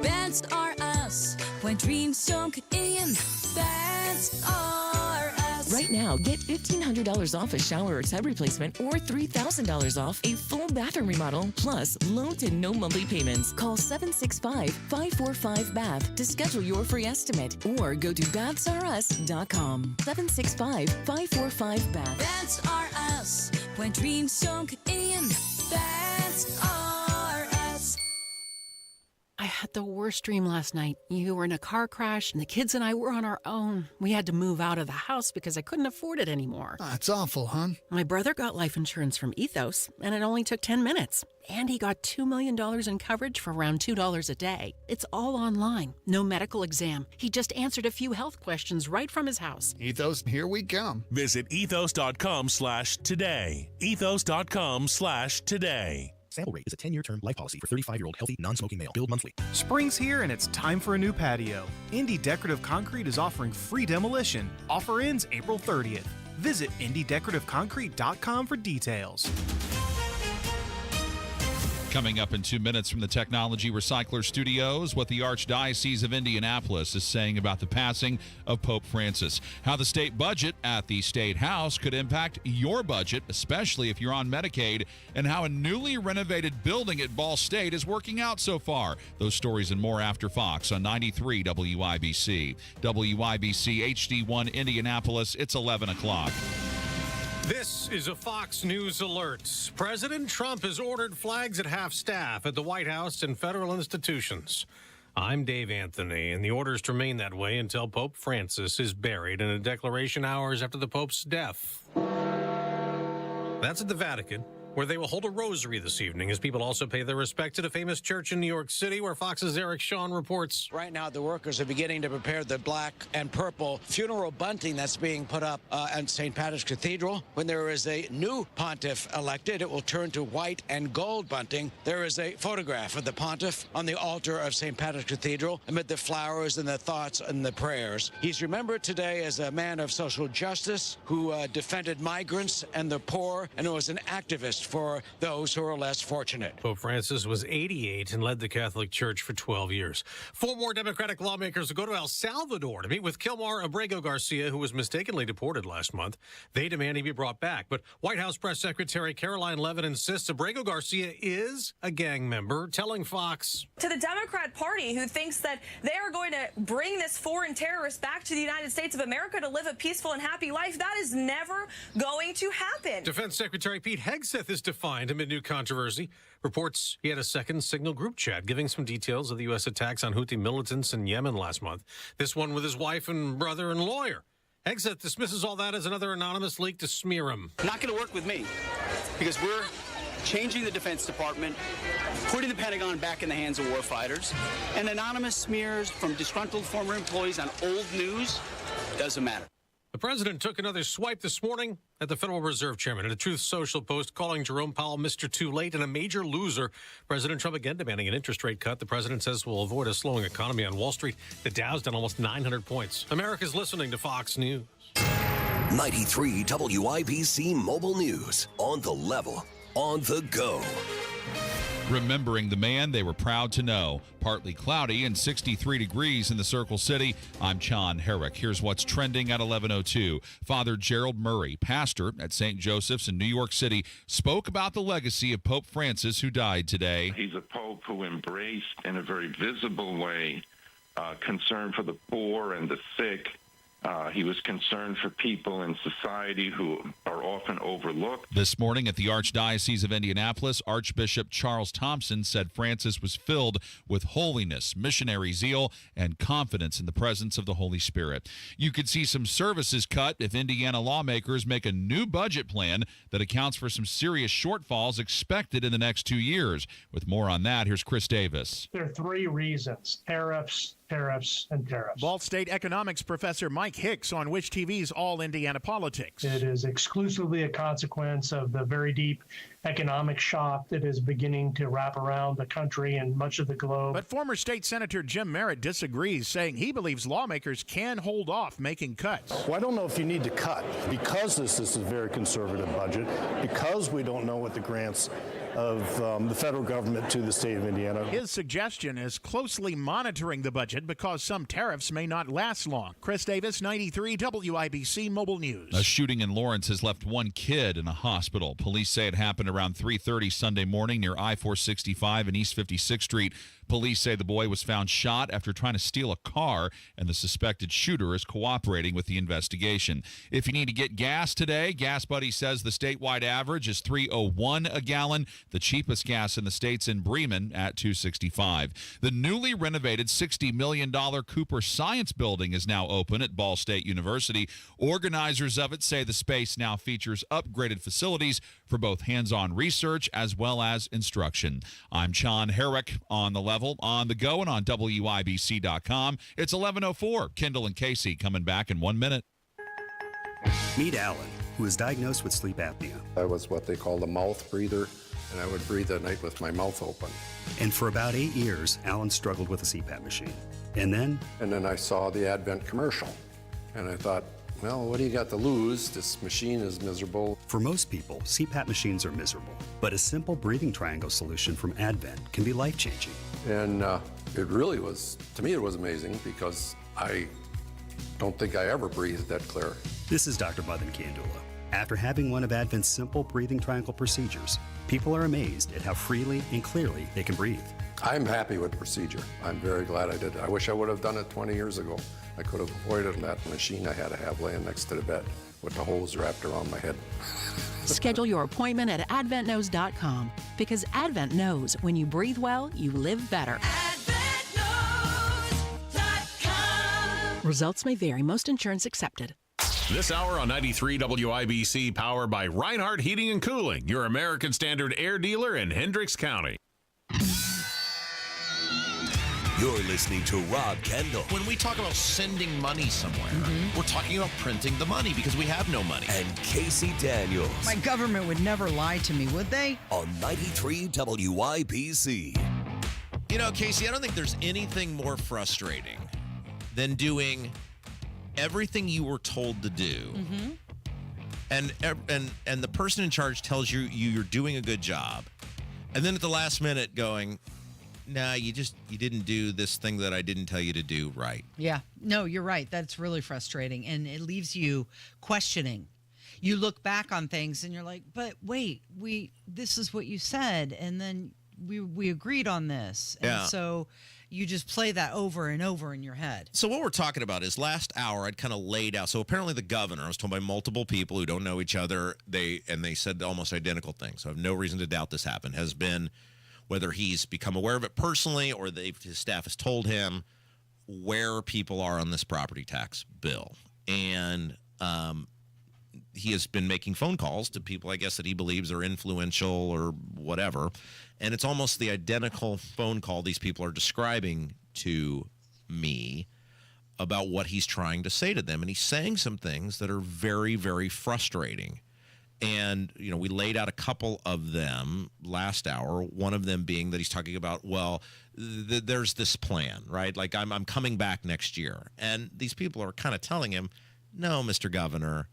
Beds are us when dreams sunk in. Beds are us. Right now, get $1,500 off a shower or tub replacement or $3,000 off a full bathroom remodel, plus low to no monthly payments. Call 765-545-BATH to schedule your free estimate or go to BathsReUs.com. 765-545-BATH. Beds are us when dreams sunk in. Beds are us. I had the worst dream last night. You were in a car crash, and the kids and I were on our own. We had to move out of the house because I couldn't afford it anymore. That's awful, hon. My brother got life insurance from Ethos, and it only took 10 minutes. And he got $2 million in coverage for around $2 a day. It's all online. No medical exam. He just answered a few health questions right from his house. Ethos, here we come. Visit ethos.com/today. Ethos.com/today. Sample rate is a 10-year term life policy for 35-year-old healthy, non-smoking male. Billed monthly. Spring's here and it's time for a new patio. Indy Decorative Concrete is offering free demolition. Offer ends April 30th. Visit IndyDecorativeConcrete.com for details. Coming up in 2 minutes from the Technology Recycler Studios, what the Archdiocese of Indianapolis is saying about the passing of Pope Francis, how the state budget at the State House could impact your budget, especially if you're on Medicaid, and how a newly renovated building at Ball State is working out so far. Those stories and more after Fox on 93 WIBC. WIBC HD1 Indianapolis, it's 11 o'clock. This is a Fox News alert. President Trump has ordered flags at half-staff at the White House and federal institutions. I'm Dave Anthony, and the orders to remain that way until Pope Francis is buried in a declaration hours after the Pope's death. That's at the Vatican, where they will hold a rosary this evening as people also pay their respect to the famous church in New York City, where Fox's Eric Shawn reports. Right now, the workers are beginning to prepare the black and purple funeral bunting that's being put up at St. Patrick's Cathedral. When there is a new pontiff elected, it will turn to white and gold bunting. There is a photograph of the pontiff on the altar of St. Patrick's Cathedral amid the flowers and the thoughts and the prayers. He's remembered today as a man of social justice who defended migrants and the poor and who was an activist for those who are less fortunate. Pope Francis was 88 and led the Catholic Church for 12 years. 4 more Democratic lawmakers will go to El Salvador to meet with Kilmar Abrego Garcia, who was mistakenly deported last month. They demand he be brought back. But White House Press Secretary Caroline Leavitt insists Abrego Garcia is a gang member, telling Fox. To the Democrat Party, who thinks that they are going to bring this foreign terrorist back to the United States of America to live a peaceful and happy life, that is never going to happen. Defense Secretary Pete Hegseth is defined amid new controversy. Reports he had a second Signal group chat giving some details of the U.S. attacks on Houthi militants in Yemen last month. This one with his wife and brother and lawyer. Hegseth dismisses all that as another anonymous leak to smear him. Not going to work with me, because we're changing the Defense Department, putting the Pentagon back in the hands of warfighters, and anonymous smears from disgruntled former employees on old news doesn't matter. The president took another swipe this morning at the Federal Reserve Chairman in a Truth Social post, calling Jerome Powell Mr. Too Late and a major loser. President Trump again demanding an interest rate cut the president says will avoid a slowing economy on Wall Street. The Dow's down almost 900 points. America's listening to Fox News. 93 WIBC Mobile News. On the level, on the go. Remembering the man they were proud to know. Partly cloudy and 63 degrees in the Circle City. I'm John Herrick. Here's what's trending at 11:02. Father Gerald Murray, pastor at St. Joseph's in New York City, spoke about the legacy of Pope Francis, who died today. He's a pope who embraced in a very visible way concern for the poor and the sick. He was concerned for people in society who are often overlooked. This morning at the Archdiocese of Indianapolis, Archbishop Charles Thompson said Francis was filled with holiness, missionary zeal, and confidence in the presence of the Holy Spirit. You could see some services cut if Indiana lawmakers make a new budget plan that accounts for some serious shortfalls expected in the next 2 years. With more on that, here's Chris Davis. There are 3 reasons: tariffs, and tariffs. Ball State economics professor Mike Hicks on Which TV's All Indiana Politics. It is exclusively a consequence of the very deep economic shock that is beginning to wrap around the country and much of the globe. But former State Senator Jim Merritt disagrees, saying he believes lawmakers can hold off making cuts. Well, I don't know if you need to cut because this is a very conservative budget, because we don't know what the grants of the federal government to the state of Indiana. His suggestion is closely monitoring the budget because some tariffs may not last long. Chris Davis, 93 WIBC Mobile News. A shooting in Lawrence has left 1 kid in a hospital. Police say it happened around 3:30 Sunday morning near I-465 and East 56th Street. Police say the boy was found shot after trying to steal a car, and the suspected shooter is cooperating with the investigation. If you need to get gas today, Gas Buddy says the statewide average is $3.01 a gallon. The cheapest gas in the state's in Bremen at $2.65. The newly renovated $60 million Cooper Science Building is now open at Ball State University. Organizers of it say the space now features upgraded facilities for both hands-on research as well as instruction. I'm John Herrick on the level, on the go, and on WIBC.com. It's 11:04. Kendall and Casey coming back in 1 minute. Meet Alan, who was diagnosed with sleep apnea. I was what they call a mouth breather, and I would breathe at night with my mouth open. And for about 8 years, Alan struggled with a CPAP machine. And then I saw the Advent commercial, and I thought, well, what do you got to lose? This machine is miserable. For most people, CPAP machines are miserable, but a simple breathing triangle solution from Advent can be life-changing. And it really was, to me, it was amazing because I don't think I ever breathed that clear. This is Dr. Madan Kandula. After having one of Advent's simple breathing triangle procedures, people are amazed at how freely and clearly they can breathe. I'm happy with the procedure. I'm very glad I did it. I wish I would have done it 20 years ago. I could have avoided that machine I had to have laying next to the bed with the hose wrapped around my head. Schedule your appointment at adventknows.com because Advent knows when you breathe well, you live better. Results may vary. Most insurance accepted. This hour on 93 WIBC, powered by Reinhardt Heating and Cooling, your American Standard air dealer in Hendricks County. You're listening to Rob Kendall. When we talk about sending money somewhere, we're talking about printing the money because we have no money. And Casey Daniels. My government would never lie to me, would they? On 93 WIBC. You know, Casey, I don't think there's anything more frustrating than doing everything you were told to do. And the person in charge tells you you're doing a good job. And then at the last minute going, nah, you didn't do this thing that I didn't tell you to do right. Yeah. No, you're right. That's really frustrating. And it leaves you questioning. You look back on things and you're like, but wait, this is what you said. And then we agreed on this. And so you just play that over and over in your head. So what we're talking about is last hour I'd kind of laid out. So apparently the governor, I was told by multiple people who don't know each other, they said almost identical things. So I have no reason to doubt this happened, has been whether he's become aware of it personally or his staff has told him where people are on this property tax bill. And he has been making phone calls to people, I guess, that he believes are influential or whatever. And it's almost the identical phone call these people are describing to me about what he's trying to say to them. And he's saying some things that are very, very frustrating. And, you know, we laid out a couple of them last hour, one of them being that he's talking about, well, there's this plan, right? Like, I'm coming back next year. And these people are kind of telling him, no, Mr. Governor,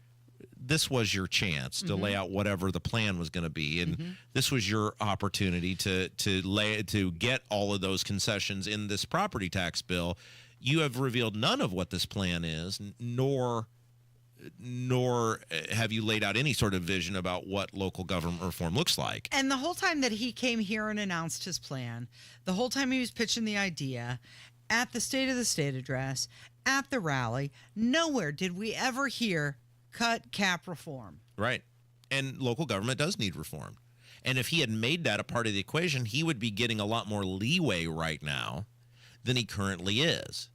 this was your chance to lay out whatever the plan was going to be. And this was your opportunity to get all of those concessions in this property tax bill. You have revealed none of what this plan is, nor have you laid out any sort of vision about what local government reform looks like. And the whole time that he came here and announced his plan, the whole time he was pitching the idea, at the State of the State address, at the rally, nowhere did we ever hear cut cap reform. Right. And local government does need reform. And if he had made that a part of the equation, he would be getting a lot more leeway right now than he currently is.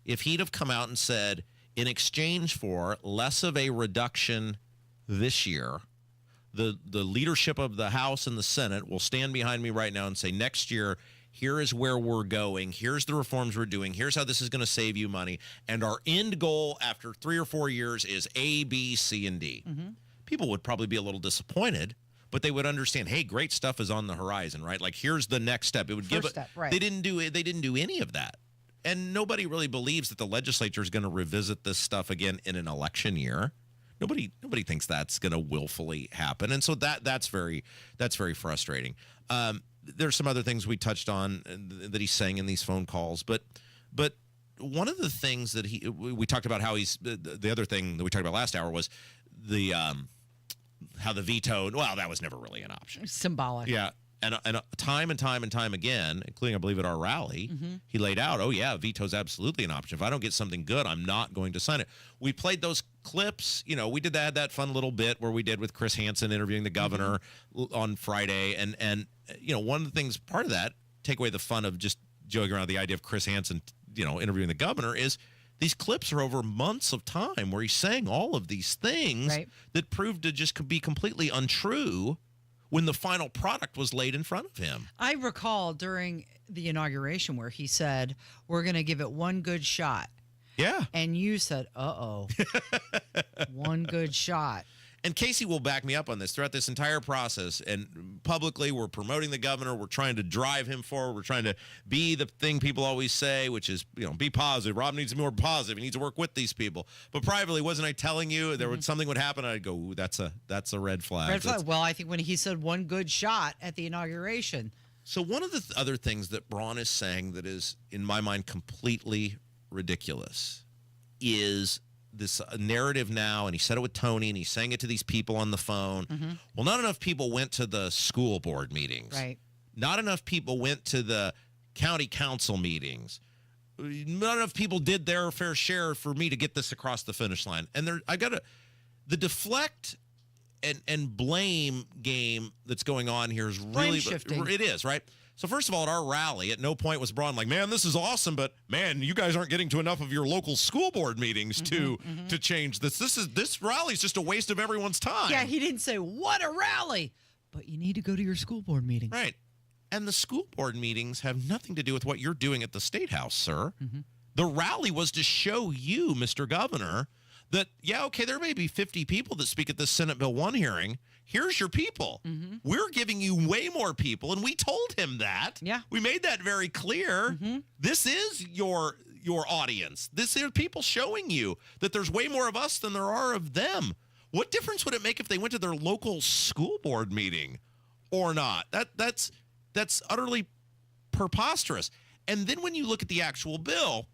If he'd have come out and said, in exchange for less of a reduction this year, the leadership of the House and the Senate will stand behind me right now and say, next year, here is where we're going. Here's the reforms we're doing. Here's how this is going to save you money. And our end goal after 3 or 4 years is A, B, C, and D. People would probably be a little disappointed, but they would understand, hey, great stuff is on the horizon, right? Like, here's the next step. It would give it. Right. They didn't do any of that. And nobody really believes that the legislature is going to revisit this stuff again in an election year. Nobody thinks that's going to willfully happen. And so that's very frustrating. There's some other things we touched on that he's saying in these phone calls, but one of the things that we talked about how he's the other thing that we talked about last hour was the how the veto. Well, that was never really an option. Symbolic. Yeah. And time again, including, I believe, at our rally, he laid out, oh, yeah, veto's absolutely an option. If I don't get something good, I'm not going to sign it. We played those clips. You know, we did that fun little bit where we did with Chris Hansen interviewing the governor on Friday. And you know, one of the things, part of that, take away the fun of just joking around the idea of Chris Hansen, you know, interviewing the governor, is these clips are over months of time where he's saying all of these things that proved to just be completely untrue when the final product was laid in front of him. I recall during the inauguration where he said, we're going to give it one good shot. Yeah. And you said, uh-oh, one good shot. And Casey will back me up on this throughout this entire process. And publicly, we're promoting the governor. We're trying to drive him forward. We're trying to be the thing people always say, which is, you know, be positive. Rob needs to be more positive. He needs to work with these people. But privately, wasn't I telling you there would something would happen? I'd go, ooh, that's a red flag. Red flag. Well, I think when he said one good shot at the inauguration. So one of the other things that Braun is saying that is, in my mind, completely ridiculous is this narrative now, and he said it with Tony, and he's saying it to these people on the phone. Well, not enough people went to the school board meetings. Right. Not enough people went to the county council meetings. Not enough people did their fair share for me to get this across the finish line. And the deflect and blame game that's going on here is really, shifting. It is, right? So first of all, at our rally, at no point was Braun like, man, this is awesome, but man, you guys aren't getting to enough of your local school board meetings to change this. This rally is just a waste of everyone's time. Yeah, he didn't say, what a rally, but you need to go to your school board meeting. Right. And the school board meetings have nothing to do with what you're doing at the State House, sir. The rally was to show you, Mr. Governor, that, yeah, okay, there may be 50 people that speak at this Senate Bill 1 hearing. Here's your people. We're giving you way more people, and we told him that. Yeah. We made that very clear. This is your audience. This is people showing you that there's way more of us than there are of them. What difference would it make if they went to their local school board meeting or not? That's utterly preposterous. And then when you look at the actual bill,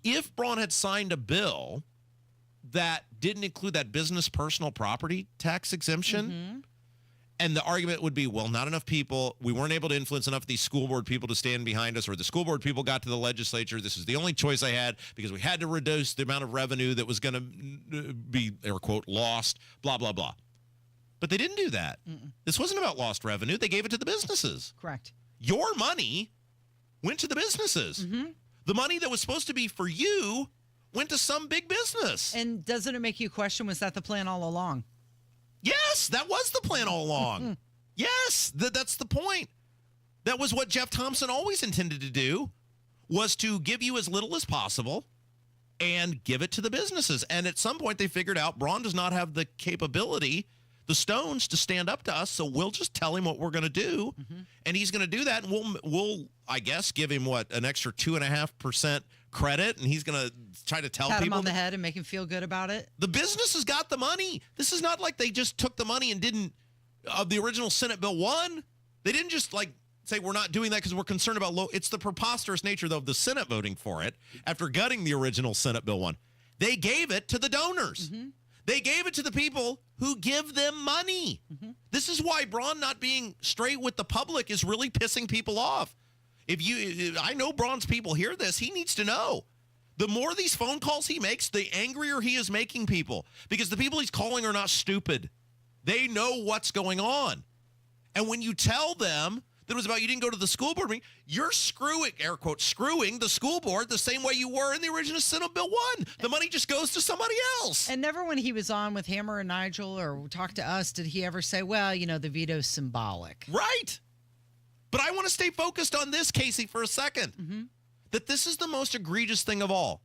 if Braun had signed a bill that didn't include that business personal property tax exemption, and the argument would be, well, not enough people, we weren't able to influence enough of these school board people to stand behind us, or the school board people got to the legislature, this is the only choice I had because we had to reduce the amount of revenue that was going to be, air quote, lost, blah, blah, blah. But they didn't do that. This wasn't about lost revenue. They gave it to the businesses. Correct. Your money went to the businesses. The money that was supposed to be for you went to some big business. And doesn't it make you question, was that the plan all along? Yes, that was the plan all along. Yes, that's the point. That was what Jeff Thompson always intended to do, was to give you as little as possible and give it to the businesses. And at some point they figured out Braun does not have the capability, the stones to stand up to us, so we'll just tell him what we're going to do, and he's going to do that, and we'll I guess, give him, an extra 2.5% credit, and he's going to try to tell people. Pat him on the that head and make him feel good about it. the business has got the money. This is not like they just took the money and didn't, of the original Senate Bill 1, they didn't just, say we're not doing that because we're concerned about it's the preposterous nature, though, of the Senate voting for it after gutting the original Senate Bill 1. They gave it to the donors. They gave it to the people who give them money. This is why Braun not being straight with the public is really pissing people off. I know Braun's people hear this. He needs to know. The more these phone calls he makes, the angrier he is making people, because the people he's calling are not stupid. They know what's going on. And when you tell them that it was about you didn't go to the school board meeting, you're screwing, air quote, screwing the school board the same way you were in the original Senate Bill 1. The money just goes to somebody else. And never when he was on with Hammer and Nigel or talked to us did he ever say, well, the veto's symbolic. Right. But I want to stay focused on this, Casey, for a second. That this is the most egregious thing of all.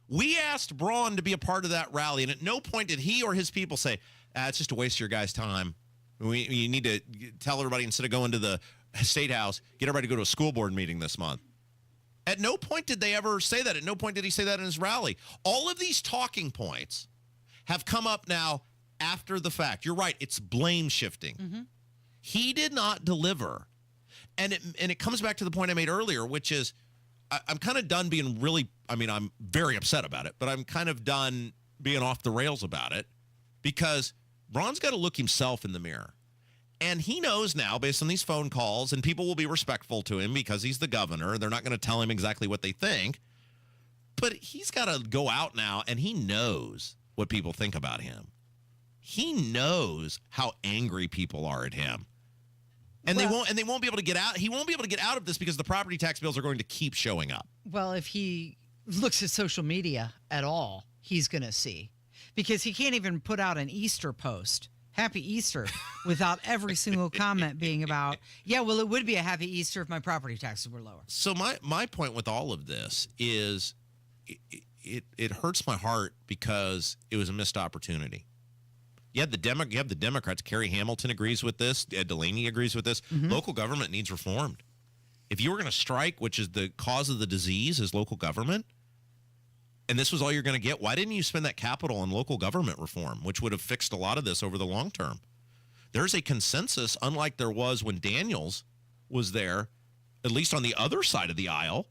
We asked Braun to be a part of that rally, and at no point did he or his people say, it's just a waste of your guys' time. You need to tell everybody, instead of going to the State House, get everybody to go to a school board meeting this month. At no point did they ever say that. At no point did he say that in his rally. All of these talking points have come up now after the fact. You're right. It's blame shifting. He did not deliver. And it comes back to the point I made earlier, which is I'm kind of done being I'm very upset about it, but I'm kind of done being off the rails about it, because Braun's got to look himself in the mirror. And he knows now, based on these phone calls, and people will be respectful to him because he's the governor. They're not going to tell him exactly what they think. But he's got to go out now, and he knows what people think about him. He knows how angry people are at him. And they won't be able to get out. He won't be able to get out of this because the property tax bills are going to keep showing up. Well, if he looks at social media at all, he's going to see. Because he can't even put out an Easter post, Happy Easter, without every single comment being about, it would be a happy Easter if my property taxes were lower. So my point with all of this is it hurts my heart because it was a missed opportunity. You have the Democrats. Carrie Hamilton agrees with this. Ed Delaney agrees with this. Local government needs reformed. If you were going to strike, which is the cause of the disease, is local government, and this was all you're going to get, why didn't you spend that capital on local government reform, which would have fixed a lot of this over the long term? There's a consensus, unlike there was when Daniels was there, at least on the other side of the aisle.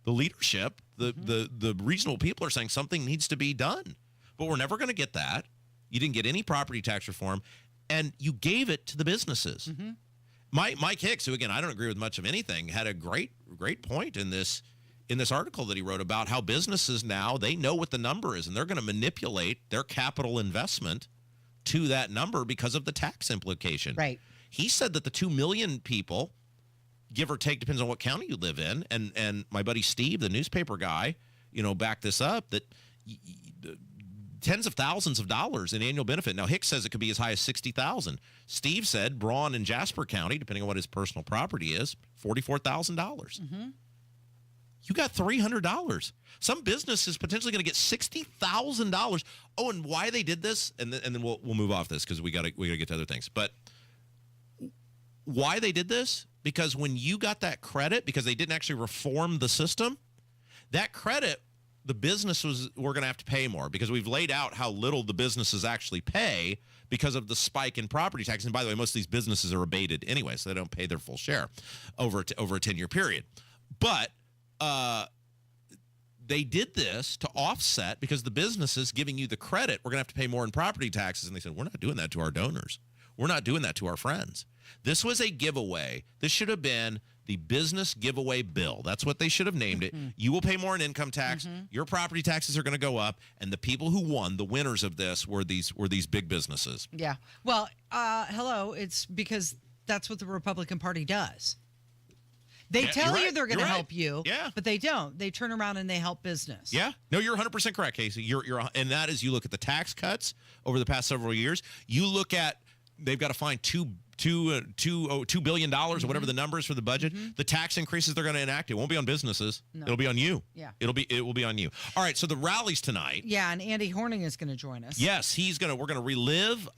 The leadership, the reasonable people are saying something needs to be done. But we're never going to get that. You didn't get any property tax reform, and you gave it to the businesses. Mike Hicks, who, again, I don't agree with much of anything, had a great point in this article that he wrote about how businesses now, they know what the number is, and they're going to manipulate their capital investment to that number because of the tax implication. Right. He said that the 2 million people give or take, depends on what county you live in. And my buddy Steve, the newspaper guy, backed this up, that tens of thousands of dollars in annual benefit. Now, Hicks says it could be as high as $60,000. Steve said Braun in Jasper County, depending on what his personal property is, $44,000. Mm-hmm. You got $300. Some business is potentially going to get $60,000. Oh, and why they did this, and then we'll move off this because we got to get to other things. But why they did this? Because when you got that credit, because they didn't actually reform the system, that credit, the businesses were going to have to pay more, because we've laid out how little the businesses actually pay because of the spike in property tax. And by the way, most of these businesses are abated anyway, so they don't pay their full share over a 10-year period. But they did this to offset, because the businesses giving you the credit, we're going to have to pay more in property taxes. And they said, we're not doing that to our donors. We're not doing that to our friends. This was a giveaway. This should have been the business giveaway bill. That's what they should have named it. You will pay more in income tax. Your property taxes are going to go up. And the people who won, the winners of this, were these big businesses. Yeah. Well, hello. It's because that's what the Republican Party does. They tell you they're going to help you, but they don't. They turn around and they help business. Yeah. No, you're 100% correct, Casey. And that is, you look at the tax cuts over the past several years. You look at, they've got to find $2 billion or whatever the number is for the budget. The tax increases they're going to enact, it won't be on businesses. No. It'll be on you. Yeah. It will be on you. All right. So the rallies tonight. Yeah, and Andy Horning is going to join us. Yes, we're going to relive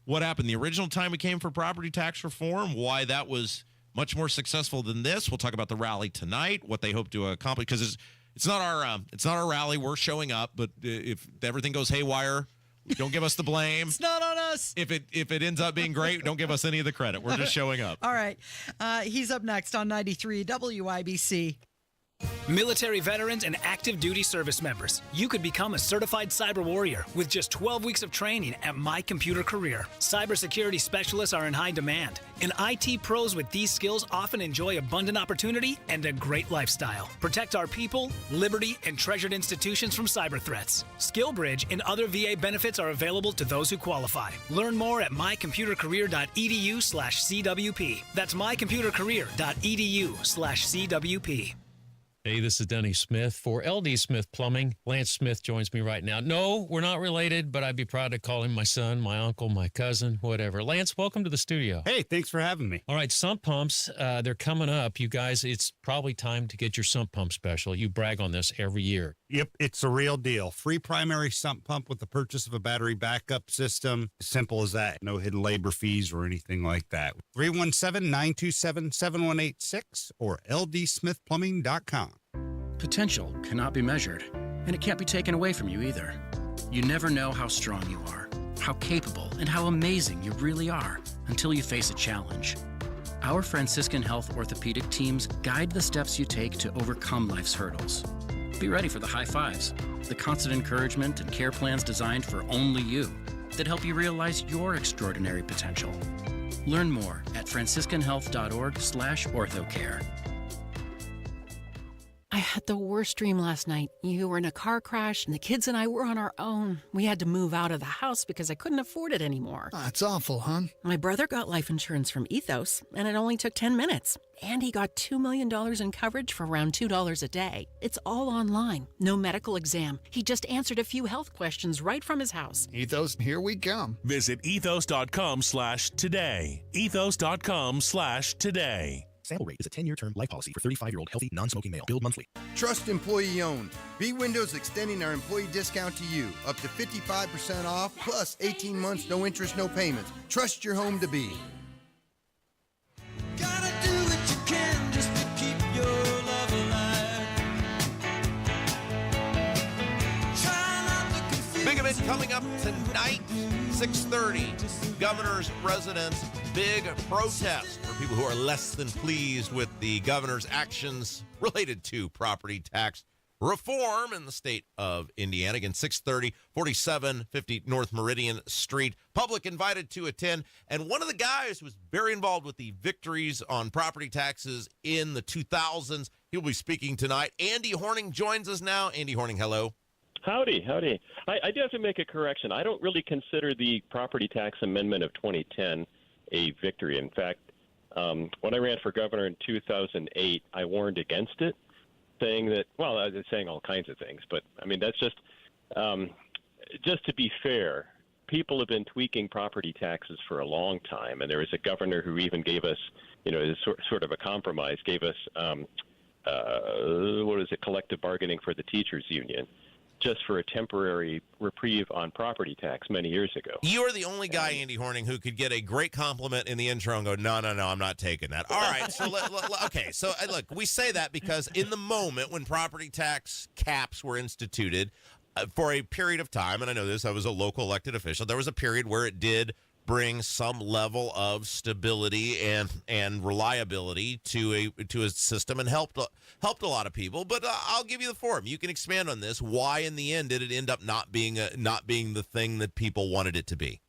what happened the original time we came for property tax reform, why that was much more successful than this. We'll talk about the rally tonight, what they hope to accomplish, because it's not our rally. We're showing up, but if everything goes haywire, don't give us the blame. It's not on us. If it ends up being great, don't give us any of the credit. We're just showing up. All right. He's up next on 93 WIBC. Military veterans and active duty service members, you could become a certified cyber warrior with just 12 weeks of training at My Computer Career. Cybersecurity specialists are in high demand, and IT pros with these skills often enjoy abundant opportunity and a great lifestyle. Protect our people, liberty, and treasured institutions from cyber threats. SkillBridge and other VA benefits are available to those who qualify. Learn more at mycomputercareer.edu/CWP. That's mycomputercareer.edu/CWP. Hey, this is Denny Smith for LD Smith Plumbing. Lance Smith joins me right now. No, we're not related, but I'd be proud to call him my son, my uncle, my cousin, whatever. Lance, welcome to the studio. Hey, thanks for having me. All right, sump pumps, they're coming up. You guys, it's probably time to get your sump pump special. You brag on this every year. Yep, it's a real deal. Free primary sump pump with the purchase of a battery backup system. Simple as that. No hidden labor fees or anything like that. 317-927-7186 or ldsmithplumbing.com. Potential cannot be measured, and it can't be taken away from you either. You never know how strong you are, how capable, and how amazing you really are until you face a challenge. Our Franciscan Health orthopedic teams guide the steps you take to overcome life's hurdles. Be ready for the high fives, the constant encouragement and care plans designed for only you that help you realize your extraordinary potential. Learn more at franciscanhealth.org/orthocare. I had the worst dream last night. You were in a car crash, and the kids and I were on our own. We had to move out of the house because I couldn't afford it anymore. That's awful, hon. My brother got life insurance from Ethos, and it only took 10 minutes. And he got $2 million in coverage for around $2 a day. It's all online. No medical exam. He just answered a few health questions right from his house. Ethos, here we come. Visit ethos.com/today. Ethos.com/today. Sample rate is a 10-year term life policy for 35-year-old healthy, non-smoking male. Billed monthly. Trust employee owned. B Windows extending our employee discount to you. Up to 55% off, plus 18 months, no interest, no payments. Trust your home to be. Gotta do what you can just to keep your love alive. Try not to confuse. Big event coming up tonight, 6:30. Governor's residence, big protest for people who are less than pleased with the governor's actions related to property tax reform in the state of Indiana. Again, 6:30, 4750 North Meridian Street. Public invited to attend. And one of the guys who was very involved with the victories on property taxes in the 2000s, he'll be speaking tonight. Andy Horning joins us now. Andy Horning, hello. Howdy. I do have to make a correction. I don't really consider the property tax amendment of 2010 a victory. In fact, When I ran for governor in 2008, I warned against it, saying that, well, I was saying all kinds of things, but I mean, that's just to be fair, people have been tweaking property taxes for a long time, and there was a governor who even gave us, as sort of a compromise, gave us, collective bargaining for the teachers union, just for a temporary reprieve on property tax many years ago. You are the only guy, Andy Horning, who could get a great compliment in the intro and go, no, I'm not taking that. All right, so okay, so look, we say that because in the moment when property tax caps were instituted, for a period of time, and I know this, I was a local elected official, there was a period where it did bring some level of stability and reliability to a system and helped a lot of people. But I'll give you the forum. You can expand on this. Why, in the end, did it end up not being the thing that people wanted it to be?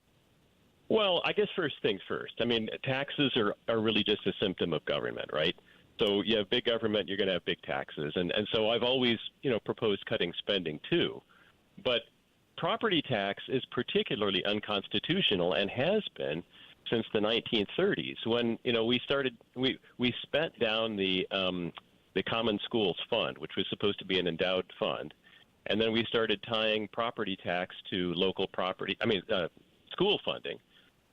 Well, I guess first things first. I mean, taxes are really just a symptom of government, right? So you have big government, you're going to have big taxes. And so I've always, proposed cutting spending too. But property tax is particularly unconstitutional and has been since the 1930s when, we spent down the Common Schools Fund, which was supposed to be an endowed fund. And then we started tying property tax to local property, school funding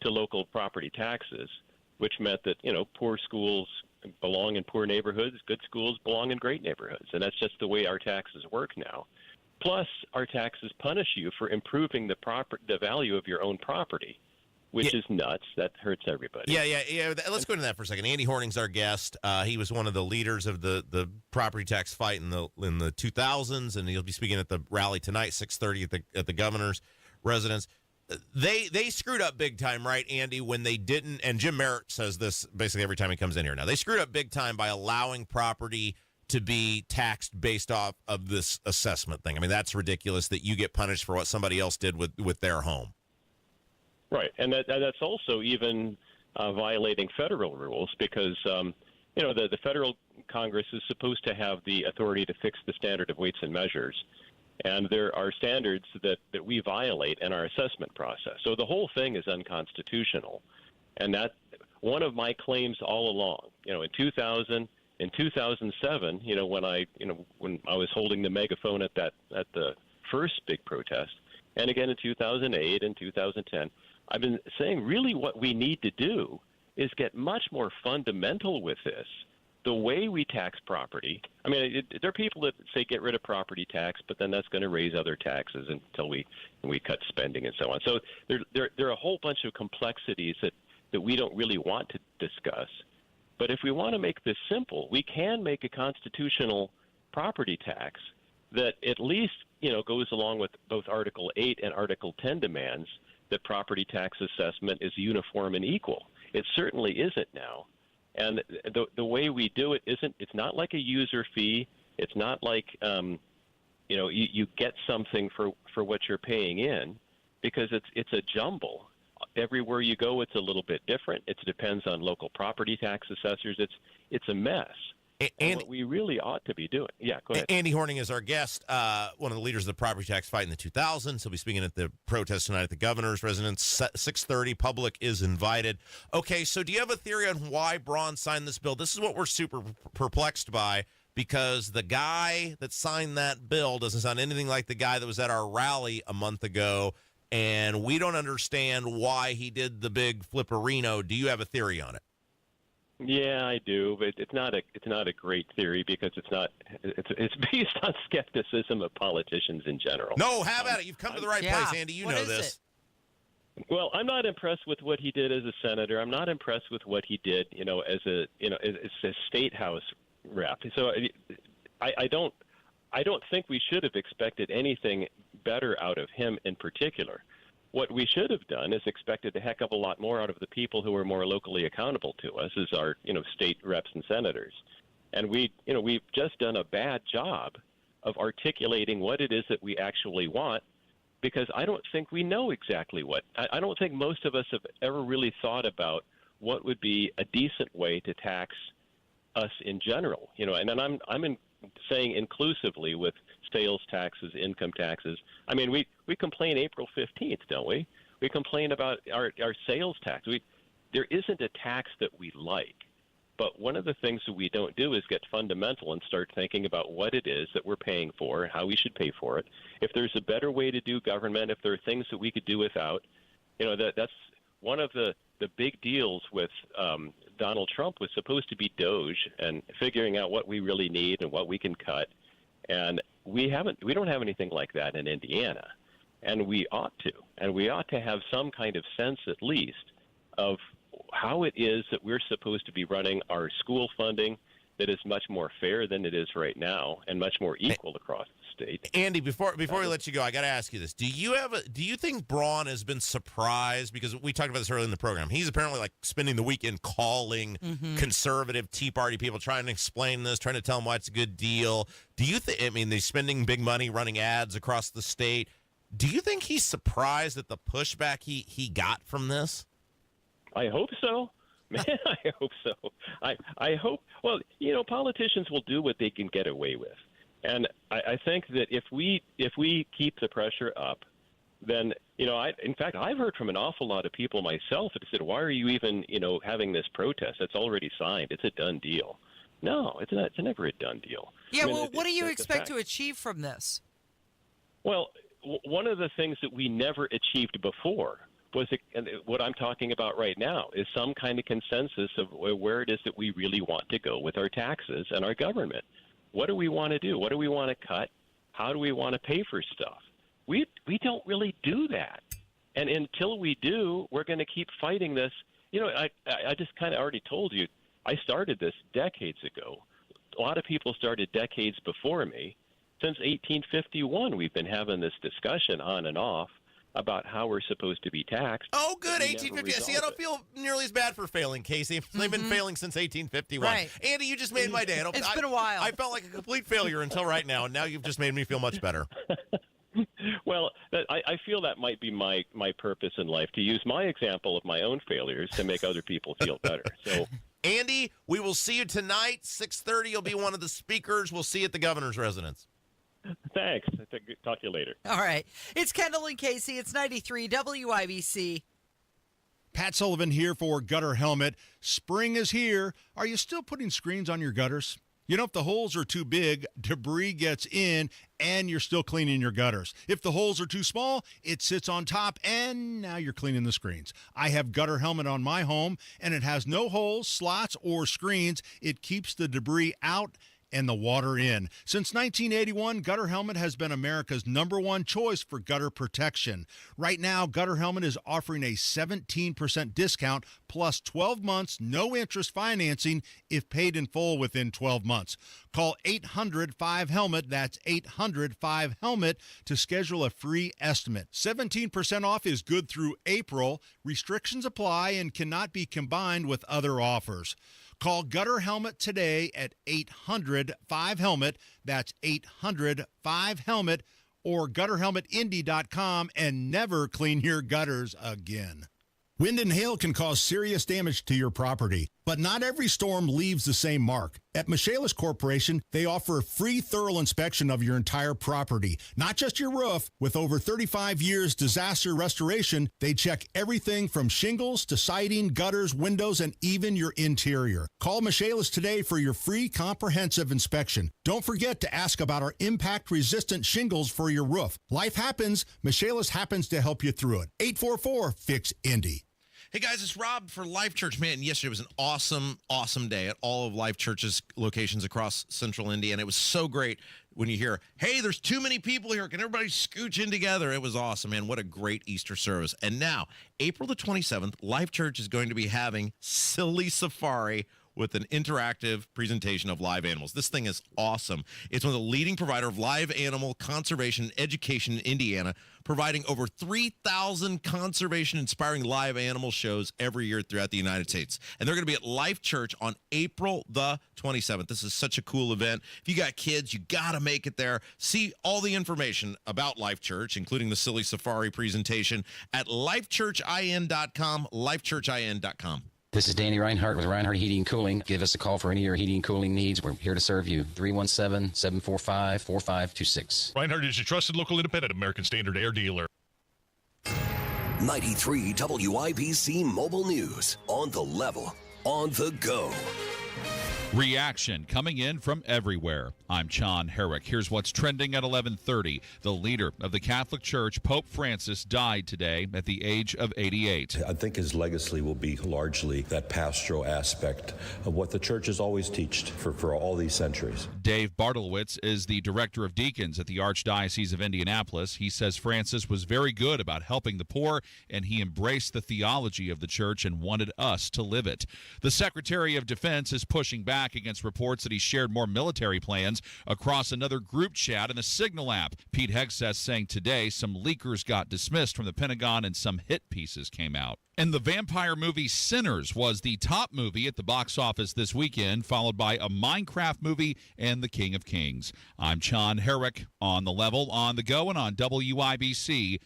to local property taxes, which meant that, poor schools belong in poor neighborhoods, good schools belong in great neighborhoods. And that's just the way our taxes work now. Plus, our taxes punish you for improving the value of your own property, which is nuts. That hurts everybody. Yeah. Let's go into that for a second. Andy Horning's our guest. He was one of the leaders of the property tax fight in the 2000s, and he'll be speaking at the rally tonight, 6:30 at the governor's residence. They screwed up big time, right, Andy, when they didn't, and Jim Merritt says this basically every time he comes in here now. They screwed up big time by allowing property to be taxed based off of this assessment thing. I mean, that's ridiculous that you get punished for what somebody else did with their home. Right, and that's also even violating federal rules because, the federal Congress is supposed to have the authority to fix the standard of weights and measures. And there are standards that we violate in our assessment process. So the whole thing is unconstitutional. And that's one of my claims all along. In 2007, when I was holding the megaphone at the first big protest, and again in 2008 and 2010, I've been saying really what we need to do is get much more fundamental with this. The way we tax property, there are people that say get rid of property tax, but then that's going to raise other taxes until we cut spending and so on. So there are a whole bunch of complexities that we don't really want to discuss. But if we want to make this simple, we can make a constitutional property tax that at least, goes along with both Article 8 and Article 10 demands that property tax assessment is uniform and equal. It certainly isn't now. And the way we do it it's not like a user fee. It's not like, you get something for what you're paying in because it's a jumble. Everywhere you go, it's a little bit different. It depends on local property tax assessors. It's a mess. And what we really ought to be doing. Yeah, go ahead. Andy Horning is our guest, one of the leaders of the property tax fight in the 2000s. He'll be speaking at the protest tonight at the governor's residence, 6:30. Public is invited. Okay, so do you have a theory on why Braun signed this bill? This is what we're super perplexed by, because the guy that signed that bill doesn't sound anything like the guy that was at our rally a month ago, and we don't understand why he did the big flipperino. Do you have a theory on it? Yeah, I do, but it's not a great theory because it's based on skepticism of politicians in general. No, have at it. You've come to the right place, Andy. You know this. Well, I'm not impressed with what he did as a senator. I'm not impressed with what he did, as a state house rep. So I don't think we should have expected anything better out of him in particular. What we should have done is expected a heck of a lot more out of the people who are more locally accountable to us as our, state reps and senators. And we've just done a bad job of articulating what it is that we actually want, because I don't think we know exactly what. I don't think most of us have ever really thought about what would be a decent way to tax us in general. And then I'm saying inclusively with sales taxes, income taxes. We complain April 15th, don't we? We complain about our sales tax. there isn't a tax that we like. But one of the things that we don't do is get fundamental and start thinking about what it is that we're paying for and how we should pay for it. If there's a better way to do government, if there are things that we could do without, that's one of the big deals with Donald Trump was supposed to be Doge and figuring out what we really need and what we can cut. And we don't have anything like that in Indiana. And we ought to. And we ought to have some kind of sense at least of how it is that we're supposed to be running our school funding that is much more fair than it is right now and much more equal across the state. Andy, before we let you go, I got to ask you this. Do you think Braun has been surprised? Because we talked about this earlier in the program. He's apparently like spending the weekend calling conservative Tea Party people, trying to explain this, trying to tell them why it's a good deal. Do you think, they're spending big money running ads across the state. Do you think he's surprised at the pushback he got from this? I hope so. Man, I hope so. I hope, well, politicians will do what they can get away with. And I think that if we keep the pressure up, then, in fact, I've heard from an awful lot of people myself that said, why are you even, having this protest? It's already signed. It's a done deal. No, it's not. It's never a done deal. Yeah, what do you expect to achieve from this? Well, one of the things that we never achieved before was what I'm talking about right now is some kind of consensus of where it is that we really want to go with our taxes and our government. What do we want to do? What do we want to cut? How do we want to pay for stuff? We don't really do that. And until we do, we're going to keep fighting this. I just kind of already told you, I started this decades ago. A lot of people started decades before me. Since 1851, we've been having this discussion on and off about how we're supposed to be taxed. Oh, good, 1850. See, I don't feel nearly as bad for failing, Casey. They've been failing since 1851. Right. Andy, you just made my day. It's been a while. I felt like a complete failure until right now, and now you've just made me feel much better. Well, I feel that might be my purpose in life, to use my example of my own failures to make other people feel better. So, Andy, we will see you tonight, 6:30. You'll be one of the speakers. We'll see you at the governor's residence. Thanks. Talk to you later. All right. It's Kendall and Casey. It's 93 WIBC. Pat Sullivan here for Gutter Helmet. Spring is here. Are you still putting screens on your gutters? If the holes are too big, debris gets in, and you're still cleaning your gutters. If the holes are too small, it sits on top, and now you're cleaning the screens. I have Gutter Helmet on my home, and it has no holes, slots, or screens. It keeps the debris out and the water in. Since 1981, Gutter Helmet has been America's #1 choice for gutter protection. Right now, Gutter Helmet is offering a 17% discount plus 12 months, no interest financing if paid in full within 12 months. Call 800-5HELMET, that's 800-5HELMET, to schedule a free estimate. 17% off is good through April. Restrictions apply and cannot be combined with other offers. Call Gutter Helmet today at 800-5HELMET. That's 800-5HELMET or gutterhelmetindy.com and never clean your gutters again. Wind and hail can cause serious damage to your property, but not every storm leaves the same mark. At Michaelis Corporation, they offer a free thorough inspection of your entire property, not just your roof. With over 35 years disaster restoration, they check everything from shingles to siding, gutters, windows, and even your interior. Call Michaelis today for your free comprehensive inspection. Don't forget to ask about our impact-resistant shingles for your roof. Life happens. Michaelis happens to help you through it. 844-FIX-INDY. Hey, guys, it's Rob for Life Church. Man, yesterday was an awesome day at all of Life Church's locations across central India, and it was so great when you hear, hey, there's too many people here. Can everybody scooch in together? It was awesome, man. What a great Easter service. And now, April the 27th, Life Church is going to be having Silly Safari with an interactive presentation of live animals. This thing is awesome. It's one of the leading provider of live animal conservation and education in Indiana, providing over 3,000 conservation-inspiring live animal shows every year throughout the United States. And they're going to be at Life Church on April the 27th. This is such a cool event. If you got kids, you got to make it there. See all the information about Life Church, including the Silly Safari presentation, at lifechurchin.com, lifechurchin.com. This is Danny Reinhardt with Reinhardt Heating and Cooling. Give us a call for any of your heating and cooling needs. We're here to serve you. 317-745-4526. Reinhardt is your trusted local independent American Standard air dealer. 93 WIBC Mobile News. On the level, on the go. Reaction coming in from everywhere. I'm John Herrick. Here's what's trending at 11:30. The leader of the Catholic Church, Pope Francis, died today at the age of 88. I think his legacy will be largely that pastoral aspect of what the church has always taught for all these centuries. Dave Bartlewitz is the director of deacons at the Archdiocese of Indianapolis. He says Francis was very good about helping the poor, and he embraced the theology of the church and wanted us to live it. The Secretary of Defense is pushing back against reports that he shared more military plans across another group chat in the Signal app. Pete Hegseth saying today some leakers got dismissed from the Pentagon and some hit pieces came out. And the vampire movie Sinners was the top movie at the box office this weekend, followed by a Minecraft movie and The King of Kings. I'm John Herrick, on the level, on the go, and on WIBC.com.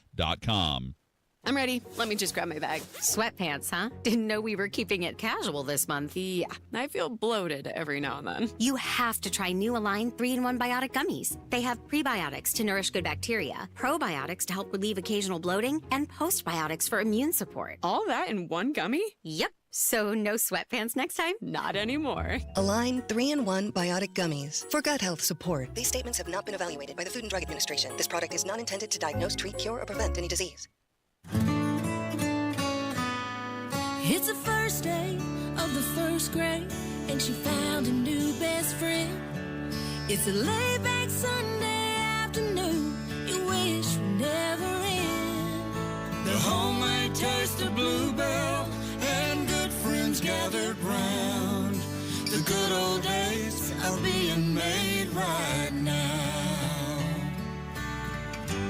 I'm ready. Let me just grab my bag. Sweatpants, huh? Didn't know we were keeping it casual this month. Yeah, I feel bloated every now and then. You have to try new Align 3-in-1 Biotic Gummies. They have prebiotics to nourish good bacteria, probiotics to help relieve occasional bloating, and postbiotics for immune support. All that in one gummy? Yep. So no sweatpants next time? Not anymore. Align 3-in-1 Biotic Gummies for gut health support. These statements have not been evaluated by the Food and Drug Administration. This product is not intended to diagnose, treat, cure, or prevent any disease. It's the first day of the first grade, and she found a new best friend. It's a laid-back Sunday afternoon you wish would never end. The homemade taste of Bluebell and good friends gathered round. The good old days are being made right now.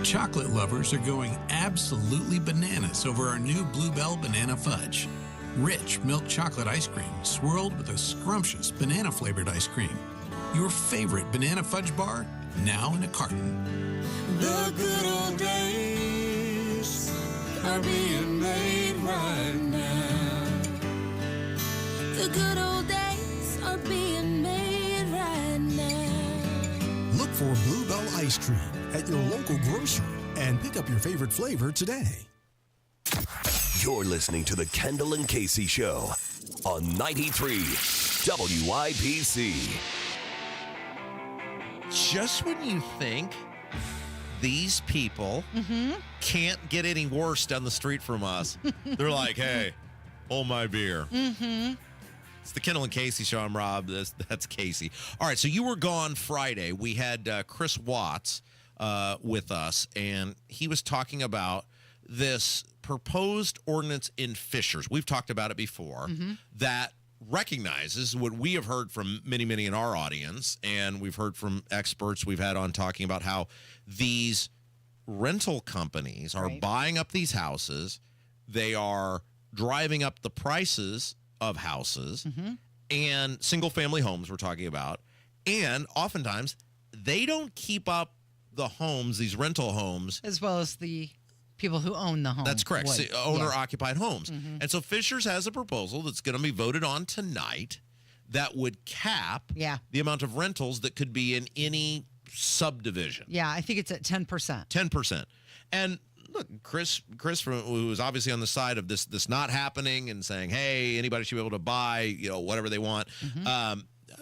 Chocolate lovers are going absolutely bananas over our new Bluebell Banana Fudge. Rich milk chocolate ice cream swirled with a scrumptious banana-flavored ice cream. Your favorite banana fudge bar, now in a carton. The good old days are being made right now. The good old days are being made right now. Look for Bluebell ice cream at your local grocery and pick up your favorite flavor today. You're listening to the Kendall and Casey Show on 93 WIBC. Just when you think these people can't get any worse down the street from us, they're like, hey, hold my beer. It's the Kendall and Casey Show. I'm Rob. That's Casey. All right, so you were gone Friday. We had Chris Watts with us, and he was talking about this proposed ordinance in Fisers. We've talked about it before, that recognizes what we have heard from many in our audience, and we've heard from experts we've had on talking about how these rental companies are buying up these houses. They are driving up the prices of houses and single-family homes we're talking about, and oftentimes they don't keep up the homes, these rental homes, as well as the people who own the home. That's correct. Owner-occupied homes. And so Fisers has a proposal that's going to be voted on tonight that would cap the amount of rentals that could be in any subdivision. Yeah, I think it's at 10%. 10%. And look, Chris, who was obviously on the side of this not happening and saying, hey, anybody should be able to buy, whatever they want. I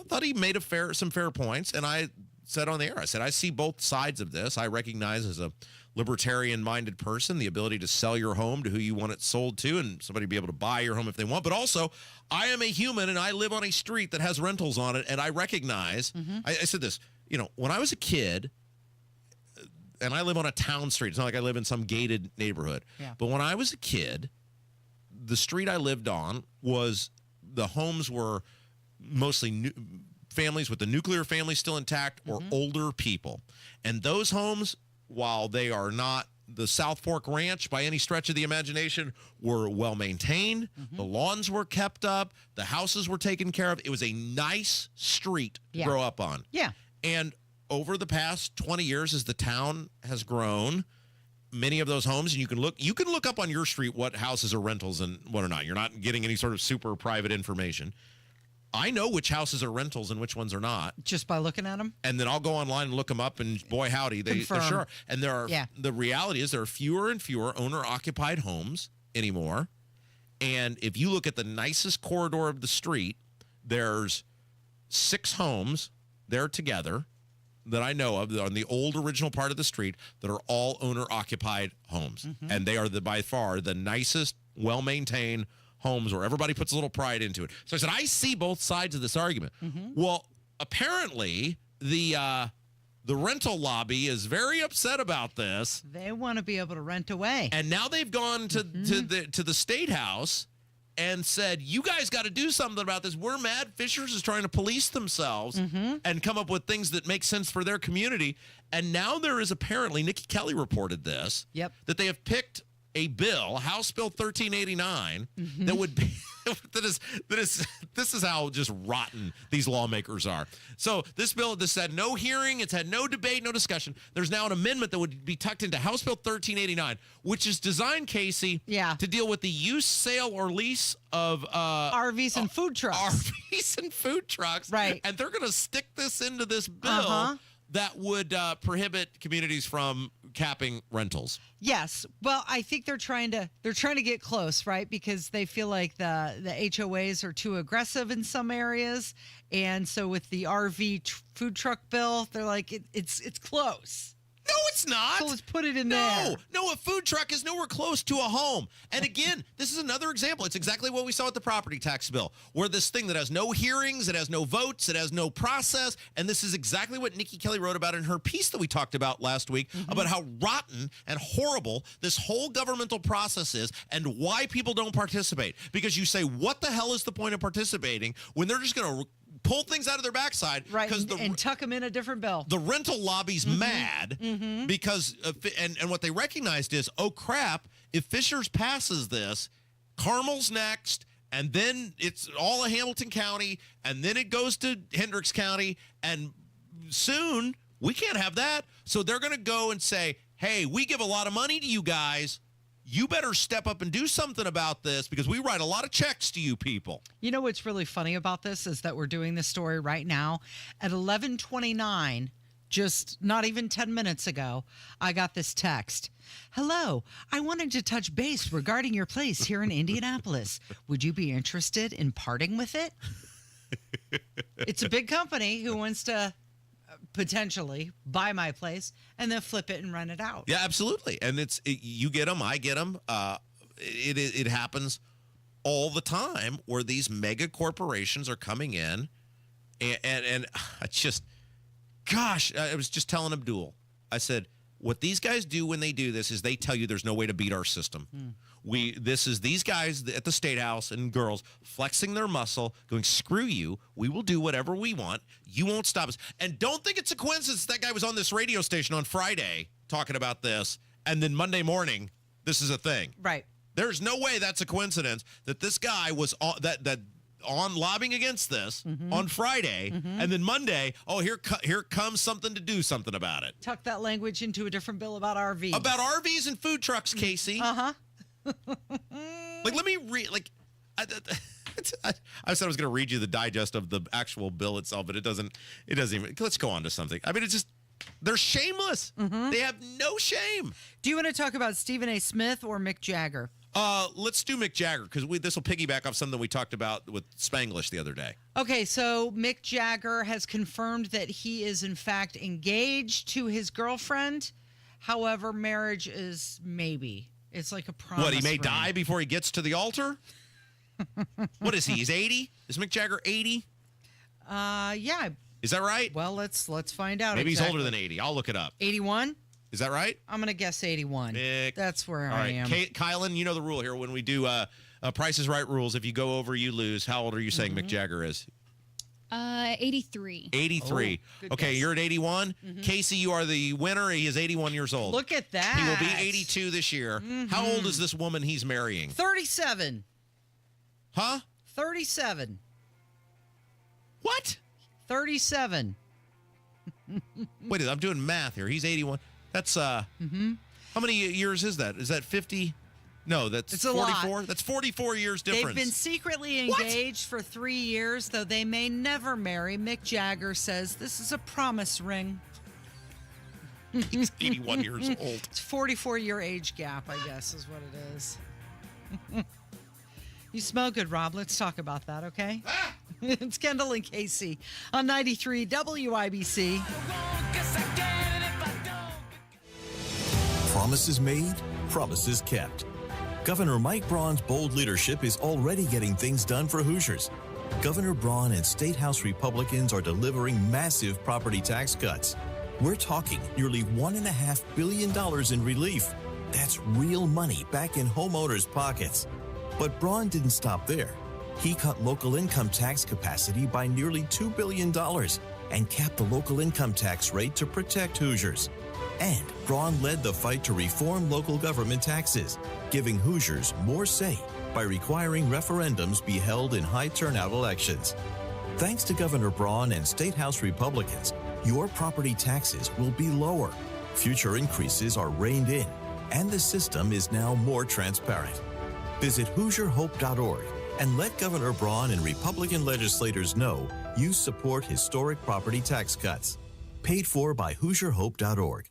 thought he made some fair points, and I said on the air, I see both sides of this. I recognize as a libertarian-minded person the ability to sell your home to who you want it sold to, and somebody be able to buy your home if they want. But also, I am a human, and I live on a street that has rentals on it, and I recognize, I said this, when I was a kid, and I live on a town street. It's not like I live in some gated neighborhood. But when I was a kid, the street I lived on the homes were mostly families with the nuclear family still intact or older people. And those homes, while they are not the South Fork Ranch by any stretch of the imagination, were well maintained. The lawns were kept up. The houses were taken care of. It was a nice street to grow up on. Yeah. And over the past 20 years, as the town has grown, many of those homes, and you can look up on your street what houses are rentals and what are not. You're not getting any sort of super private information. I know which houses are rentals and which ones are not. Just by looking at them? And then I'll go online and look them up, and boy, howdy, they're sure. And the reality is there are fewer and fewer owner-occupied homes anymore. And if you look at the nicest corridor of the street, there's 6 homes there together that I know of on the old original part of the street that are all owner-occupied homes. And they are by far the nicest, well-maintained homes where everybody puts a little pride into it. So I said, I see both sides of this argument. Well, apparently the rental lobby is very upset about this. They want to be able to rent away. And now they've gone to the State House and said, you guys got to do something about this. We're mad. Fisher's is trying to police themselves and come up with things that make sense for their community. And now there is apparently, Nikki Kelly reported this, that they have picked a bill, House Bill 1389, that would be this is how just rotten these lawmakers are. So this bill, this had no hearing, it's had no debate, no discussion. There's now an amendment that would be tucked into House Bill 1389, which is designed, Casey, to deal with the use, sale, or lease of RVs and food trucks. RVs and food trucks. Right. And they're going to stick this into this bill that would prohibit communities from capping rentals. Yes. Well, I think they're trying to get close, right? Because they feel like the HOAs are too aggressive in some areas. And so with the RV food truck bill, they're like, it's close. No, it's not. So let's put it in there. No, a food truck is nowhere close to a home. And again, this is another example. It's exactly what we saw with the property tax bill, where this thing that has no hearings, it has no votes, it has no process. And this is exactly what Nikki Kelly wrote about in her piece that we talked about last week about how rotten and horrible this whole governmental process is and why people don't participate. Because you say, what the hell is the point of participating when they're just going to pull things out of their backside, right? And tuck them in a different bill. The rental lobby's mad because and what they recognized is, oh crap, if Fisher's passes this, Carmel's next, and then it's all of Hamilton County, and then it goes to Hendricks County, and soon we can't have that. So they're going to go and say, hey, we give a lot of money to you guys. You better step up and do something about this because we write a lot of checks to you people. You know what's really funny about this is that we're doing this story right now. At 11:29, just not even 10 minutes ago, I got this text. Hello, I wanted to touch base regarding your place here in Indianapolis. Would you be interested in parting with it? It's a big company who wants to potentially buy my place and then flip it and rent it out. Yeah, absolutely. And you get them, I get them. It happens all the time where these mega corporations are coming in and I just, gosh, I was just telling Abdul, I said, what these guys do when they do this is they tell you there's no way to beat our system. This is these guys at the State House and girls flexing their muscle, going, screw you. We will do whatever we want. You won't stop us. And don't think it's a coincidence that guy was on this radio station on Friday talking about this, and then Monday morning, this is a thing. Right. There's no way that's a coincidence that this guy was on lobbying against this on Friday, and then Monday, here comes something to do something about it. Tuck that language into a different bill about RVs. About RVs and food trucks, Casey. Like, let me read, like, I said I was going to read you the digest of the actual bill itself, but it doesn't even, let's go on to something. I mean, it's just, they're shameless. They have no shame. Do you want to talk about Stephen A. Smith or Mick Jagger? Let's do Mick Jagger, because this will piggyback off something we talked about with Spanglish the other day. Okay, so Mick Jagger has confirmed that he is, in fact, engaged to his girlfriend. However, marriage is maybe. It's like a promise. What, he may ring. die before he gets to the altar? What is he? He's 80? Is Mick Jagger 80? Yeah. Is that right? Well, let's find out. Maybe exactly. he's older than 80. I'll look it up. 81? Is that right? I'm going to guess 81. Mick. That's where All I right. am. Kylan, you know the rule here. When we do Price is Right rules, if you go over, you lose. How old are you saying Mick Jagger is? 83. 83. Okay, guess. you're at 81. Casey, you are the winner. He is 81 years old. Look at that. He will be 82 this year. How old is this woman he's marrying? 37. Huh? 37. What? 37. Wait, I'm doing math here. He's 81. That's how many years is that? Is that 50? No, that's It's a 44. lot. That's 44 years difference. They've been secretly engaged for 3 years, though they may never marry. Mick Jagger says this is a promise ring. He's 81 years old. It's 44-year age gap, I guess, is what it is. You smell good, Rob. Let's talk about that, okay? It's Kendall and Casey on 93 WIBC. Promises made, promises kept. Governor Mike Braun's bold leadership is already getting things done for Hoosiers. Governor Braun and State House Republicans are delivering massive property tax cuts. We're talking nearly $1.5 billion in relief. That's real money back in homeowners' pockets. But Braun didn't stop there. He cut local income tax capacity by nearly $2 billion and capped the local income tax rate to protect Hoosiers. And Braun led the fight to reform local government taxes, giving Hoosiers more say by requiring referendums be held in high-turnout elections. Thanks to Governor Braun and State House Republicans, your property taxes will be lower. Future increases are reined in, and the system is now more transparent. Visit HoosierHope.org and let Governor Braun and Republican legislators know you support historic property tax cuts. Paid for by HoosierHope.org.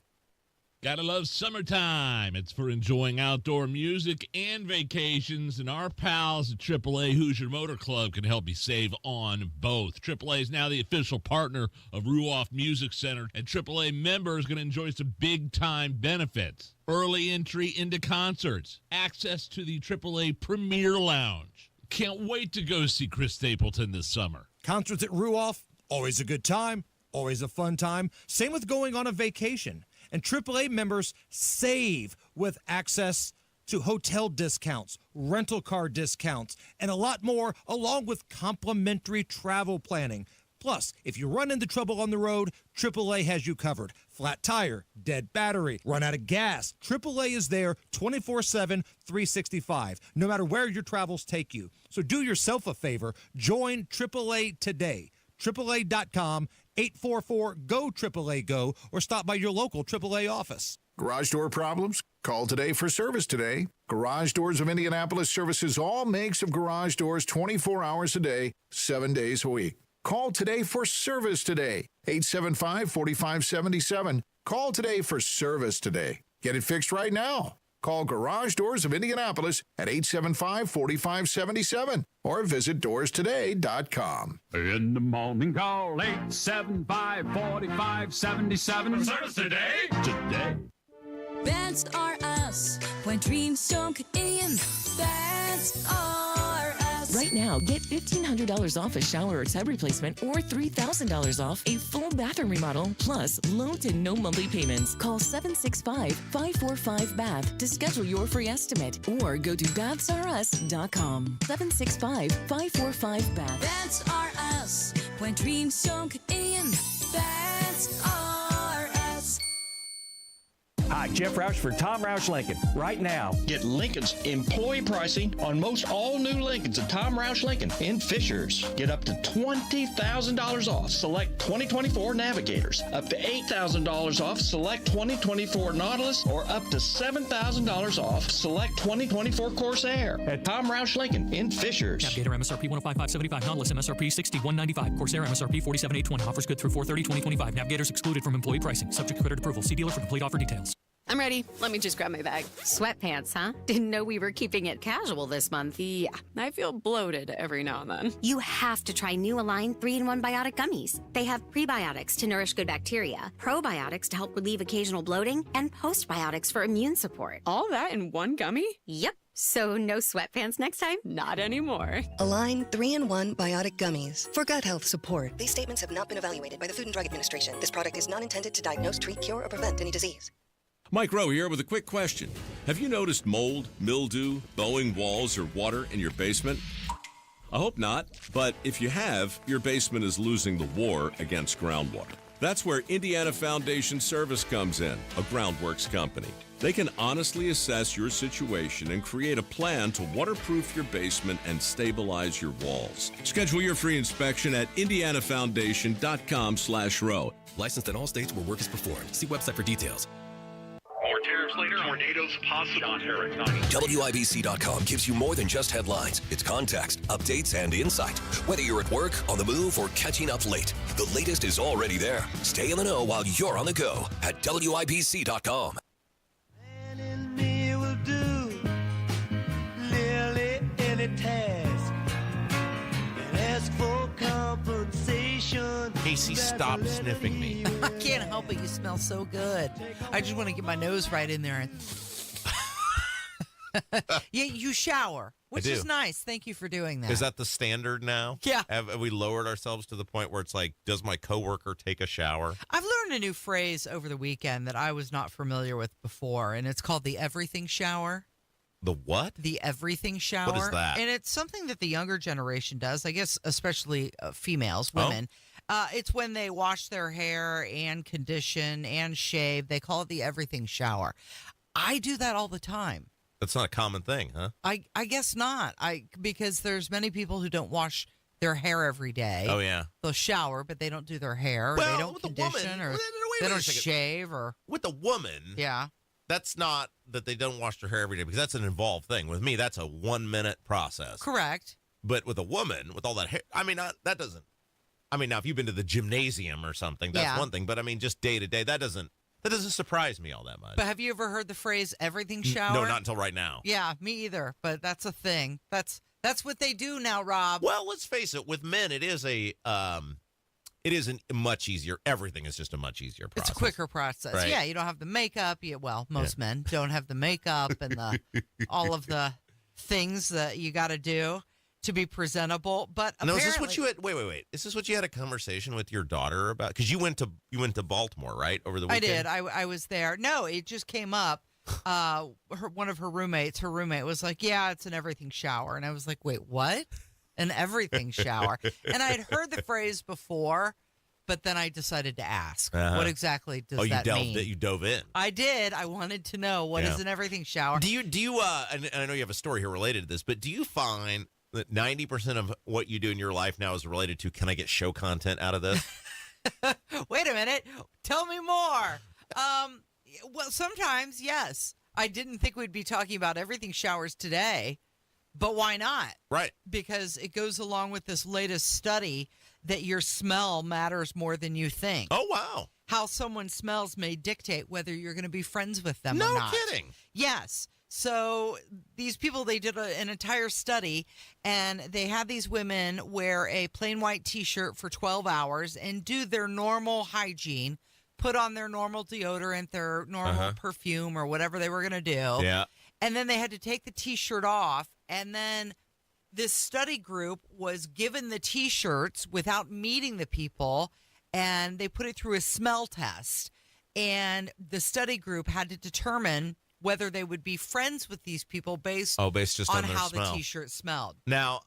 Gotta love summertime. It's for enjoying outdoor music and vacations, and our pals at AAA Hoosier Motor Club can help you save on both. AAA is now the official partner of Ruoff Music Center, and AAA members are going to enjoy some big-time benefits. Early entry into concerts, access to the AAA Premier Lounge. Can't wait to go see Chris Stapleton this summer. Concerts at Ruoff, always a good time, always a fun time. Same with going on a vacation. And AAA members save with access to hotel discounts, rental car discounts, and a lot more, along with complimentary travel planning. Plus, if you run into trouble on the road, AAA has you covered. Flat tire, dead battery, run out of gas. AAA is there 24/7, 365, no matter where your travels take you. So do yourself a favor. Join AAA today. AAA.com, 844-GO-AAA-GO, or stop by your local AAA office. Garage door problems? Call today for service today. Garage Doors of Indianapolis services all makes of garage doors 24 hours a day, 7 days a week. Call today for service today. 875-4577. Call today for service today. Get it fixed right now. Call Garage Doors of Indianapolis at 875-4577 or visit doorstoday.com. In the morning, call 875-4577. For service today? Today. That's our us. When dreams don't get in, that's our us. Right now, get $1,500 off a shower or tub replacement or $3,000 off a full bathroom remodel, plus low to no monthly payments. Call 765-545-BATH to schedule your free estimate or go to bathsareus.com. 765-545-BATH. That's our us. When dreams don't get in, that's our us. Hi, Jeff Roush for Tom Roush Lincoln. Right now, get Lincoln's employee pricing on most all new Lincolns at Tom Roush Lincoln in Fisers. Get up to $20,000 off select 2024 Navigators, up to $8,000 off select 2024 Nautilus, or up to $7,000 off select 2024 Corsair at Tom Roush Lincoln in Fisers. Navigator MSRP $105,575, Nautilus MSRP $61,995, Corsair MSRP $47,820. Offers good through 4/30/2025. Navigators excluded from employee pricing. Subject to credit approval. See dealer for complete offer details. I'm ready. Let me just grab my bag. Sweatpants, huh? Didn't know we were keeping it casual this month. Yeah, I feel bloated every now and then. You have to try new Align 3-in-1 Biotic Gummies. They have prebiotics to nourish good bacteria, probiotics to help relieve occasional bloating, and postbiotics for immune support. All that in one gummy? Yep. So no sweatpants next time? Not anymore. Align 3-in-1 Biotic Gummies for gut health support. These statements have not been evaluated by the Food and Drug Administration. This product is not intended to diagnose, treat, cure, or prevent any disease. Mike Rowe here with a quick question. Have you noticed mold, mildew, bowing walls, or water in your basement? I hope not, but if you have, your basement is losing the war against groundwater. That's where Indiana Foundation Service comes in, a groundworks company. They can honestly assess your situation and create a plan to waterproof your basement and stabilize your walls. Schedule your free inspection at indianafoundation.com/row. Licensed in all states where work is performed. See website for details. More tariffs hours later, tornadoes possible. John Herrick, WIBC.com gives you more than just headlines. It's context, updates, and insight. Whether you're at work, on the move, or catching up late, the latest is already there. Stay in the know while you're on the go at WIBC.com. Me will do nearly any task and ask for compensation. Casey, stop sniffing me. I can't help it. You smell so good. I just want to get my nose right in there. Yeah, you shower, which is nice. Thank you for doing that. Is that the standard now? Yeah. Have we lowered ourselves to the point where it's like, does my coworker take a shower? I've learned a new phrase over the weekend that I was not familiar with before, and it's called the everything shower. The what? The everything shower. What is that? And it's something that the younger generation does, I guess, especially females, women. It's when they wash their hair and condition and shave. They call it the everything shower. I do that all the time. That's not a common thing, huh? I guess not. Because there's many people who don't wash their hair every day. Oh, yeah. They'll shower, but they don't do their hair. Or Well, they don't with a condition. woman- Or wait they a don't second. shave. Or With a woman, yeah. that's not that they don't wash their hair every day because that's an involved thing. With me, that's a 1-minute process. Correct. But with a woman, with all that hair, I mean, that doesn't. I mean, now if you've been to the gymnasium or something, that's one thing. But I mean, just day to day, that doesn't surprise me all that much. But have you ever heard the phrase everything shower? No, not until right now. Yeah, me either. But that's a thing. That's what they do now, Rob. Well, let's face it. With men, it is a much easier. Everything is just a much easier process. It's a quicker process. Right. Yeah, you don't have the makeup. Most men don't have the makeup and all of the things that you got to do to be presentable. But now, apparently, is this what you had? Wait. Is this what you had a conversation with your daughter about? Because you went to Baltimore, right, over the weekend? I did. I was there. No, it just came up. One of her roommate was like, "Yeah, it's an everything shower," and I was like, "Wait, what? An everything shower?" And I had heard the phrase before, but then I decided to ask, "What exactly does that mean?" You dove in. I did. I wanted to know what is an everything shower. Do you? And I know you have a story here related to this, but do you find that 90% of what you do in your life now is related to, can I get show content out of this? Wait a minute. Tell me more. Well, sometimes, yes. I didn't think we'd be talking about everything showers today, but why not? Right. Because it goes along with this latest study that your smell matters more than you think. Oh, wow. How someone smells may dictate whether you're going to be friends with them or not. No kidding. Yes. So these people, they did an entire study, and they had these women wear a plain white T-shirt for 12 hours and do their normal hygiene, put on their normal deodorant, their normal perfume, or whatever they were going to do. Yeah. And then they had to take the T-shirt off, and then this study group was given the T-shirts without meeting the people, and they put it through a smell test. And the study group had to determine whether they would be friends with these people based just on their how smell. the T-shirt smelled. Now,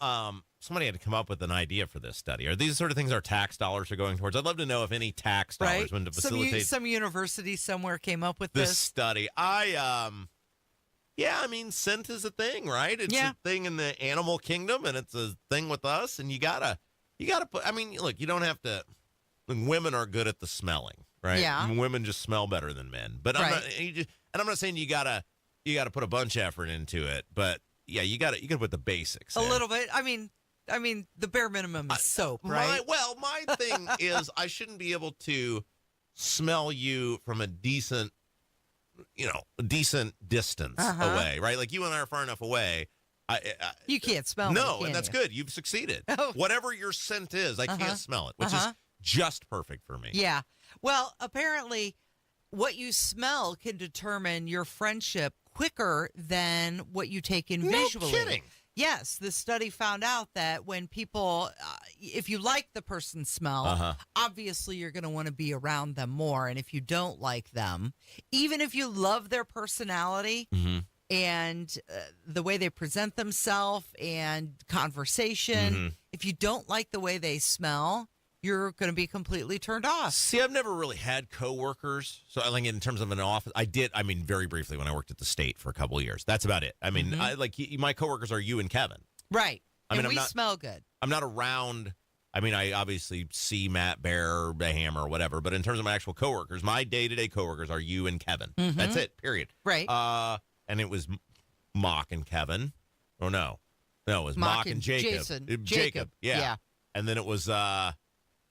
somebody had to come up with an idea for this study. Are these sort of things our tax dollars are going towards? I'd love to know if any tax dollars went to facilitate Some university somewhere came up with this this study. I mean, scent is a thing, right? It's a thing in the animal kingdom, and it's a thing with us. And you gotta put. I mean, look, you don't have to. Women are good at the smelling, right? Yeah. I mean, women just smell better than men. But I'm not saying you gotta put a bunch of effort into it. But yeah, you gotta put the basics. A little bit. I mean, the bare minimum is soap, right? My thing is I shouldn't be able to smell you from a decent distance away, right? Like you and I are far enough away. You can't smell me, No, can and that's you? good. You've succeeded. Whatever your scent is, I can't smell it, which is just perfect for me. Yeah. Well, apparently what you smell can determine your friendship quicker than what you take in visually. No kidding. Yes, the study found out that when people, if you like the person's smell, obviously you're going to want to be around them more. And if you don't like them, even if you love their personality and the way they present themselves and conversation, if you don't like the way they smell, you're going to be completely turned off. See, I've never really had coworkers. So I think in terms of an office, I mean, very briefly when I worked at the state for a couple of years. That's about it. I mean, my coworkers are you and Kevin. Right. I mean, and we smell good. I'm not around. I mean, I obviously see Matt, Bear, the Hammer, whatever. But in terms of my actual coworkers, my day-to-day coworkers are you and Kevin. Mm-hmm. That's it, period. Right. And it was Mock and Kevin. Oh, no. No, it was Mock and Jacob. Jacob. Yeah. And then it was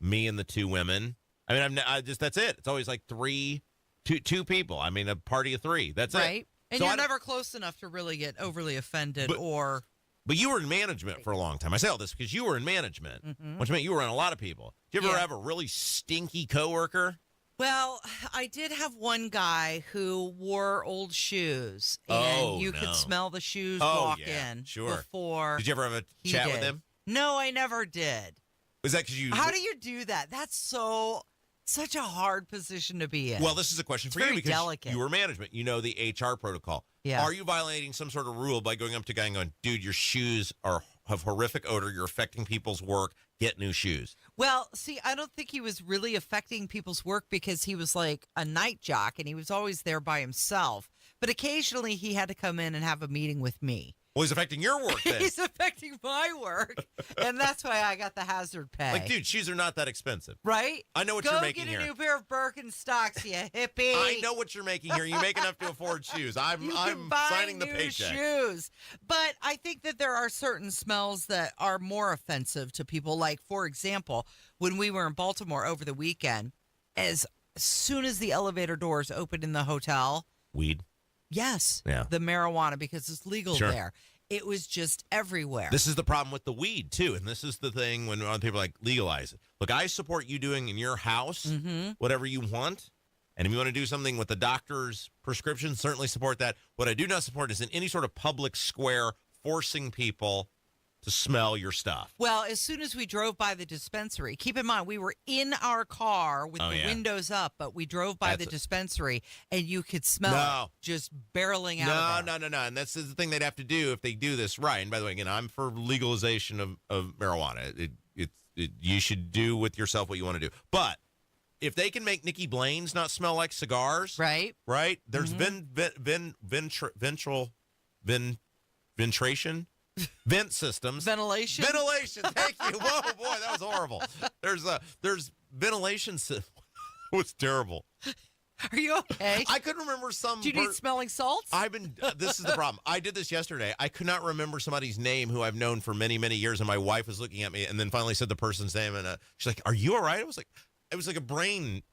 me and the two women. I mean, that's it. It's always like two people. I mean, a party of three. That's it. Right. And So you're never close enough to really get overly offended or... But you were in management for a long time. I say all this because you were in management, which meant you were around a lot of people. Did you ever have a really stinky coworker? Well, I did have one guy who wore old shoes, and you could smell the shoes walk in before. Did you ever have a chat with him? No, I never did. Was that because you? How do you do that? That's such a hard position to be in. Well, this is a question for you because delicate. You were management. You know the HR protocol. Yeah. Are you violating some sort of rule by going up to a guy and going, dude, your shoes have horrific odor. You're affecting people's work. Get new shoes. Well, see, I don't think he was really affecting people's work because he was like a night jock and he was always there by himself. But occasionally he had to come in and have a meeting with me. Well, he's affecting your work then. He's affecting my work. And that's why I got the hazard pay. Like, dude, shoes are not that expensive. Right? I know what you're making here. Go get a new pair of Birkenstocks, you hippie. I know what you're making here. You make enough to afford shoes. I'm signing the paycheck. Shoes. But I think that there are certain smells that are more offensive to people. Like, for example, when we were in Baltimore over the weekend, as soon as the elevator doors opened in the hotel. Weed? Yes. Yeah. The marijuana, because it's legal Sure. there. It was just everywhere. This is the problem with the weed, too. And this is the thing when other people are like, legalize it. Look, I support you doing in your house whatever you want. And if you want to do something with the doctor's prescription, certainly support that. What I do not support is in any sort of public square forcing people to smell your stuff. Well, as soon as we drove by the dispensary, keep in mind, we were in our car with the windows up, but we drove by the dispensary, and you could smell it just barreling out of there. No. And that's the thing they'd have to do if they do this right. And by the way, again, I'm for legalization of marijuana. You should do with yourself what you want to do. But if they can make Nikki Blaine's not smell like cigars, right? There's vent systems. Ventilation. Thank you. Whoa, boy, that was horrible. There's ventilation. It was terrible. Are you okay? I couldn't remember some. Do you need smelling salts? This is the problem. I did this yesterday. I could not remember somebody's name who I've known for many, many years, and my wife was looking at me, and then finally said the person's name, and she's like, "Are you all right?" It was like a brain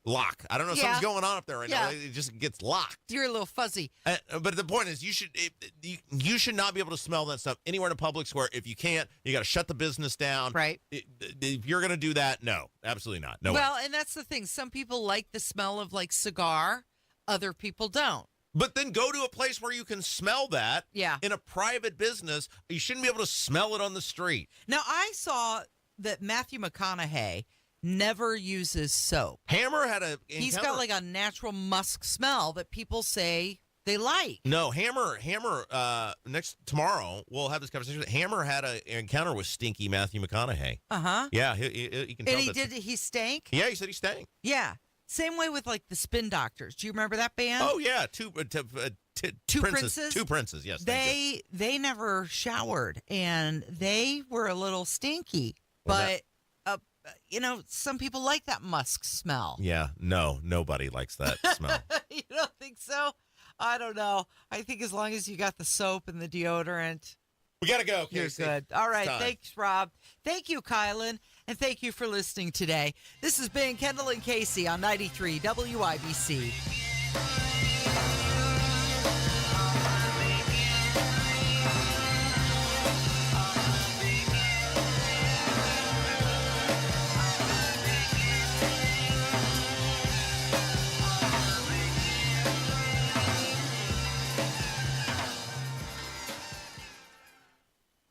lock. I don't know. Something's going on up there right now. It just gets locked. You're a little fuzzy. But the point is, you should not be able to smell that stuff anywhere in a public square. If you can't, you got to shut the business down. Right. If you're going to do that, no, absolutely not. No. Well, and that's the thing. Some people like the smell of like cigar. Other people don't. But then go to a place where you can smell that. Yeah. In a private business, you shouldn't be able to smell it on the street. Now, I saw that Matthew McConaughey never uses soap. Hammer had He's got like a natural musk smell that people say they like. No, Hammer. Tomorrow we'll have this conversation. Hammer had an encounter with stinky Matthew McConaughey. Yeah, he can. And he stank. Yeah, he said he stank. Yeah, same way with like the Spin Doctors. Do you remember that band? Oh yeah, two princes. Two princes. Yes, they never showered and they were a little stinky, but. Some people like that musk smell. Yeah, nobody likes that smell. You don't think so? I don't know. I think as long as you got the soap and the deodorant. We got to go, Casey. You're good. All right. Thanks, Rob. Thank you, Kylan. And thank you for listening today. This has been Kendall and Casey on 93 WIBC.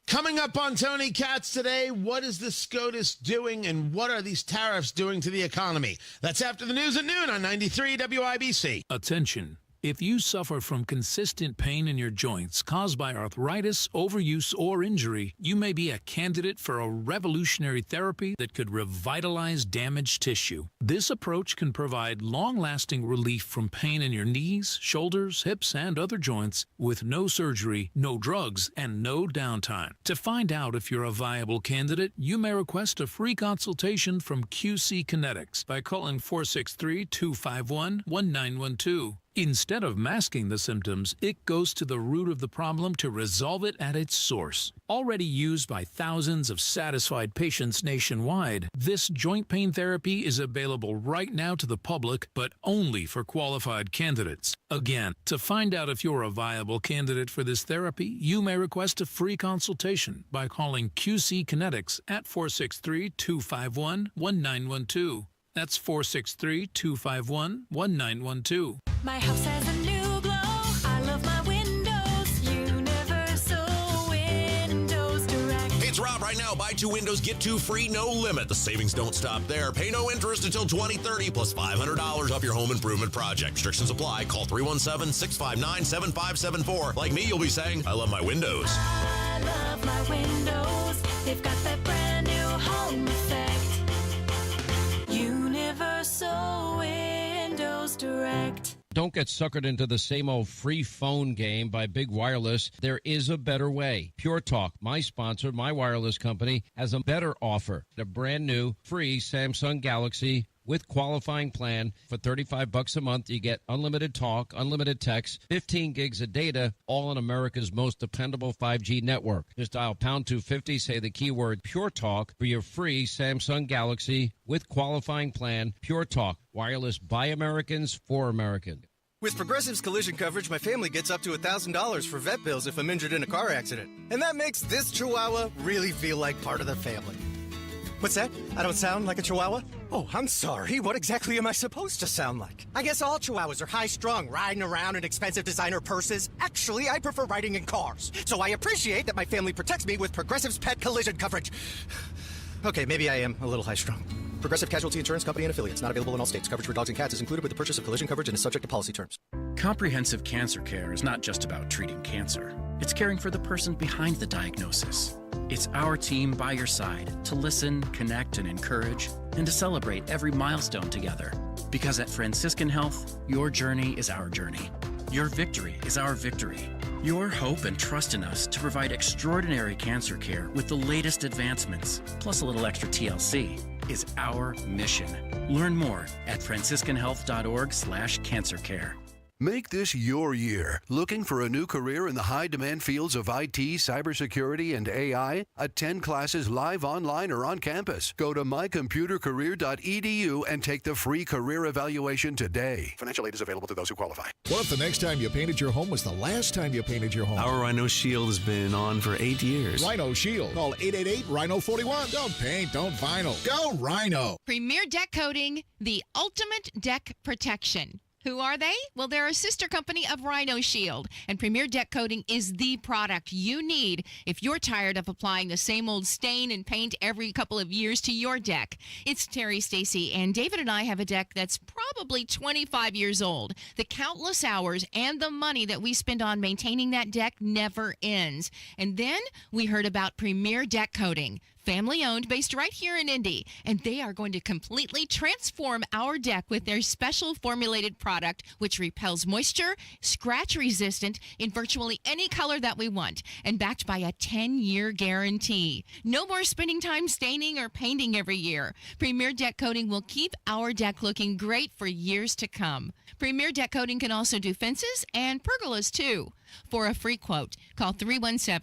Coming up on Tony Katz today, what is the SCOTUS doing and what are these tariffs doing to the economy? That's after the news at noon on 93 WIBC. Attention. If you suffer from consistent pain in your joints caused by arthritis, overuse, or injury, you may be a candidate for a revolutionary therapy that could revitalize damaged tissue. This approach can provide long-lasting relief from pain in your knees, shoulders, hips, and other joints with no surgery, no drugs, and no downtime. To find out if you're a viable candidate, you may request a free consultation from QC Kinetics by calling 463-251-1912. Instead of masking the symptoms, it goes to the root of the problem to resolve it at its source. Already used by thousands of satisfied patients nationwide, this joint pain therapy is available right now to the public, but only for qualified candidates. Again, to find out if you're a viable candidate for this therapy, you may request a free consultation by calling QC Kinetics at 463-251-1912. That's 463-251-1912. My house has a new glow. I love my windows. Universal Windows Direct. Hey, it's Rob. Right now, buy 2 windows, get 2 free, no limit. The savings don't stop there. Pay no interest until 2030, plus $500 off your home improvement project. Restrictions apply. Call 317-659-7574. Like me, you'll be saying, I love my windows. I love my windows. They've got that brand new home effect. Universal Windows Direct. Don't get suckered into the same old free phone game by Big Wireless. There is a better way. Pure Talk, my sponsor, my wireless company, has a better offer. A brand new free Samsung Galaxy with qualifying plan for $35 a month. You get unlimited talk, unlimited text, 15 gigs of data, all on America's most dependable 5G network. Just dial pound 250, say the keyword Pure Talk for your free Samsung Galaxy with qualifying plan. Pure Talk, wireless by Americans for Americans. With Progressive's collision coverage, my family gets up to $1,000 for vet bills if I'm injured in a car accident. And that makes this Chihuahua really feel like part of the family. What's that? I don't sound like a Chihuahua? Oh, I'm sorry. What exactly am I supposed to sound like? I guess all Chihuahuas are high-strung, riding around in expensive designer purses. Actually, I prefer riding in cars. So I appreciate that my family protects me with Progressive's pet collision coverage. Okay, maybe I am a little high-strung. Progressive Casualty Insurance Company and Affiliates. Not available in all states. Coverage for dogs and cats is included with the purchase of collision coverage and is subject to policy terms. Comprehensive cancer care is not just about treating cancer. It's caring for the person behind the diagnosis. It's our team by your side to listen, connect, and encourage, and to celebrate every milestone together. Because at Franciscan Health, your journey is our journey. Your victory is our victory. Your hope and trust in us to provide extraordinary cancer care with the latest advancements, plus a little extra TLC, is our mission. Learn more at franciscanhealth.org/cancercare. Make this your year. Looking for a new career in the high-demand fields of IT, cybersecurity, and AI? Attend classes live, online, or on campus. Go to mycomputercareer.edu and take the free career evaluation today. Financial aid is available to those who qualify. What if the next time you painted your home was the last time you painted your home? Our Rhino Shield has been on for 8 years. Rhino Shield. Call 888-RHINO-41. Don't paint, don't vinyl. Go Rhino. Premier Deck Coating, the ultimate deck protection. Who are they? Well, they're a sister company of Rhino Shield, and Premier Deck Coating is the product you need if you're tired of applying the same old stain and paint every couple of years to your deck. It's Terry, Stacy, and David and I have a deck that's probably 25 years old. The countless hours and the money that we spend on maintaining that deck never ends. And then we heard about Premier Deck Coating. Family-owned, based right here in Indy, and they are going to completely transform our deck with their special formulated product, which repels moisture, scratch-resistant in virtually any color that we want, and backed by a 10-year guarantee. No more spending time staining or painting every year. Premier Deck Coating will keep our deck looking great for years to come. Premier Deck Coating can also do fences and pergolas, too. For a free quote, call 317